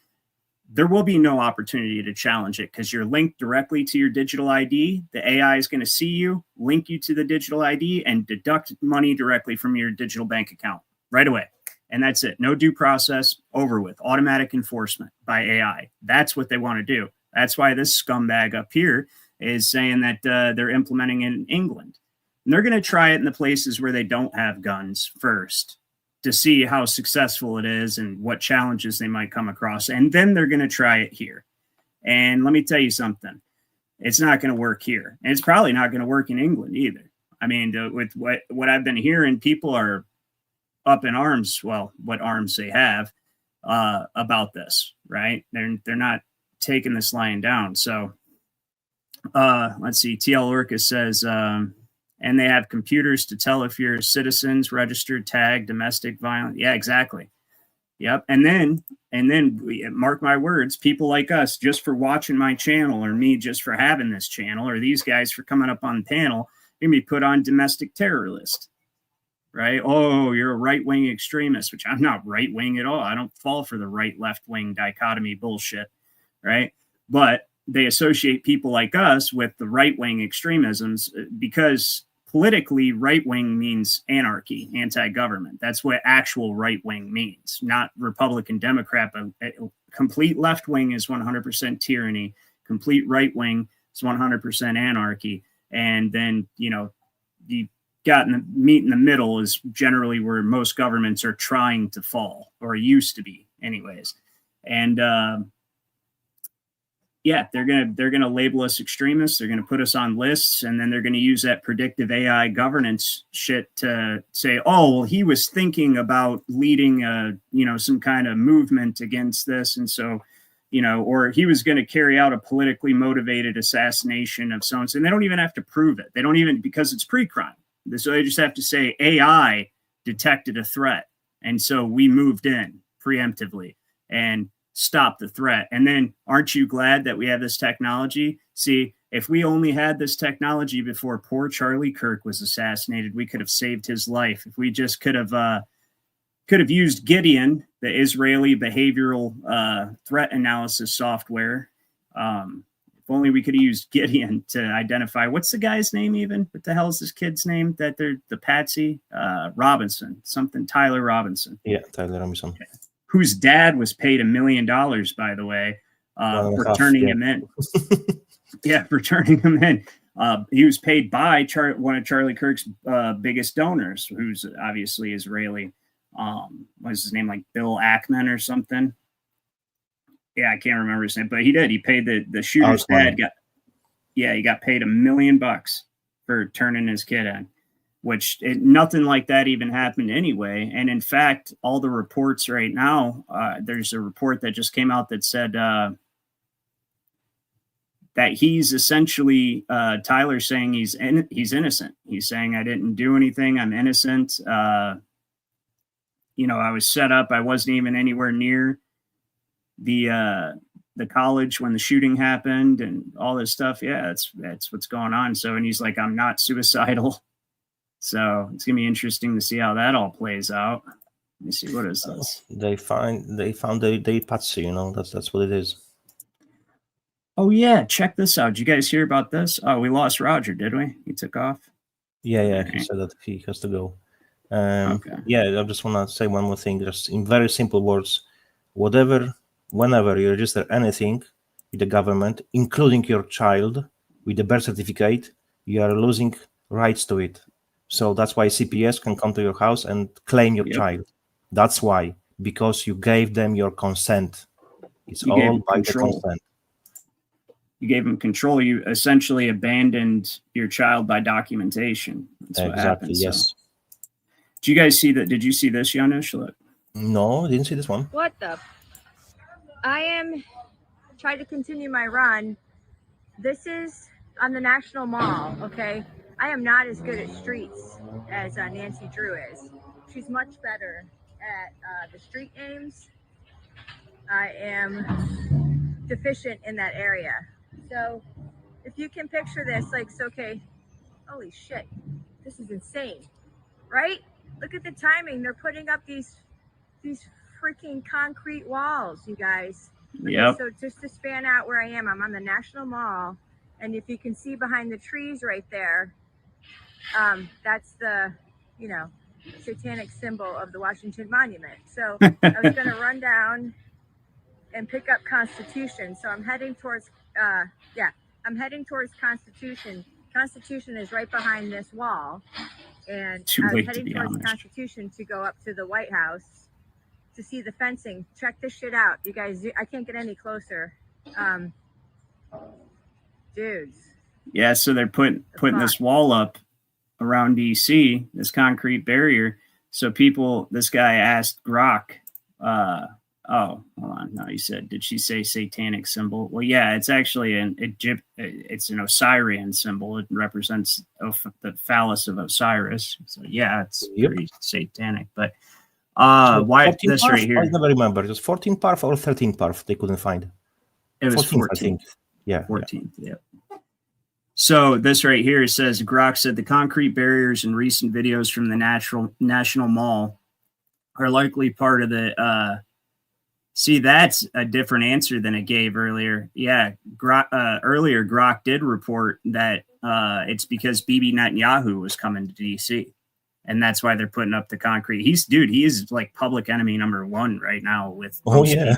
there will be no opportunity to challenge it because you're linked directly to your digital ID. The AI is going to see you, link you to the digital ID, and deduct money directly from your digital bank account right away. And that's it. No due process, over with. Automatic enforcement by AI. That's what they want to do. That's why this scumbag up here is saying that they're implementing it in England. And they're going to try it in the places where they don't have guns first to see how successful it is and what challenges they might come across. And then they're going to try it here. And let me tell you something. It's not going to work here. And it's probably not going to work in England either. I mean, with what I've been hearing, people are up in arms. Well, what arms they have about this, right? They're not taking this lying down. So let's see. TL Orcus says, and they have computers to tell if you're citizens, registered, tagged, domestic violence. Yeah, exactly. Yep. And then mark my words, people like us, just for watching my channel, or me just for having this channel, or these guys for coming up on the panel, you're gonna be put on domestic terror list, right? Oh, you're a right-wing extremist, which I'm not right-wing at all. I don't fall for the right-left-wing dichotomy bullshit, right? But they associate people like us with the right-wing extremisms because politically, right-wing means anarchy, anti-government. That's what actual right-wing means, not Republican, Democrat. But complete left-wing is 100% tyranny. Complete right-wing is 100% anarchy. And then, you got meet in the middle is generally where most governments are trying to fall, or used to be anyways. And yeah, they're gonna label us extremists. They're gonna put us on lists, and then they're gonna use that predictive AI governance shit to say, oh, well, he was thinking about leading some kind of movement against this, and so, or he was going to carry out a politically motivated assassination of someone. And they don't even have to prove it. They don't even, because it's pre-crime. So they just have to say AI detected a threat, and so we moved in preemptively and stop the threat. And then, aren't you glad that we have this technology? See, if we only had this technology before poor Charlie Kirk was assassinated, we could have saved his life. If we just could have used Gideon, the Israeli behavioral threat analysis software. If only we could have used Gideon to identify, what's the guy's name even? What the hell is this kid's name? That they're the patsy? Robinson, something, Tyler Robinson. Yeah, Tyler Robinson. Whose dad was paid $1 million, by the way, for turning him in. Yeah, for turning him in. He was paid by one of Charlie Kirk's biggest donors, who's obviously Israeli. What's his name, like Bill Ackman or something? Yeah, I can't remember his name, but he did. He paid the shooter's dad. He got paid $1 million for turning his kid in, which nothing like that even happened anyway. And in fact, all the reports right now, there's a report that just came out that said that he's essentially Tyler saying he's innocent. He's saying, I didn't do anything. I'm innocent. I was set up. I wasn't even anywhere near the college when the shooting happened and all this stuff. Yeah, that's what's going on. So, and he's like, I'm not suicidal. So it's gonna be interesting to see how that all plays out. Let me see, what is this? They found the patsy. That's what it is. Oh yeah, check this out. Did you guys hear about this? Oh, we lost Roger, did we? He took off. Yeah. He said that he has to go. Okay. Yeah, I just want to say one more thing, just in very simple words. Whenever you register anything with the government, including your child, with the birth certificate, you are losing rights to it. So that's why CPS can come to your house and claim your child. That's why, because you gave them your consent. It's all by the consent. You gave them control. You essentially abandoned your child by documentation. That's what happened. Yes. So. Did you guys see that? Did you see this, Janusz? Look. No, I didn't see this one. What the? I am trying to continue my run. This is on the National Mall, okay? I am not as good at streets as Nancy Drew is. She's much better at the street names. I am deficient in that area. So if you can picture this, okay, holy shit, this is insane, right? Look at the timing. They're putting up these freaking concrete walls, you guys. Yeah. So just to span out where I am, I'm on the National Mall, and if you can see behind the trees right there, that's the, satanic symbol of the Washington Monument. So I was going to run down and pick up Constitution. So I'm heading towards, I'm heading towards Constitution. Constitution is right behind this wall. And I'm heading towards Constitution to go up to the White House to see the fencing. Check this shit out, you guys. I can't get any closer. Dudes. Yeah, so they're putting this wall up around DC, this concrete barrier. So this guy asked Grok, oh, hold on. No, he said, did she say satanic symbol? Well, yeah, it's actually it's an Osirian symbol. It represents the phallus of Osiris. So yeah, it's pretty satanic. But why this right here? I never remember. It was 14th parf or 13th parf they couldn't find. It was 14th. I think. Yeah. 14th, yeah. So this right here says, Grok said the concrete barriers in recent videos from the National Mall are likely part of the see, that's a different answer than it gave earlier. Yeah, earlier Grok did report that it's because Bibi Netanyahu was coming to DC. And that's why they're putting up the concrete. He is like public enemy number one right now with. Oh, yeah.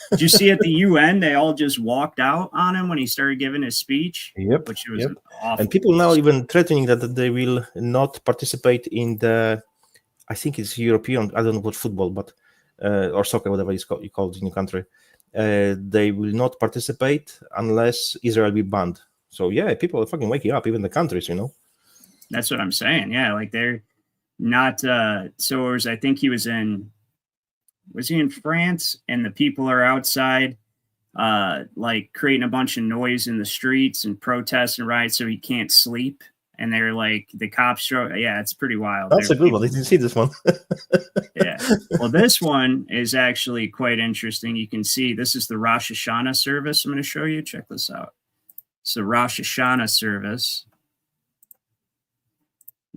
Did you see at the UN, they all just walked out on him when he started giving his speech? Yep. Which was awful. And people now even threatening that they will not participate in the, I think it's European, I don't know what football, but, or soccer, whatever you call it in your country. They will not participate unless Israel be banned. So yeah, people are fucking waking up, even the countries, you know. That's what I'm saying. Yeah, like they're not. So it was, I think he was in France, and the people are outside, like creating a bunch of noise in the streets and protests and riots, so he can't sleep. And they're like, the cops show. Yeah, it's pretty wild. That's a good one. Did you see this one? Yeah. Well, this one is actually quite interesting. You can see this is the Rosh Hashanah service. I'm going to show you. Check this out. It's the Rosh Hashanah service.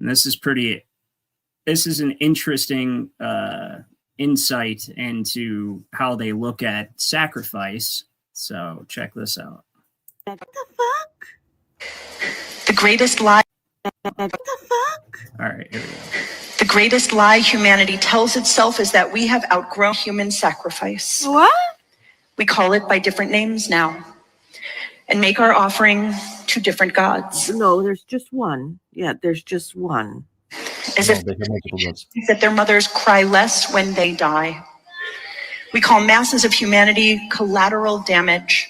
And this is an interesting insight into how they look at sacrifice. So check this out. What the fuck? The greatest lie. What the fuck? All right, here we go. The greatest lie humanity tells itself is that we have outgrown human sacrifice. What? We call it by different names now and make our offering to different gods. No, there's just one. Yeah, there's just one. As if that their mothers cry less when they die. We call masses of humanity collateral damage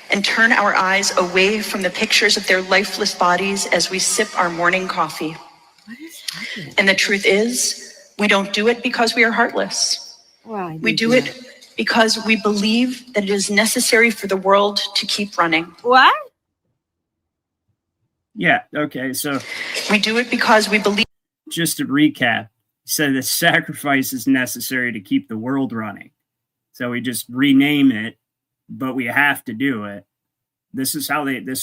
and turn our eyes away from the pictures of their lifeless bodies as we sip our morning coffee. What is happening? And the truth is, we don't do it because we are heartless. Why? We do it because we believe that it is necessary for the world to keep running. What? Yeah, okay, so we do it because we believe. Just to recap, he said the sacrifice is necessary to keep the world running. So we just rename it, but we have to do it. This is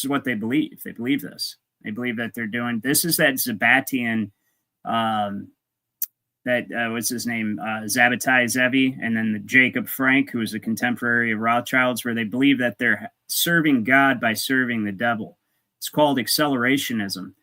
what they believe. They believe this. They believe that they're doing, this is that Zabbatian, what's his name? Zabbatai Zevi, and then the Jacob Frank, who is a contemporary of Rothschild's, where they believe that they're serving God by serving the devil. It's called accelerationism,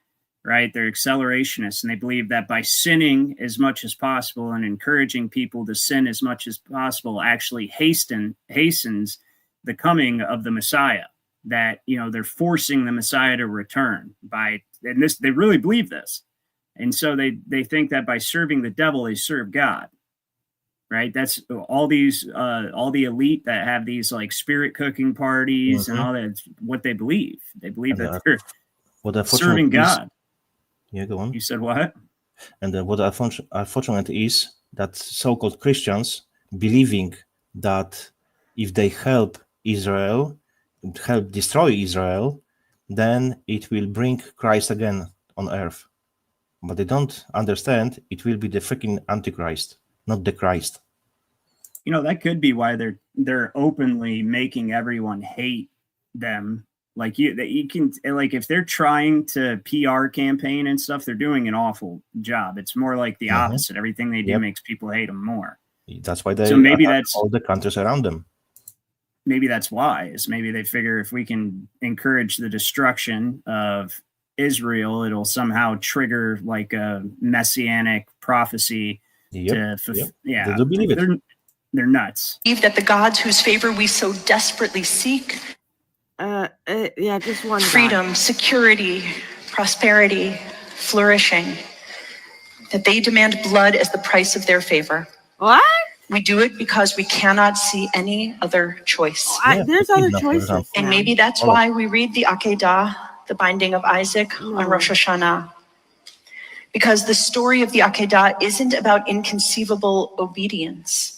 right? They're accelerationists, and they believe that by sinning as much as possible and encouraging people to sin as much as possible actually hastens the coming of the Messiah. That, you know, they're forcing the Messiah to return and they really believe this. And so they think that by serving the devil, they serve God, right? That's all the elite that have these like spirit cooking parties and all that. It's what they believe. They believe that they're serving God. Yeah, go on. You said what? And what unfortunate is that so-called Christians believing that if they help Israel, help destroy Israel, then it will bring Christ again on earth. But they don't understand it will be the freaking Antichrist, not the Christ. You know, that could be why they're openly making everyone hate them. Like you can, like, if they're trying to PR campaign and stuff, they're doing an awful job. It's more like the opposite. Everything they do makes people hate them more. That's why they that's all the countries around them. Maybe that's why. Maybe they figure if we can encourage the destruction of Israel, it'll somehow trigger like a messianic prophecy. Yeah, They do believe it. They're nuts. Believe that the gods whose favor we so desperately seek, Yeah, just one. freedom, security, prosperity, flourishing, that they demand blood as the price of their favor. What? We do it because we cannot see any other choice. There's other choices. And maybe that's why we read the Akedah, the binding of Isaac, on Rosh Hashanah. Because the story of the Akedah isn't about inconceivable obedience.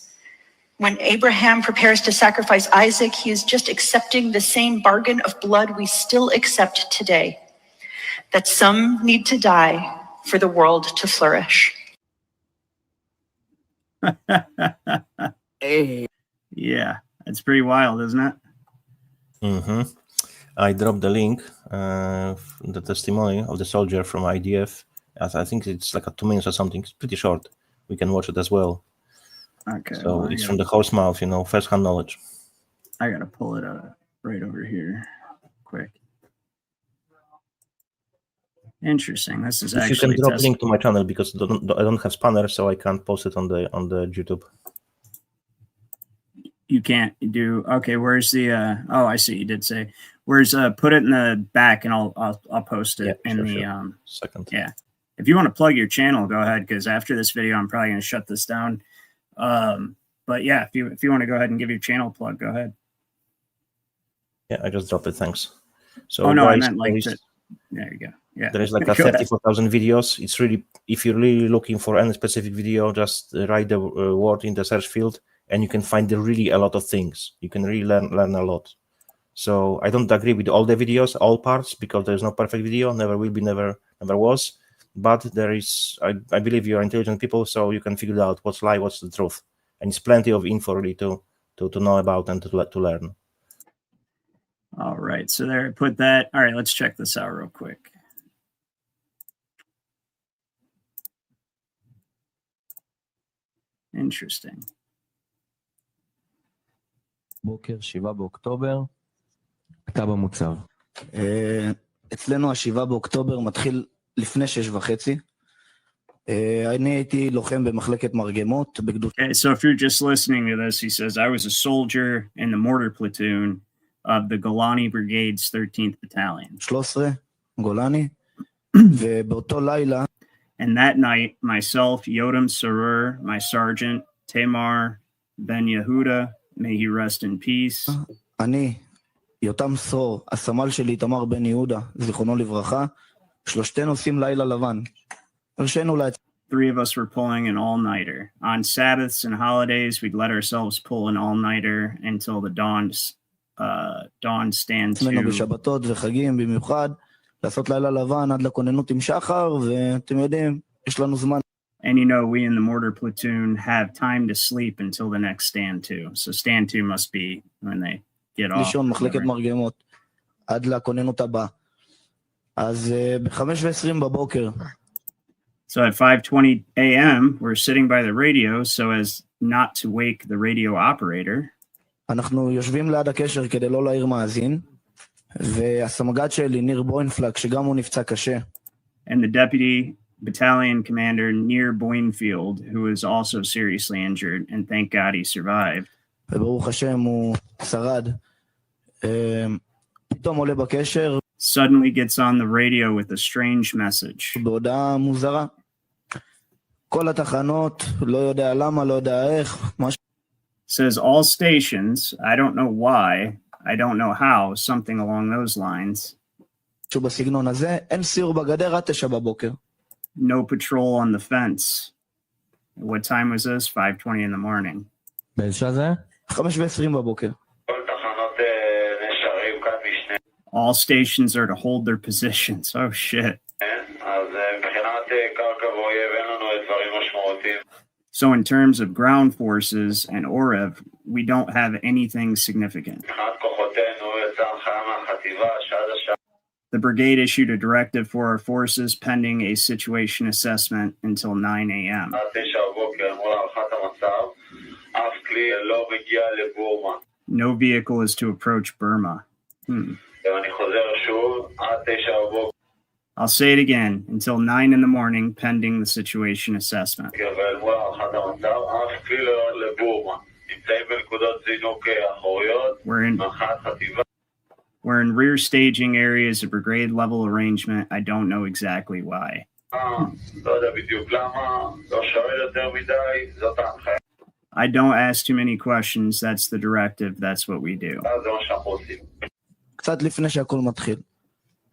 When Abraham prepares to sacrifice Isaac, he is just accepting the same bargain of blood we still accept today. That some need to die for the world to flourish. Yeah, it's pretty wild, isn't it? Mm-hmm. I dropped the link, the testimony of the soldier from IDF. I think it's like 2 minutes or something. It's pretty short. We can watch it as well. Okay. So well, it's from the horse mouth, first-hand knowledge. I gotta pull it up right over here, quick. Interesting. This is If actually. you can drop link to my channel because I don't have spanner, so I can't post it on the YouTube. You can't do. Okay, where's the? Oh, I see. You did say. Where's put it in the back, and I'll post it in the second. Yeah. If you want to plug your channel, go ahead, because after this video, I'm probably going to shut this down. But yeah, if you want to go ahead and give your channel plug, go ahead. Yeah, I just dropped it. Thanks. So oh no, guys, I meant like there you go. Yeah, there is like 34,000 videos. It's really, if you're really looking for any specific video, just write the word in the search field, and you can find really a lot of things. You can really learn a lot. So I don't agree with all the videos, all parts, because there's no perfect video. Never will be, never was. But there is, I believe you're intelligent people, so you can figure out what's lie, what's the truth, and it's plenty of info really to know about and to learn. All right, so there, put that. All right, let's check this out real quick. Interesting. בוקר 7 באוקטובר, אתה במוצב. אצלנו ה-7 באוקטובר מתחיל לפני 6:30. אני הייתי לוחם במחלקת מרגמות בגדוד. Okay, so if you're just listening to this, he says, I was a soldier in the mortar platoon of the Golani Brigade's 13th Battalion. 13, גולני, ובאותו לילה. And that night, myself, Yotam Sarur, my sergeant, Tamar Ben Yehuda, may he rest in peace. אני, יותם סור, הסמל שלי, תמר בן יהודה, זיכרונו לברכה, שלושתנו עושים לילה לבן. הרשינו לה... Three of us were pulling an all-nighter. On Sabbaths and holidays, we'd let ourselves pull an all-nighter until the dawn stands to... בשבתות וחגים במיוחד, לעשות לילה לבן עד לכוננות עם שחר, ואתם יודעים, יש לנו זמן. And you know, we in the mortar platoon have time to sleep until the next stand to. So stand to must be when they get off. לישון, מחלקת מרגמות, עד לכוננות הבאה. אז ב-5:20 בבוקר. So at 5:20 a.m., we're sitting by the radio so as not to wake the radio operator. אנחנו יושבים ליד הקשר כדי לא להעיר מאזין, והסמג"ד שלי, ניר בוינפלק, שגם הוא נפצע קשה. And the deputy battalion commander, Nir Boinfield, who is also seriously injured, and thank God he survived. וברוך השם הוא שרד. פתאום עולה בקשר. Suddenly gets on the radio with a strange message. בהודעה מוזרה. כל התחנות, לא יודע למה, לא יודע איך. Says all stations, I don't know why, I don't know how, something along those lines. שבסגנון הזה, אין סיור בגדר עד 9 בבוקר. No patrol on the fence. What time was this? 5:20 in the morning. באיזה שעה זה? 5:20 בבוקר. All stations are to hold their positions. Oh shit. So in terms of ground forces and Orev, we don't have anything significant. The brigade issued a directive for our forces pending a situation assessment until 9 a.m. No vehicle is to approach Burma. I'll say it again, until 9 in the morning, pending the situation assessment. We're in rear staging areas of brigade level arrangement. I don't know exactly why. I don't ask too many questions. That's the directive. That's what we do. קצת לפני שהכל מתחיל.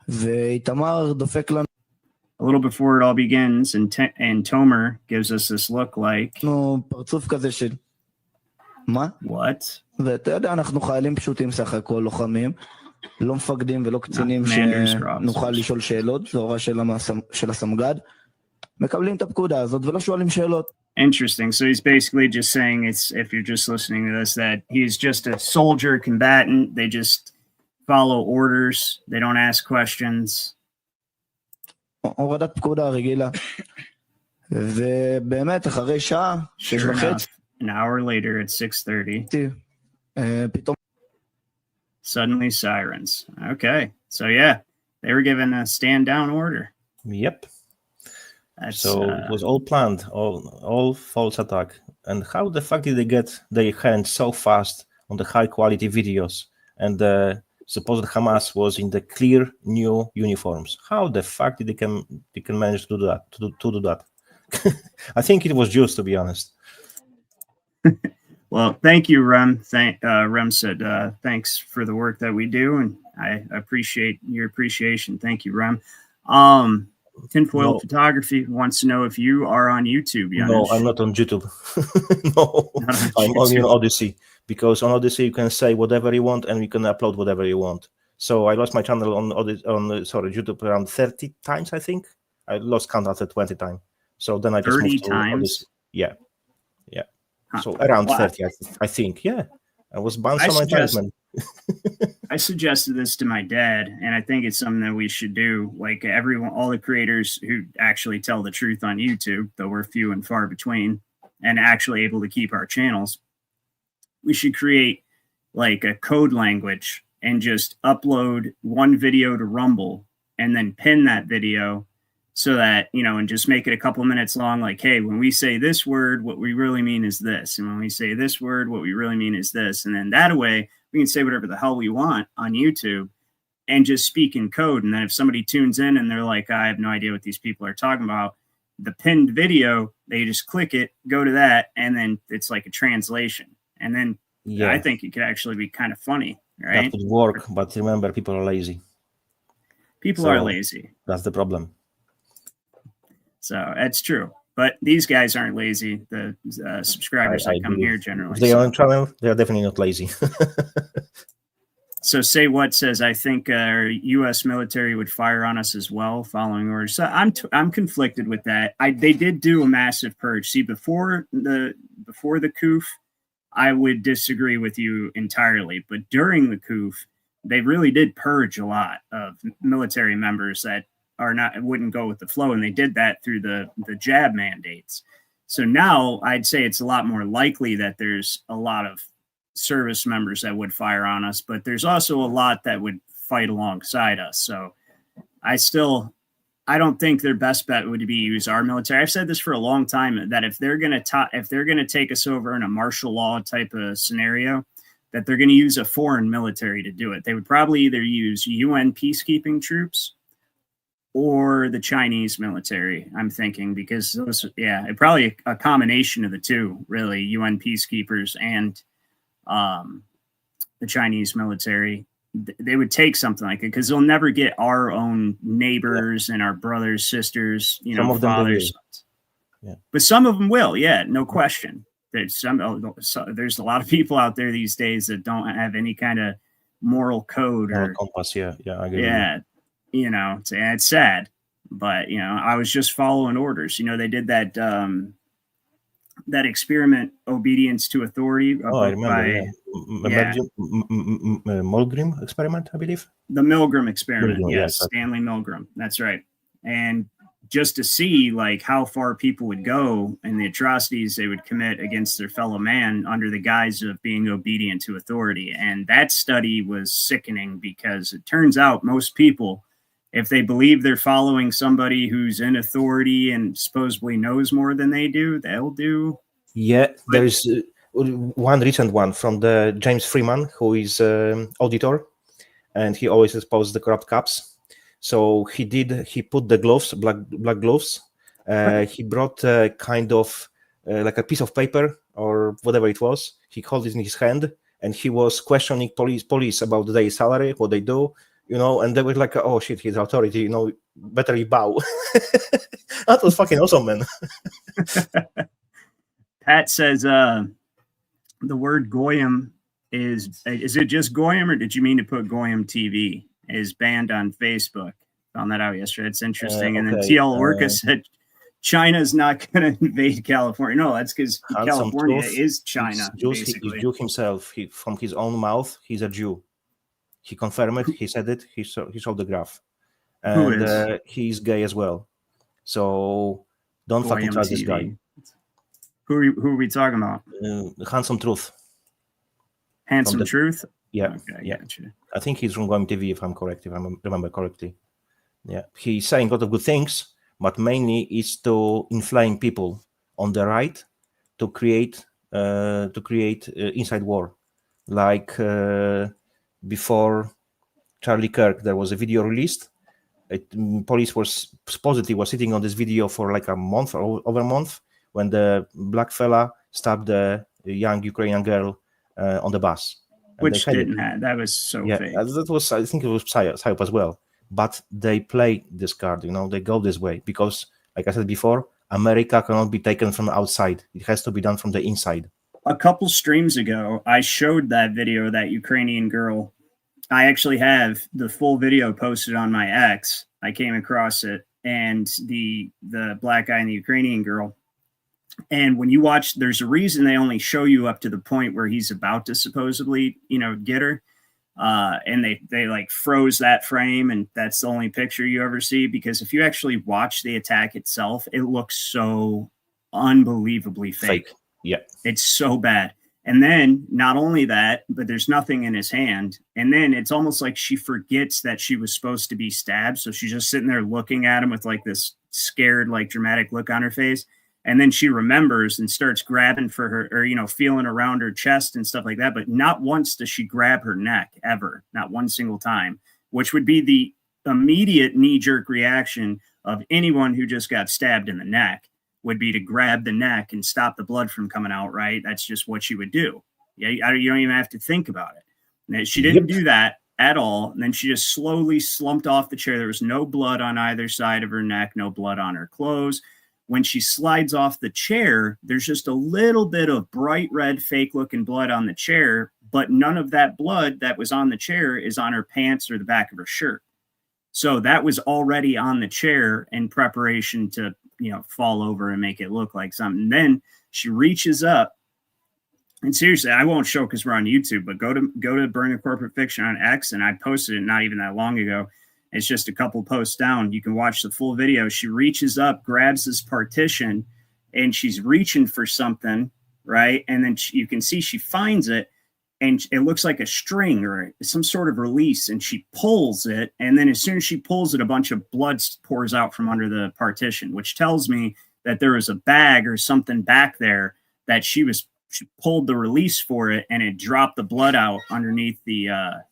ואיתמר דופק לנו. A little before it all begins, and Tomer gives us this look like. נו, פרצוף כזה של... מה? What? ואתה יודע, אנחנו חיילים פשוטים סך הכל, לוחמים, לא מפקדים ולא קצינים שנוכל לשאול שאלות, זו הוראה של הסמג"ד. מקבלים את הפקודה הזאת ולא שואלים שאלות. Interesting. So he's basically just saying, it's, if you're just listening to this, that he's just a soldier combatant. They just follow orders. They don't ask questions. הורדת פקודה רגילה. ובאמת, אחרי שעה, 6:30. An hour later at 6:30. פתאום. Suddenly sirens. Okay. So yeah, they were given a stand down order. Yep. So it was all planned, all false attack. And how the fuck did they get their hands so fast on the high quality videos? And the supposed Hamas was in the clear new uniforms. How the fuck did they can manage to do that? To do that? I think it was Jews, to be honest. Well, thank you, Rem. Rem said, thanks for the work that we do, and I appreciate your appreciation. Thank you, Rem. Tinfoil Photography wants to know if you are on YouTube. Janusz. No, I'm not on YouTube. No, I'm only on Odyssey, because on Odyssey you can say whatever you want and you can upload whatever you want. So I lost my channel on YouTube around 30 times, I think. I lost count after 20 times. So then I just 30 moved to times? Odyssey. Yeah. So around 30, I think. Yeah, I was banned so many times, man. I suggested this to my dad, and I think it's something that we should do. Like everyone, all the creators who actually tell the truth on YouTube, though we're few and far between, and actually able to keep our channels, we should create like a code language and just upload one video to Rumble and then pin that video so that, you know, and just make it a couple minutes long. Like, hey, when we say this word, what we really mean is this. And when we say this word, what we really mean is this. And then that way we can say whatever the hell we want on YouTube and just speak in code. And then if somebody tunes in and they're like, I have no idea what these people are talking about, the pinned video, they just click it, go to that, and then it's like a translation. And then I think it could actually be kind of funny, right? That would work, but remember, people are lazy. People are lazy. That's the problem. So that's true. But these guys aren't lazy. The subscribers that come here generally. If they are on channel, they are definitely not lazy. So Say What says, I think our U.S. military would fire on us as well following orders. So I'm conflicted with that. They did do a massive purge. See, before the coup, I would disagree with you entirely. But during the coup, they really did purge a lot of military members that wouldn't go with the flow, and they did that through the jab mandates. So now I'd say it's a lot more likely that there's a lot of service members that would fire on us, but there's also a lot that would fight alongside us. So I don't think their best bet would be use our military. I've said this for a long time, that if they're going to take us over in a martial law type of scenario, that they're going to use a foreign military to do it. They would probably either use UN peacekeeping troops or the Chinese military, I'm thinking, because those, probably a combination of the two, really, UN peacekeepers and the Chinese military. They would take something like it because they'll never get our own neighbors and our brothers, sisters, fathers. But some of them will, no question. There's a lot of people out there these days that don't have any kind of moral code or compass. I agree. It's sad, but I was just following orders. They did that that experiment, obedience to authority. I remember. Milgram experiment, I believe. The Milgram experiment, yes, yes. Stanley Milgram. That's right. And just to see like how far people would go and the atrocities they would commit against their fellow man under the guise of being obedient to authority. And that study was sickening because it turns out most people if they believe they're following somebody who's in authority and supposedly knows more than they do, they'll do. Yeah, there is one recent one from the James Freeman, who is auditor, and he always exposes the corrupt cops. So he put the gloves, black gloves. He brought kind of like a piece of paper or whatever it was. He held it in his hand, and he was questioning police about their salary, what they do, and they were like, oh shit, he's authority, better you bow. That was fucking awesome, man. Pat says the word goyim is it just goyim, or did you mean to put goyim TV? Is banned on Facebook. Found that out yesterday. It's interesting. And then TL Orca said China's not going to invade California. No, that's because California is China. He's Jew himself. From his own mouth, he's a Jew. He confirmed it. He said it. He showed the graph. And he's gay as well. So don't fucking trust this guy. Who are we talking about? Handsome Truth. Handsome Truth? Yeah. Okay, yeah. Gotcha. I think he's from Goyim TV, if I'm correct, if I remember correctly. Yeah. He's saying a lot of good things, but mainly is to inflame people on the right to create inside war. Like before Charlie Kirk, there was a video released. Police was supposedly sitting on this video for like a month or over a month when the black fella stabbed the young Ukrainian girl on the bus. Which didn't have. That was so fake. That was, I think it was psyop as well. But they play this card, they go this way because, like I said before, America cannot be taken from outside. It has to be done from the inside. A couple streams ago, I showed that video of that Ukrainian girl. I actually have the full video posted on my X. I came across it, and the black guy and the Ukrainian girl. And when you watch, there's a reason they only show you up to the point where he's about to supposedly, get her. And they like froze that frame, and that's the only picture you ever see. Because if you actually watch the attack itself, it looks so unbelievably fake. Yeah. It's so bad. And then not only that, but there's nothing in his hand. And then it's almost like she forgets that she was supposed to be stabbed. So she's just sitting there looking at him with like this scared, like dramatic look on her face. And then she remembers and starts grabbing for her, or, feeling around her chest and stuff like that. But not once does she grab her neck, ever. Not one single time, which would be the immediate knee-jerk reaction of anyone who just got stabbed in the neck, would be to grab the neck and stop the blood from coming out, right? That's just what she would do. Yeah, you don't even have to think about it. And she didn't do that at all. And then she just slowly slumped off the chair. There was no blood on either side of her neck, no blood on her clothes. When she slides off the chair, there's just a little bit of bright red fake looking blood on the chair, but none of that blood that was on the chair is on her pants or the back of her shirt. So that was already on the chair in preparation to, fall over and make it look like something. And then she reaches up, and seriously, I won't show because we're on YouTube, but go to Burn the Corporate Fiction on X, and I posted it not even that long ago. It's just a couple posts down. You can watch the full video. She reaches up, grabs this partition, and she's reaching for something, right? And then you can see she finds it, and it looks like a string or some sort of release, and she pulls it. And then as soon as she pulls it, a bunch of blood pours out from under the partition, which tells me that there was a bag or something back there that she pulled the release for it, and it dropped the blood out underneath the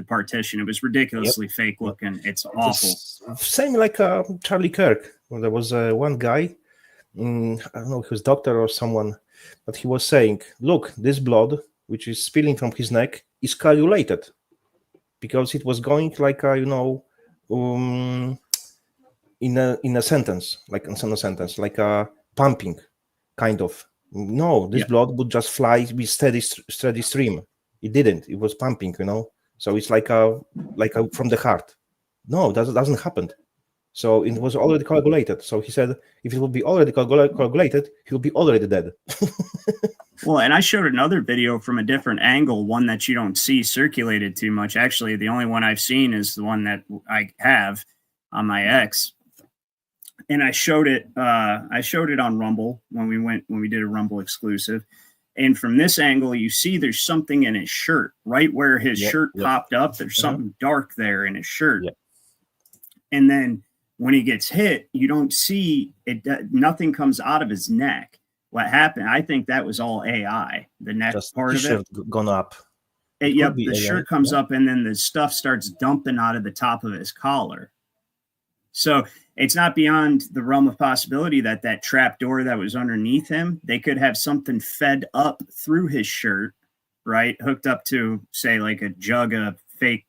partition. It was ridiculously fake looking. It's awful. Same like Charlie Kirk. Well, there was one guy, I don't know, he was doctor or someone, but he was saying, look, this blood, which is spilling from his neck, is coagulated because it was going like, in a sentence, like in a sentence, like a pumping kind of. No, this blood would just fly with steady stream. It didn't. It was pumping, So it's like a from the heart. No, that doesn't happen. So it was already coagulated. So he said, if it would be already coagulated, he would be already dead. Well, and I showed another video from a different angle, one that you don't see circulated too much. Actually, the only one I've seen is the one that I have on my X. And I showed it on Rumble when we did a Rumble exclusive. And from this angle, you see there's something in his shirt, right where his shirt popped up. There's something dark there in his shirt. And then when he gets hit, you don't see it. Nothing comes out of his neck. What happened? I think that was all AI. The neck Just part of t-shirt it. gone up. Yep, be the AI, shirt comes yeah. up, and then the stuff starts dumping out of the top of his collar. So it's not beyond the realm of possibility that that trap door that was underneath him, they could have something fed up through his shirt, right? Hooked up to, say, like a jug of fake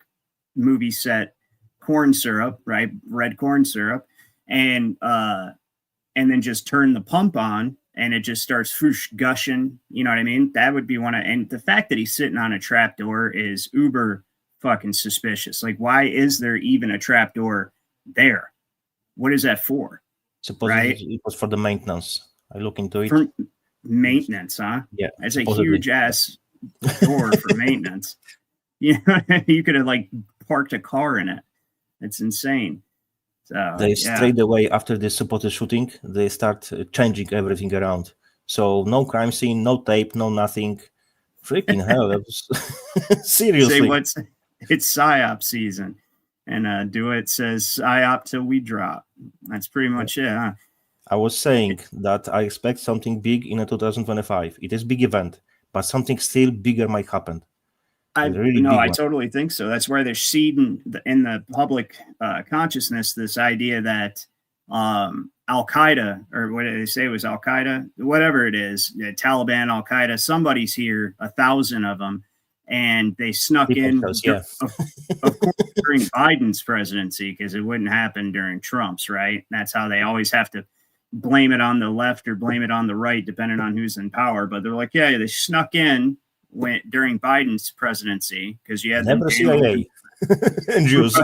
movie set corn syrup, right? Red corn syrup. And then just turn the pump on and it just starts whoosh, gushing. You know what I mean? That would be one of, and the fact that he's sitting on a trap door is uber fucking suspicious. Like, why is there even a trap door there? What is that for? Supposedly it was for the maintenance. I look into it. For maintenance, huh? Yeah. That's a supposedly. huge ass door for maintenance. You know, you could have like parked a car in it. It's insane. So They straight away after the supposed shooting, they start changing everything around. So no crime scene, no tape, no nothing. Freaking hell! That was seriously. Say it's psyop season, and Do It says psyop till we drop. That's pretty much it, huh? I was saying that I expect something big in 2025. It is a big event, but something still bigger might happen. I totally think so. That's why they're seeding in the public consciousness this idea that Al Qaeda, or what did they say, it was Al Qaeda, whatever it is, Taliban, Al Qaeda, somebody's here, 1,000 of them, and they snuck in, of course, during Biden's presidency, because it wouldn't happen during Trump's, right? That's how they always have to blame it on the left or blame it on the right, depending on who's in power. But they're like, yeah, they snuck in during Biden's presidency, because you had never CIA and Jews,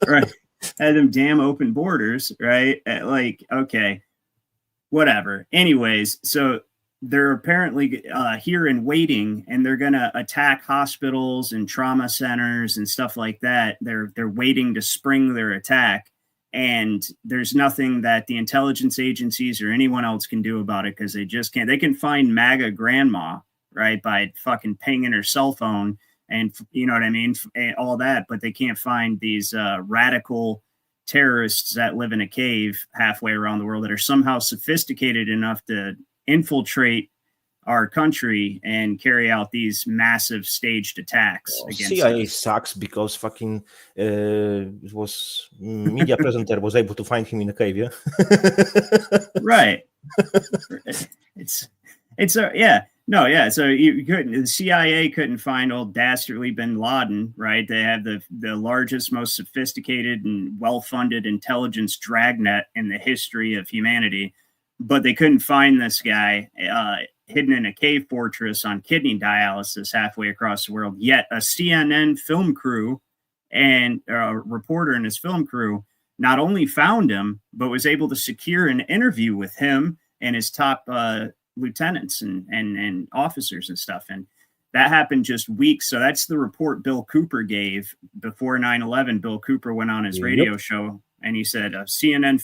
right? Had them damn open borders, right? Like, okay, whatever. Anyways, so they're apparently here and waiting, and they're gonna attack hospitals and trauma centers and stuff like that. They're waiting to spring their attack, and there's nothing that the intelligence agencies or anyone else can do about it, because they just can't. They can find MAGA grandma, right, by fucking pinging her cell phone and, you know what I mean, all that, but they can't find these radical terrorists that live in a cave halfway around the world that are somehow sophisticated enough to infiltrate our country and carry out these massive staged attacks against CIA us. sucks because fucking it was media presenter was able to find him in a cave, yeah? Right. So you couldn't. The CIA couldn't find old dastardly bin Laden, right? They have the largest, most sophisticated and well-funded intelligence dragnet in the history of humanity, but they couldn't find this guy hidden in a cave fortress on kidney dialysis halfway across the world. Yet a CNN film crew and a reporter and his film crew not only found him, but was able to secure an interview with him and his top lieutenants and officers and stuff. And that happened just weeks. So that's the report Bill Cooper gave before 9/11. Bill Cooper went on his radio show and he said a CNN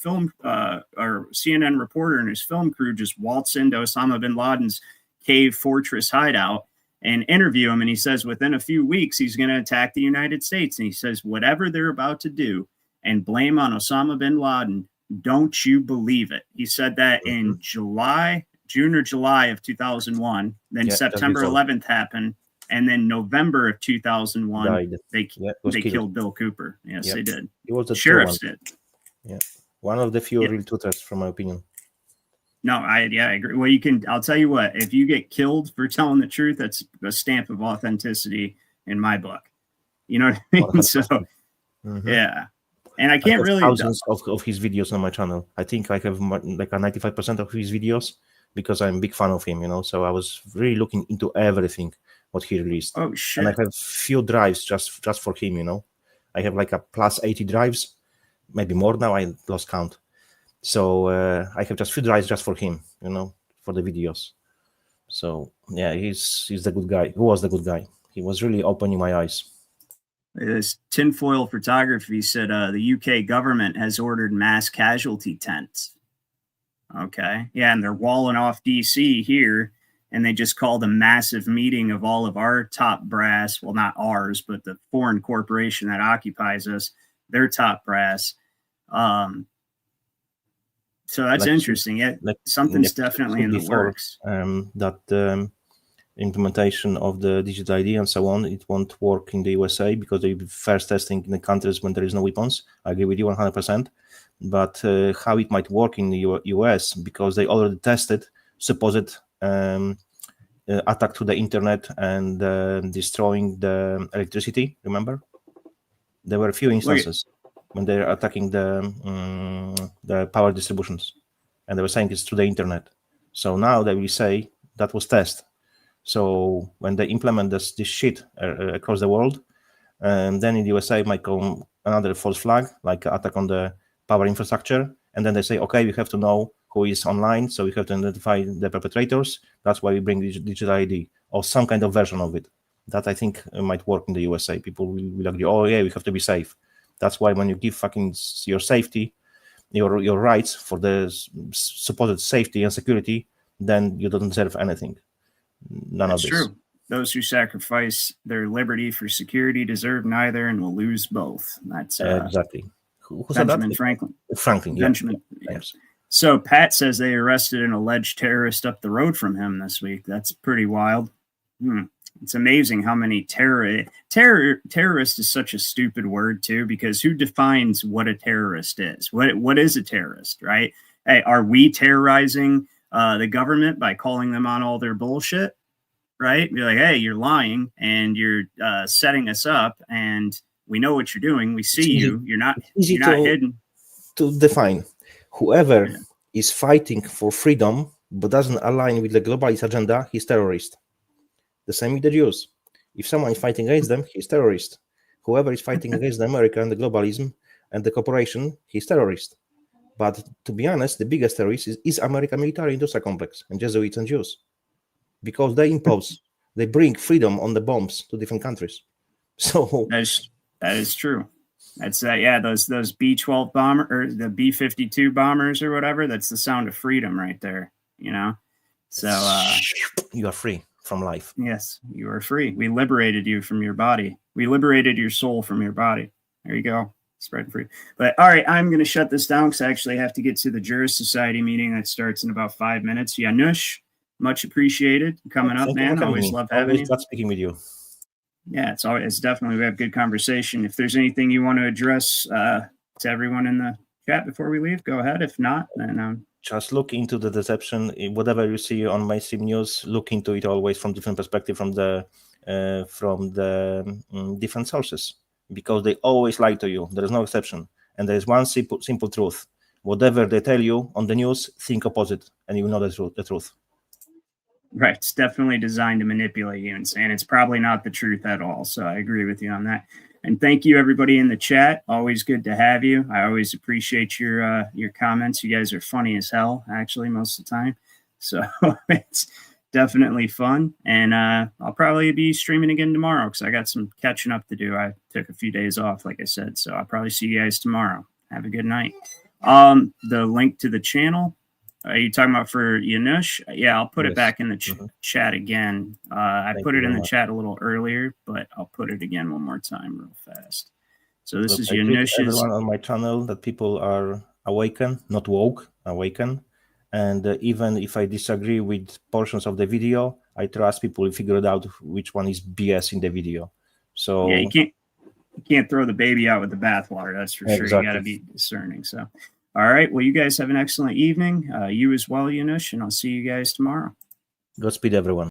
reporter and his film crew just waltz into Osama bin Laden's cave fortress hideout and interview him. And he says within a few weeks, he's going to attack the United States. And he says, whatever they're about to do and blame on Osama bin Laden, don't you believe it? He said that in June or July of 2001. Then September 11th happened. And then November of 2001, they killed Bill Cooper. Yes, they did. It was the sheriffs did. Yeah. One of the few real truthers, from my opinion. No, I agree. Well, I'll tell you what, if you get killed for telling the truth, that's a stamp of authenticity in my book. You know what I mean? So, yeah. And I can't really thousands of his videos on my channel. I think I have like a 95% of his videos because I'm a big fan of him, so I was really looking into everything what he released. Oh shit. And I have few drives just for him, I have like a plus 80 drives, maybe more now, I lost count. So I have just few drives just for him, for the videos. So yeah, he's the good guy. Who was the good guy? He was really opening my eyes. This tinfoil photography said the UK government has ordered mass casualty tents. Okay. Yeah, and they're walling off DC here, and they just called a massive meeting of all of our top brass, well, not ours, but the foreign corporation that occupies us, their top brass. So that's interesting. Yeah, something's definitely in the works. That implementation of the digital ID and so on, it won't work in the USA because they first testing in the countries when there is no weapons. I agree with you 100%. But how it might work in the US, because they already tested supposed attack to the internet and destroying the electricity. Remember, there were a few instances when they're attacking the power distributions, and they were saying it's through the internet. So now they will say that was test. So when they implement this shit across the world, then in the USA might come another false flag, like attack on the power infrastructure, and then they say, okay, we have to know who is online, so we have to identify the perpetrators. That's why we bring digital ID or some kind of version of it. That I think might work in the USA. People will agree, oh yeah, we have to be safe. That's why when you give fucking your safety, your rights for the supposed safety and security, then you don't deserve anything. None of this. True. Those who sacrifice their liberty for security deserve neither and will lose both. That's exactly. Who Benjamin said that? Franklin. Franklin, yeah. Benjamin. Yes. So Pat says they arrested an alleged terrorist up the road from him this week. That's pretty wild. It's amazing how many terrorist is such a stupid word too, because who defines what a terrorist is? What is a terrorist, right? Hey, are we terrorizing the government by calling them on all their bullshit, right? Be like, hey, you're lying and you're setting us up, and we know what you're doing. We see you. You're not hidden. To define, whoever is fighting for freedom but doesn't align with the globalist agenda, he's terrorist. The same with the Jews. If someone is fighting against them, he's terrorist. Whoever is fighting against America and the globalism and the corporation, he's terrorist. But to be honest, the biggest terrorist is American military industrial complex and Jesuits and Jews, because they impose, they bring freedom on the bombs to different countries. So that is true. That's those B-12 bomber or the B-52 bombers or whatever. That's the sound of freedom right there. You know, so you are free from life. Yes, you are free. We liberated you from your body. We liberated your soul from your body. There you go. Spread free. But all right, I'm going to shut this down because I actually have to get to the Jurist Society meeting that starts in about 5 minutes. Janusz, much appreciated coming up, man. Always love having you. Love speaking with you. Yeah, it's definitely, we have good conversation. If there's anything you want to address to everyone in the chat before we leave, go ahead. If not, then just look into the deception. Whatever you see on mainstream news, look into it always from different perspective, from the different sources, because they always lie to you. There is no exception, and there is one simple truth: whatever they tell you on the news, think opposite, and you will know the truth. Right, it's definitely designed to manipulate you, and it's probably not the truth at all. So I agree with you on that. And thank you, everybody in the chat. Always good to have you. I always appreciate your comments. You guys are funny as hell, actually, most of the time. So it's definitely fun. And I'll probably be streaming again tomorrow because I got some catching up to do. I took a few days off, like I said. So I'll probably see you guys tomorrow. Have a good night. The link to the channel. Are you talking about for Janusz? Yeah, I'll put it back in the chat again. I put it in the chat a little earlier, but I'll put it again one more time real fast. So this is Janusz's. Everyone on my channel that people are awakened, not woke, awakened. And even if I disagree with portions of the video, I trust people to figure it out which one is BS in the video. So yeah, you can't throw the baby out with the bathwater. That's for sure. You got to be discerning. So. All right. Well, you guys have an excellent evening. You as well, Janusz, and I'll see you guys tomorrow. Godspeed, everyone.